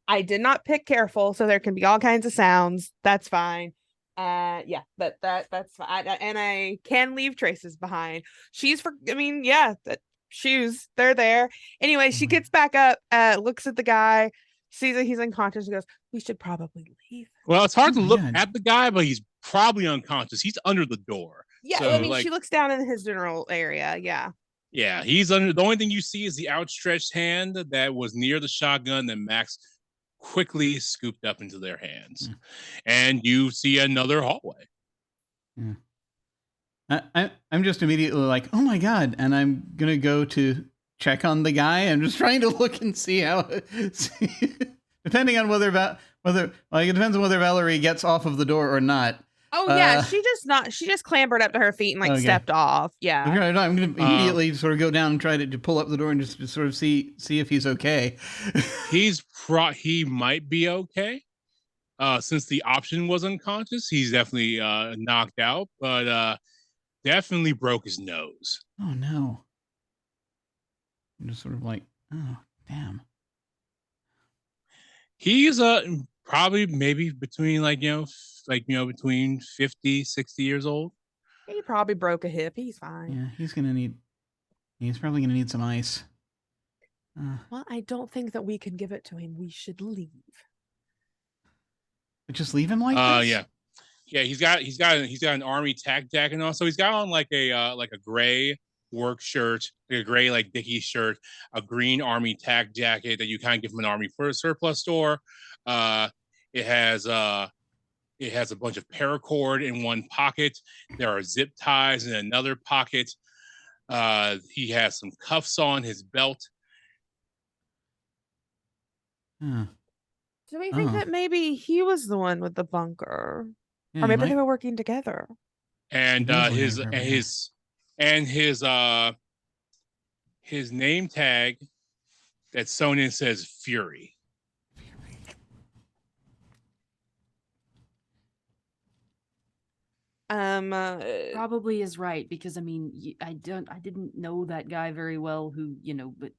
I did not pick careful, so there can be all kinds of sounds. That's fine. Yeah, but that's fine. And I can leave traces behind. That shoes, they're there. Anyway, she gets back up, looks at the guy, sees that he's unconscious, and goes, "We should probably leave." Well, it's hard to look at the guy, but he's probably unconscious. He's under the door. Yeah, so, she looks down in his general area. Yeah. Yeah, he's under. The only thing you see is the outstretched hand that was near the shotgun that Max quickly scooped up into their hands. And you see another hallway. I'm just immediately like, oh my God. And I'm going to go to check on the guy. I'm just trying to look and see how, depending on it depends on whether Valerie gets off of the door or not. Oh yeah, she just clambered up to her feet and stepped off. Yeah. Okay, no, I'm going to immediately sort of go down and try to pull up the door and just sort of see if he's okay. He might be okay. Since the option was unconscious, he's definitely knocked out, but definitely broke his nose. Oh no. I'm just sort of like, oh damn. He's probably maybe between between 50, 60 years old. He probably broke a hip. He's fine. Yeah, he's probably gonna need some ice. Well, I don't think that we can give it to him. We should leave. But just leave him like this? Yeah. He's got an army tack jacket on. So he's got on like a gray work shirt, like a gray like Dickies shirt, a green army tack jacket that you kind of get from an army for a surplus store. It has a bunch of paracord in one pocket. There are zip ties in another pocket. He has some cuffs on his belt. Do we think that maybe he was the one with the bunker, or maybe they were working together? And his name tag that's sewn in says Fury. Probably is right, because I mean, I didn't know that guy very well, who but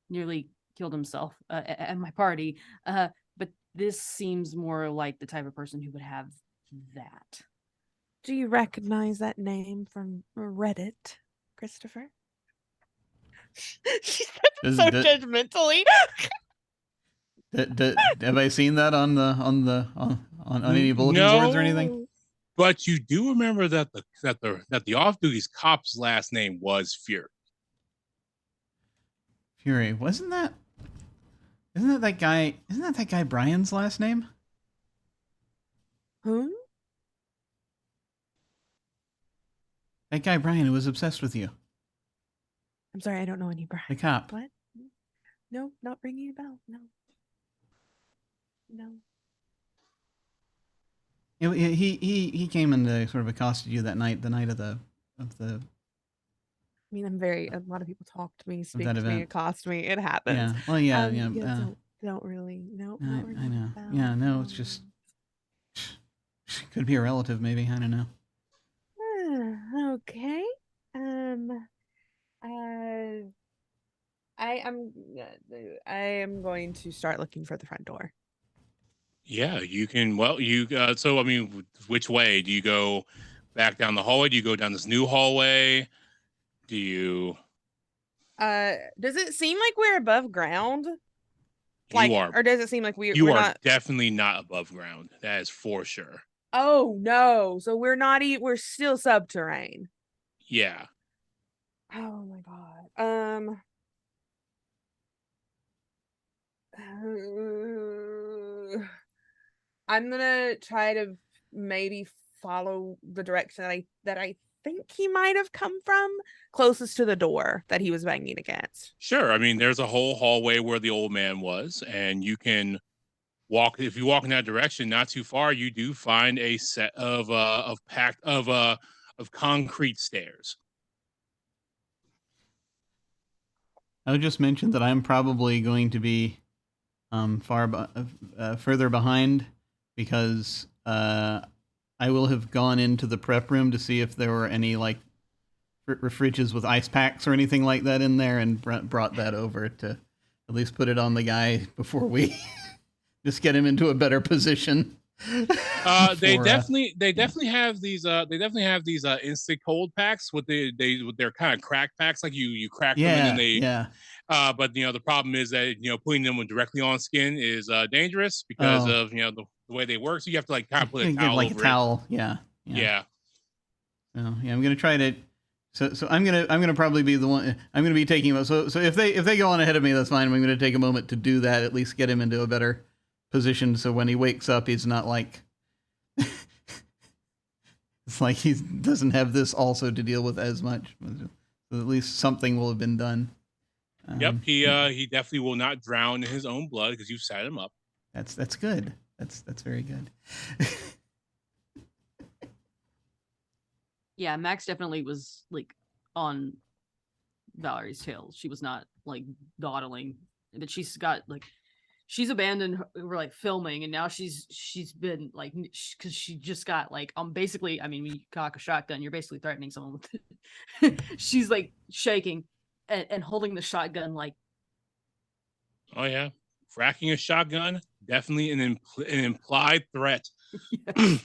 nearly killed himself at my party. But this seems more like the type of person who would have that. Do you recognize that name from Reddit, Christopher? She said so judgmentally. Have I seen that on any bulletin boards or anything? But you do remember that the off-duty cop's last name was Fury. Fury. Isn't that that guy Brian's last name? Who? That guy Brian who was obsessed with you. I'm sorry, I don't know any Brian. The cop. What? No, not ringing a bell. No. He came and sort of accosted you that night, the night of the. I mean, a lot of people talk to me, speak that to me, event. accost me. It happens. Yeah. Well, yeah. Don't really. No. I know. Yeah. No. It's just could be a relative, maybe. I don't know. Okay. I am going to start looking for the front door. Yeah, you can. Well, so I mean, which way do you go? Back down the hallway? Do you go down this new hallway? Do you? Does it seem like we're above ground? Or does it seem like we're not? Definitely not above ground. That is for sure. Oh no! So we're not. We're still subterranean. Yeah. Oh my god. I'm gonna try to maybe follow the direction that I think he might have come from, closest to the door that he was banging against. Sure. I mean, there's a whole hallway where the old man was, and you can walk. If you walk in that direction, not too far, you do find a set of concrete stairs. I would just mention that I'm probably going to be further behind because I will have gone into the prep room to see if there were any like fridges with ice packs or anything like that in there, and brought that over to at least put it on the guy before we just get him into a better position. They definitely have these instant cold packs with their kind of crack packs, like you crack them and then they but the problem is that putting them directly on skin is dangerous because of the way they work, so you have to like kind of put a towel over a towel. it. Yeah. I'm gonna try to so I'm gonna probably be the one. I'm gonna be taking him. So if they go on ahead of me, that's fine. I'm gonna take a moment to do that, at least get him into a better position, so when he wakes up, he's not like it's like he doesn't have this also to deal with as much. So at least something will have been done. Yep, he definitely will not drown in his own blood because you've set him up. That's good. That's very good. Yeah, Max definitely was like on Valerie's tail. She was not like dawdling, but she's abandoned we're like filming, and now she's been like, because she just got like basically, I mean, when you cock a shotgun, you're basically threatening someone with it. She's like shaking and holding the shotgun like, oh yeah, fracking a shotgun, definitely an implied threat. Yeah.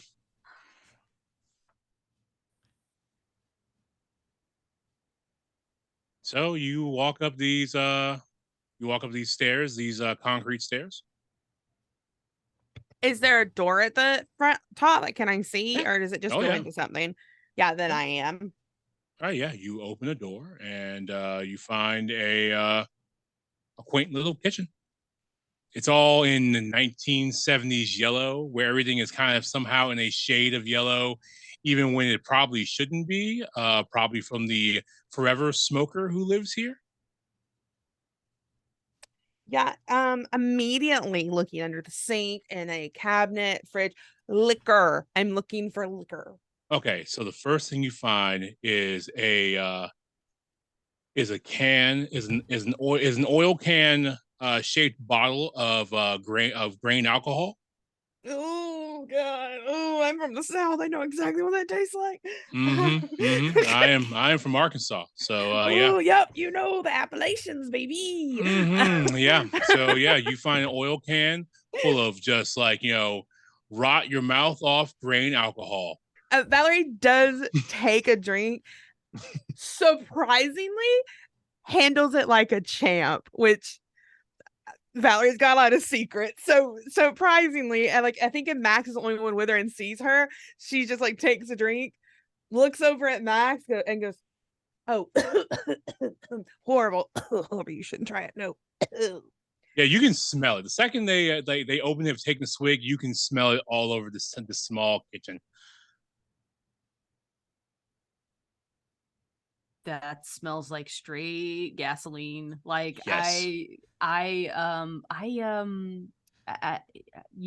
So you walk up these stairs, these concrete stairs. Is there a door at the front top? Like, can I see, or does it just go into something? Yeah, then I am. Oh yeah, you open a door and you find a quaint little kitchen. It's all in the 1970s yellow, where everything is kind of somehow in a shade of yellow, even when it probably shouldn't be. Probably from the forever smoker who lives here. Yeah, immediately looking under the sink and a cabinet, fridge, liquor. I'm looking for liquor. Okay, so the first thing you find is an oil can shaped bottle of grain alcohol. Oh god! Oh, I'm from the South. I know exactly what that tastes like. I am from Arkansas, so yeah. Oh, yep. You know the Appalachians, baby. Yeah. So yeah, you find an oil can full of just like rot your mouth off grain alcohol. Valerie does take a drink. Surprisingly, handles it like a champ, which Valerie's got a lot of secrets. So surprisingly, and like I think if Max is the only one with her and sees her, she just like takes a drink, looks over at Max and goes, "Oh, horrible! You shouldn't try it. No." Yeah, you can smell it. The second they open it, have taken a swig, you can smell it all over the small kitchen. That smells like straight gasoline. Like Yes. you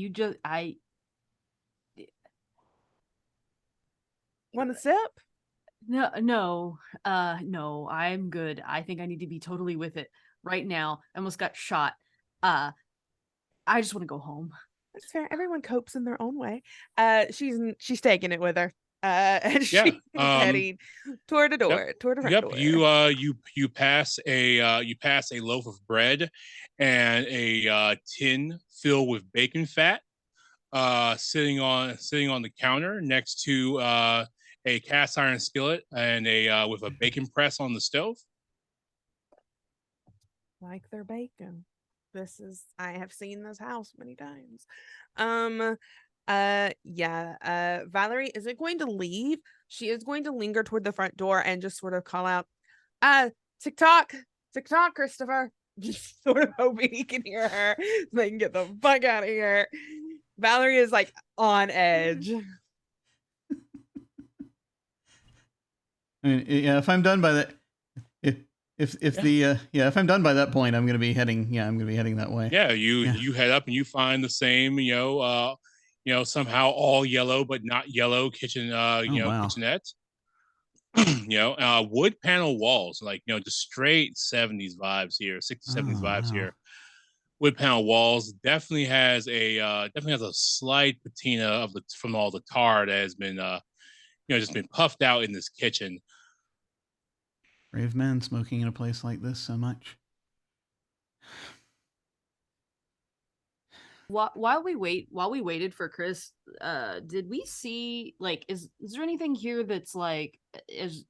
just Want a sip? no, I'm good. I think I need to be totally with it right now. I almost got shot. I just want to go home. That's fair. Everyone copes in their own way. She's taking it with her. And Yeah, she's heading toward a door, toward a front door. You pass a loaf of bread and a tin filled with bacon fat, sitting on the counter next to a cast iron skillet and a with a bacon press on the stove. Like their bacon. I have seen this house many times. Valerie isn't going to leave. She is going to linger toward the front door and just sort of call out, TikTok, Christopher. Just sort of hoping he can hear her so they can get the fuck out of here. Valerie is like on edge. I mean, yeah, if I'm done by that, if I'm done by that point, I'm going to be heading that way. Yeah, you head up and you find the same, somehow all yellow but not yellow kitchen, kitchenette. Wood panel walls, like just straight 70s vibes here, 60s, 70s vibes here. Wood panel walls definitely has a slight patina from all the tar that has been just been puffed out in this kitchen. Brave men smoking in a place like this so much. While we waited for Chris, did we see, like, is there anything here that's like, as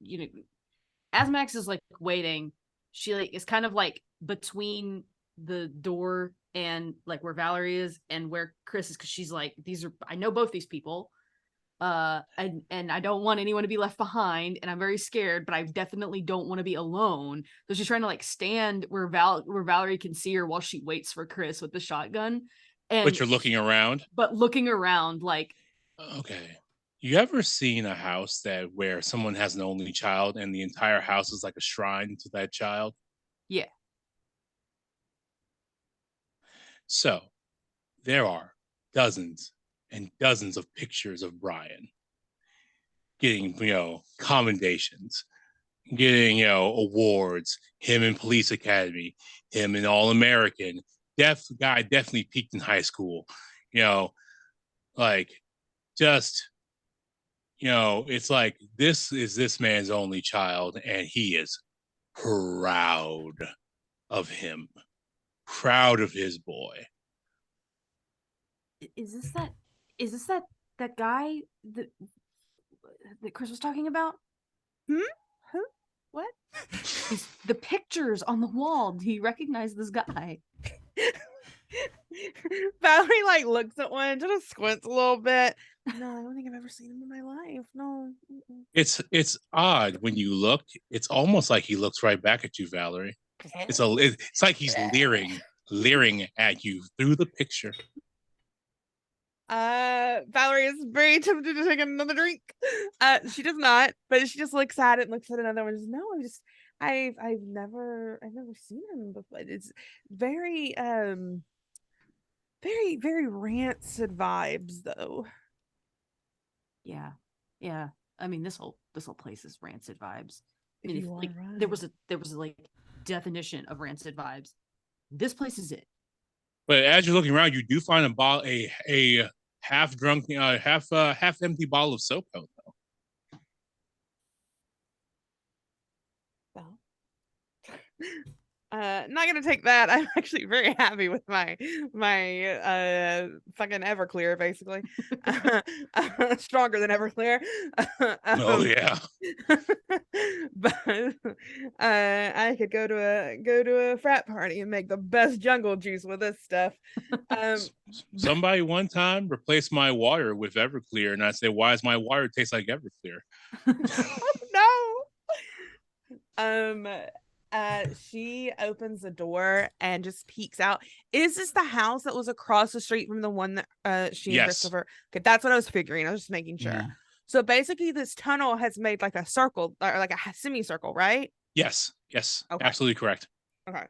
Max is like waiting, she like is kind of like between the door and like where Valerie is and where Chris is, because she's like, I know both these people, and I don't want anyone to be left behind, and I'm very scared, but I definitely don't want to be alone. So she's trying to like stand where Valerie can see her while she waits for Chris with the shotgun. But you're looking around. But looking around, like. Okay. You ever seen a house where someone has an only child and the entire house is like a shrine to that child? Yeah. So there are dozens and dozens of pictures of Brian getting, commendations, getting, awards, him in Police Academy, him in All-American. Deaf guy definitely peaked in high school, it's like this is this man's only child and he is proud of him, proud of his boy. Is this that guy that Chris was talking about? Who? What? The pictures on the wall. Do you recognize this guy? Valerie like looks at one, just squints a little bit. No, I don't think I've ever seen him in my life. No. It's odd when you look. It's almost like he looks right back at you, Valerie. It's like he's leering at you through the picture. Valerie is very tempted to take another drink. She does not, but she just looks at it and looks at another one. No, I've never seen him before. It's very very, very rancid vibes though. Yeah. I mean, this whole place is rancid vibes. I mean, Right. there was a like definition of rancid vibes. This place is it. But as you're looking around, you do find a half drunk, half empty bottle of soap though. Well, Not gonna take that. I'm actually very happy with my fucking Everclear, basically. Stronger than Everclear. Oh yeah. But I could go to a frat party and make the best jungle juice with this stuff. Somebody one time replaced my water with Everclear, and I said, "Why does my water taste like Everclear?" Oh, no. She opens the door and just peeks out. Is this the house that was across the street from the one that she and Yes. Christopher? Okay, that's what I was figuring. I was just making sure. Yeah. So basically, this tunnel has made like a circle or like a semicircle, right? Yes, Okay. absolutely correct. Okay.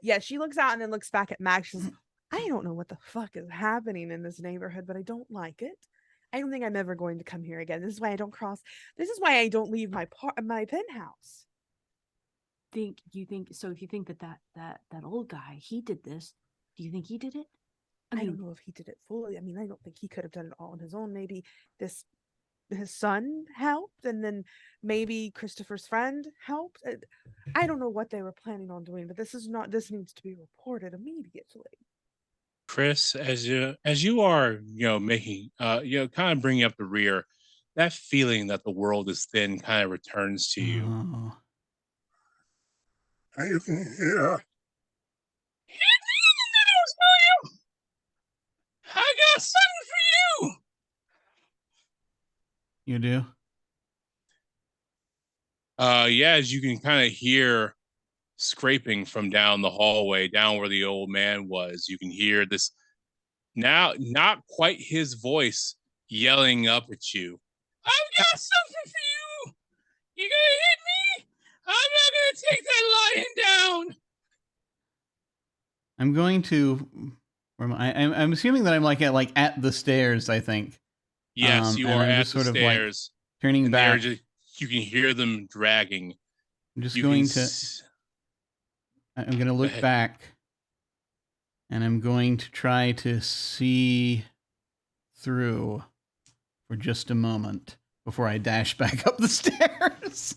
Yeah, she looks out and then looks back at Max. She says, I don't know what the fuck is happening in this neighborhood, but I don't like it. I don't think I'm ever going to come here again. This is why I don't cross. This is why I don't leave my penthouse. You think so? If you think that old guy, he did this, do you think he did it? I don't know if he did it fully. I mean, I don't think he could have done it all on his own. Maybe his son helped, and then maybe Christopher's friend helped. I don't know what they were planning on doing, but this needs to be reported immediately. Chris, as you are, making, kind of bringing up the rear, that feeling that the world is thin kind of returns to you. Oh. I can hear. I got something for you. You do? Yeah, as you can kind of hear scraping from down the hallway, down where the old man was. You can hear this now, not quite his voice yelling up at you. I've got something for you. You gonna hit me? I'm not gonna take that lion down. I'm going to. I'm assuming that I'm at the stairs. I think. Yes, you and are I'm at just the sort of, stairs. turning and back. You can hear them dragging. I'm just You going can to. I'm going to look ahead. back, and I'm going to try to see through for just a moment before I dash back up the stairs.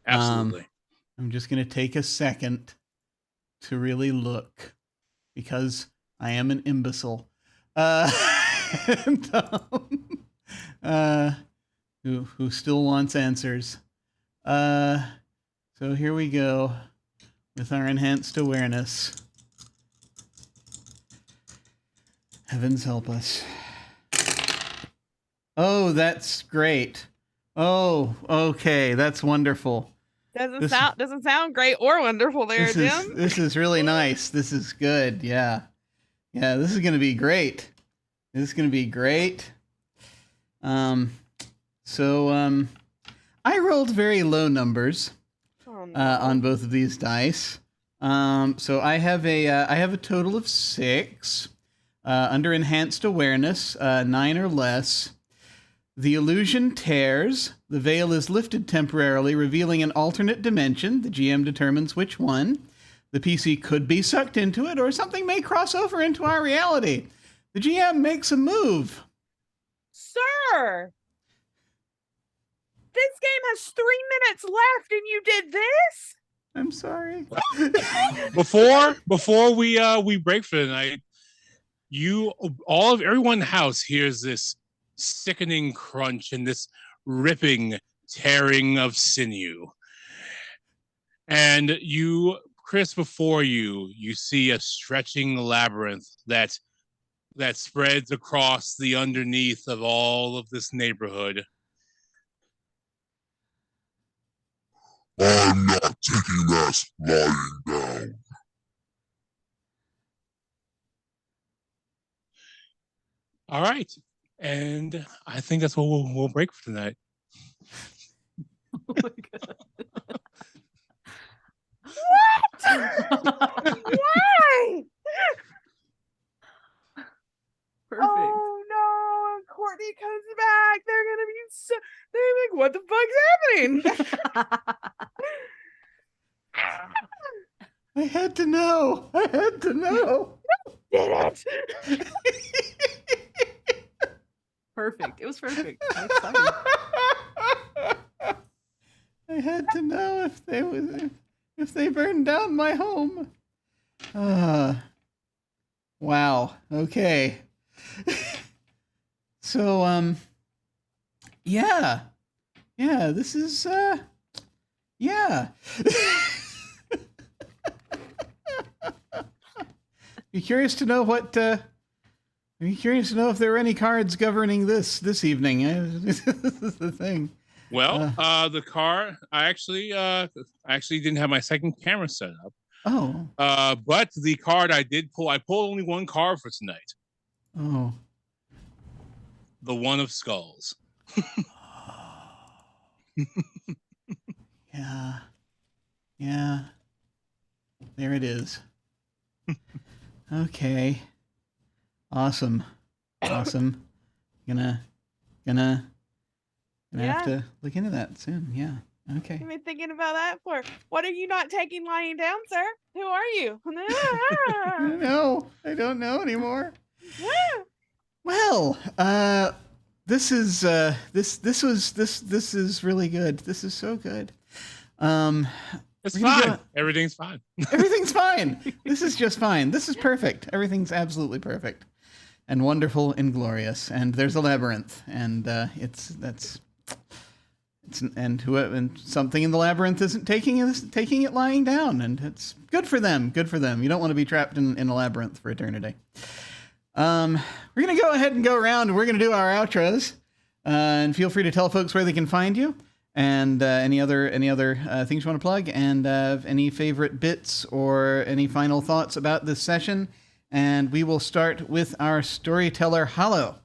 Absolutely. I'm just going to take a second to really look, because I am an imbecile. And, who still wants answers. So here we go with our enhanced awareness. Heavens help us. Oh, that's great. Oh, okay, that's wonderful. Doesn't sound great or wonderful there, Jim. This is really nice. This is good. Yeah. Yeah, this is going to be great. This is going to be great. So I rolled very low numbers on both of these dice. So I have a total of 6 under enhanced awareness, 9 or less. The illusion tears. The veil is lifted temporarily, revealing an alternate dimension. The GM determines which one. The PC could be sucked into it, or something may cross over into our reality. The GM makes a move. Sir! This game has 3 minutes left and you did this? I'm sorry. Before we break for the night, everyone in the house hears this sickening crunch and this ripping, tearing of sinew. And you, Chris, before you see a stretching labyrinth that spreads across the underneath of all of this neighborhood. I'm not taking that lying down. All right. And I think that's what we'll break for tonight. Oh my god. What? Why? Perfect. Oh no, if Kortney comes back, they're gonna be like, what the fuck's happening? I had to know. Did it? Perfect. It was perfect. I'm excited. I had to know if they was. if they burn down my home. Wow. Okay. So, yeah. Yeah, this is, yeah. Be curious to know what, be curious to know if there are any cards governing this evening. This is the thing. Well, the car, I actually didn't have my second camera set up. Oh. But the card I pulled only one card for tonight. Oh. The One of Skulls. Yeah. Yeah. There it is. Okay. Awesome. Gonna have to look into that soon. Yeah. Okay. You've been thinking about that for what are you not taking lying down, sir? Who are you? I don't know anymore. Well, this is really good. This is so good. It's fine. Everything's fine. Everything's fine. This is just fine. This is perfect. Everything's absolutely perfect and wonderful and glorious. And there's a labyrinth, and and something in the labyrinth isn't taking it lying down, and it's good for them. Good for them. You don't want to be trapped in a labyrinth for eternity. We're gonna go ahead and go around, and we're gonna do our outros. And feel free to tell folks where they can find you, and any other things you want to plug, and any favorite bits or any final thoughts about this session. And we will start with our storyteller, Hollow.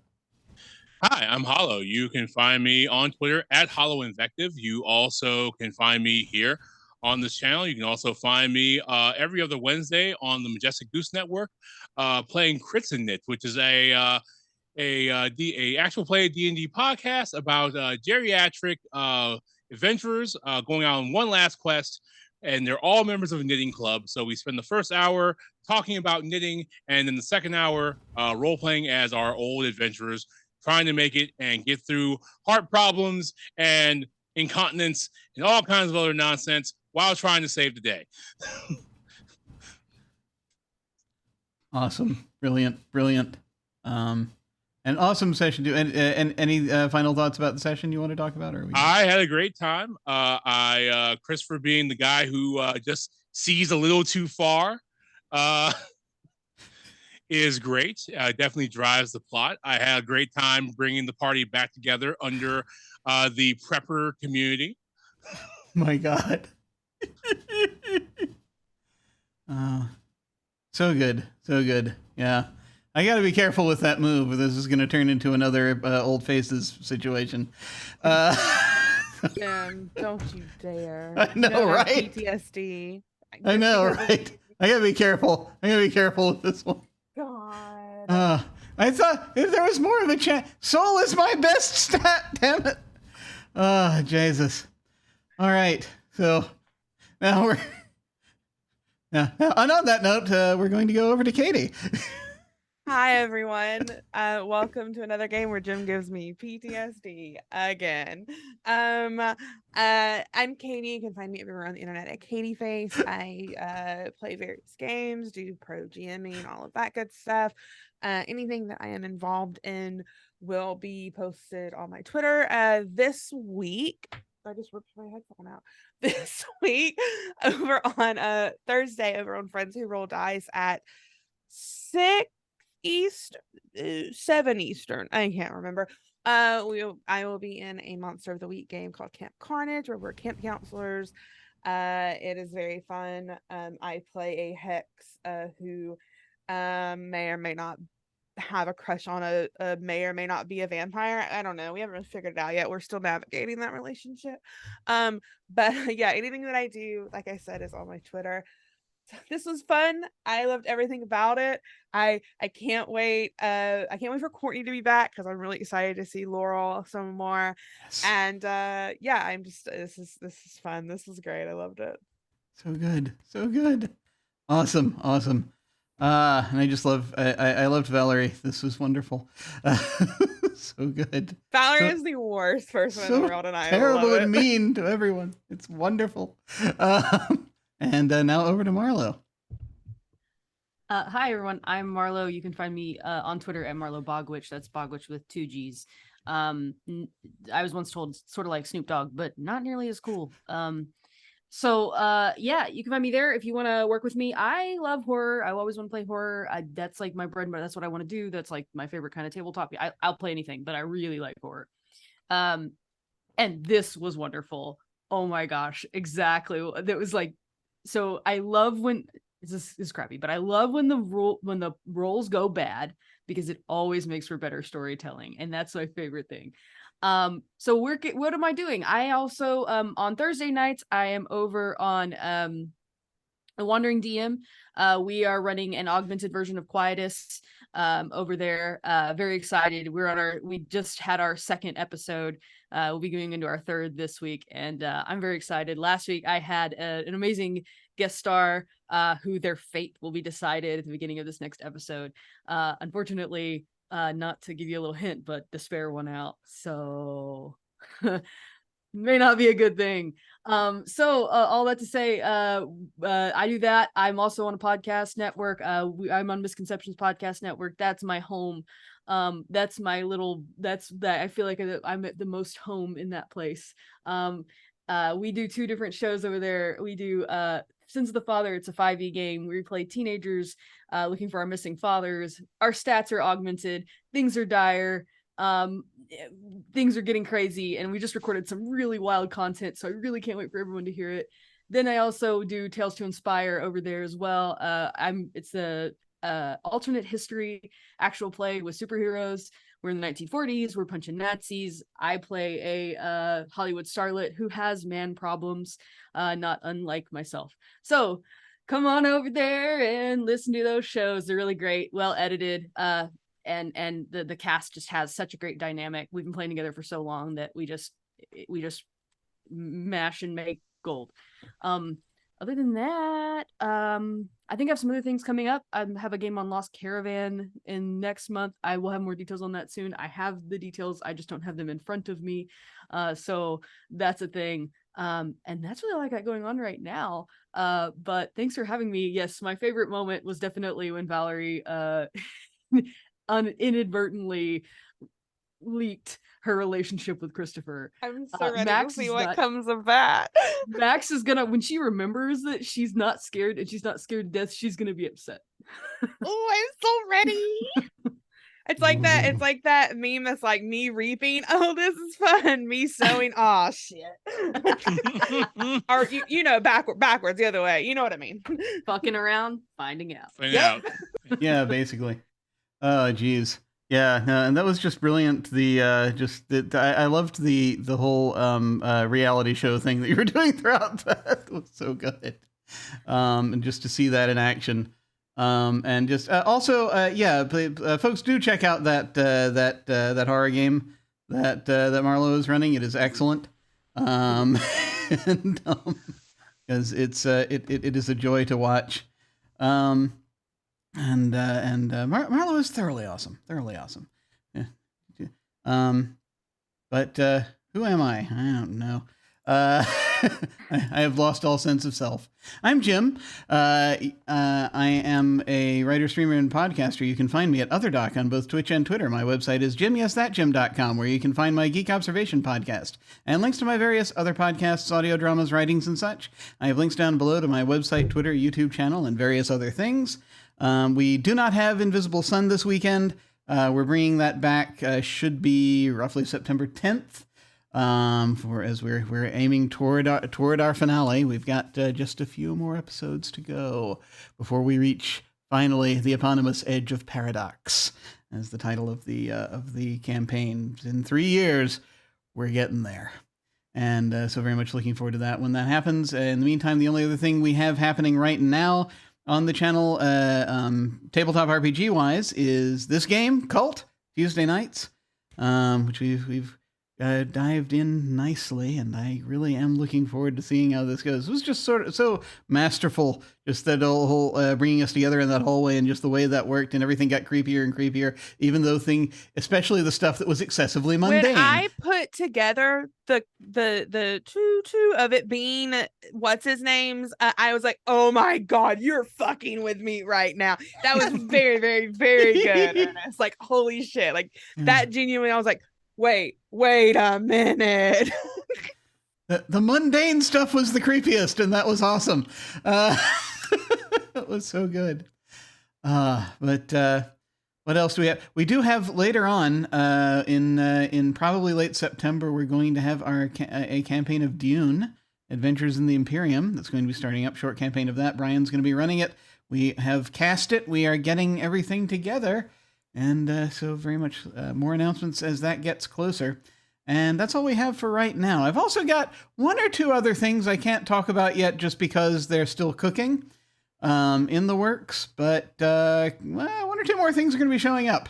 Hi, I'm Hollow. You can find me on Twitter at HollowInvective. You also can find me here on this channel. You can also find me every other Wednesday on the Majestic Goose Network, playing Crits and Knit, which is a actual play D&D podcast about geriatric adventurers going on one last quest, and they're all members of a knitting club. So we spend the first hour talking about knitting, and then the second hour role playing as our old adventurers, trying to make it and get through heart problems and incontinence and all kinds of other nonsense while trying to save the day. Awesome. Brilliant. An awesome session too. And any final thoughts about the session you want to talk about? I had a great time. Christopher being the guy who just sees a little too far is great. Definitely drives the plot. I had a great time bringing the party back together under the prepper community. My God. So good. Yeah. I got to be careful with that move. This is going to turn into another Old Faces situation. Jim, don't you dare. I know, right? PTSD. I know, right? I got to be careful. With this one. God. I thought there was more of a chance. Soul is my best stat, damn it. Oh, Jesus. All right. So now we're... and on that note, we're going to go over to Katy. Hi, everyone. Welcome to another game where Jim gives me PTSD again. I'm Katy. You can find me everywhere on the internet at KatyFace. I play various games, do pro GMing, and all of that good stuff. Anything that I am involved in will be posted on my Twitter. This week, I just ripped my headphone out. This week, over on Thursday, over on Friends Who Roll Dice at 7 Eastern. I can't remember. I will be in a Monster of the Week game called Camp Carnage, where we're camp counselors. It is very fun. I play a hex who may or may not have a crush on a may or may not be a vampire. I don't know. We haven't really figured it out yet. We're still navigating that relationship. But yeah, anything that I do, like I said, is on my Twitter. This was fun. I loved everything about it. I can't wait. I can't wait for Kortney to be back because I'm really excited to see Laurel some more. Yes. And yeah, I'm just this is fun. This was great. I loved it. So good. Awesome. And I just love. I loved Valerie. This was wonderful. So good. Valerie is the worst person in the world, and I terrible love it. and mean to everyone. It's wonderful. And now over to Marlo. Hi everyone, I'm Marlo. You can find me on Twitter at Marlo Bogwitch. That's Bogwitch with 2 G's. I was once told sort of like Snoop Dogg, but not nearly as cool. So yeah, you can find me there if you want to work with me. I love horror. I always want to play horror. That's like my bread and butter. That's what I want to do. That's like my favorite kind of tabletop. I'll play anything, but I really like horror. And this was wonderful. Oh my gosh, exactly. That was like, so I love when this is crappy, but I love when the rolls go bad because it always makes for better storytelling, and that's my favorite thing. So what am I doing? I also on Thursday nights I am over on a Wandering DM. We are running an augmented version of Quietus over there. Very excited. We just had our second episode. We'll be going into our third this week, and I'm very excited. Last week I had an amazing guest star who their fate will be decided at the beginning of this next episode. Unfortunately, not to give you a little hint, but Despair won out, so may not be a good thing. So all that to say, I do that. I'm also on a podcast network. I'm on Misconceptions Podcast Network. That's my home. That's my little, I feel like I'm at the most home in that place. We do 2 different shows over there. We do Sins of the Father. It's a 5e game. We play teenagers looking for our missing fathers. Our stats are augmented. Things are dire. Things are getting crazy, and we just recorded some really wild content, so I really can't wait for everyone to hear it. Then I also do Tales to Inspire over there as well. It's a alternate history actual play with superheroes. We're in the 1940s. We're punching Nazis. I play a Hollywood starlet who has man problems, not unlike myself. So come on over there and listen to those shows. They're really great, well edited. And the cast just has such a great dynamic. We've been playing together for so long that we just mash and make gold. Other than that, I think I have some other things coming up. I have a game on Lost Caravan in next month. I will have more details on that soon. I have the details, I just don't have them in front of me. So that's a thing. And that's really all I got going on right now. But thanks for having me. Yes, my favorite moment was definitely when Valerie inadvertently leaked her relationship with Christopher. I'm so ready Max to see is what not- comes of that. Max is gonna, when she remembers that she's not scared and she's not scared to death, she's gonna be upset. Oh, I'm so ready. It's like that. It's like that meme that's like me reaping. Oh, this is fun. Me sowing. Oh shit. Or you know, backwards the other way. You know what I mean? Fucking around, finding out. Find out. Yeah, basically. Oh, geez. Yeah, no, and that was just brilliant. I loved the whole reality show thing that you were doing throughout that. It was so good. And just to see that in action. And just folks, do check out that horror game that Marlo is running. It is excellent. Because it is a joy to watch. Marlo is thoroughly awesome. Yeah. But who am I? I don't know. I have lost all sense of self. I'm Jim. I am a writer, streamer, and podcaster. You can find me at Otherdoc on both Twitch and Twitter. My website is jimyesthatjim.com, where you can find my Geek Observation podcast and links to my various other podcasts, audio dramas, writings, and such. I have links down below to my website, Twitter, YouTube channel, and various other things. We do not have Invisible Sun this weekend. We're bringing that back. Should be roughly September 10th. As we're aiming toward our finale. We've got just a few more episodes to go before we reach finally the eponymous Edge of Paradox, as the title of the campaign. In 3 years, we're getting there. And so very much looking forward to that when that happens. In the meantime, the only other thing we have happening right now on the channel, tabletop RPG wise, is this game, KULT, Tuesday nights, which we've dived in nicely, and I really am looking forward to seeing how this goes. It was just sort of so masterful, just that whole bringing us together in that hallway, and just the way that worked, and everything got creepier and creepier. Even though especially the stuff that was excessively mundane. When I put together the two of it being what's his name's, I was like, oh my god, you're fucking with me right now. That was very, very, very good. Ernest. Like, holy shit, like that genuinely, I was like, wait a minute. The mundane stuff was the creepiest, and that was awesome. It was so good. But what else do we have? We do have later on in probably late September, we're going to have a campaign of Dune, Adventures in the Imperium. That's going to be starting up. Short campaign of that. Brian's going to be running it. We have cast it. We are getting everything together. And so very much more announcements as that gets closer. And that's all we have for right now. I've also got one or two other things I can't talk about yet just because they're still cooking in the works. But one or two more things are going to be showing up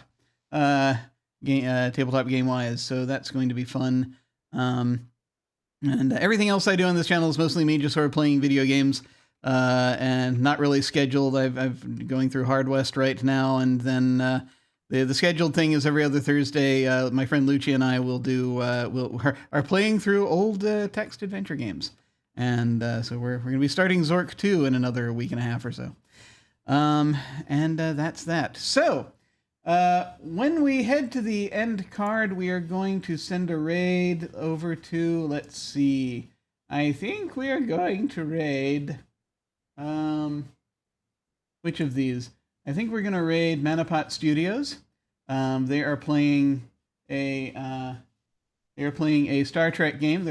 tabletop game-wise. So that's going to be fun. And everything else I do on this channel is mostly me just sort of playing video games and not really scheduled. I've going through Hard West right now, and then the scheduled thing is every other Thursday. My friend Lucci and I will do are playing through old text adventure games, and so we're going to be starting Zork 2 in another week and a half or so. And that's that. So when we head to the end card, we are going to send a raid over to, let's see, I think we are going to raid which of these? I think we're going to raid Manapot Studios. They are playing a Star Trek game.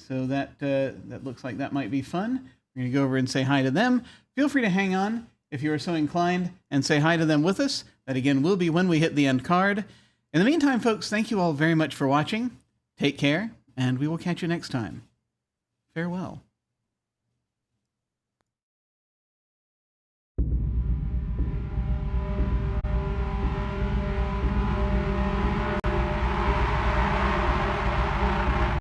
So that looks like that might be fun. We're going to go over and say hi to them. Feel free to hang on if you are so inclined and say hi to them with us. That again will be when we hit the end card. In the meantime, folks, thank you all very much for watching. Take care, and we will catch you next time. Farewell.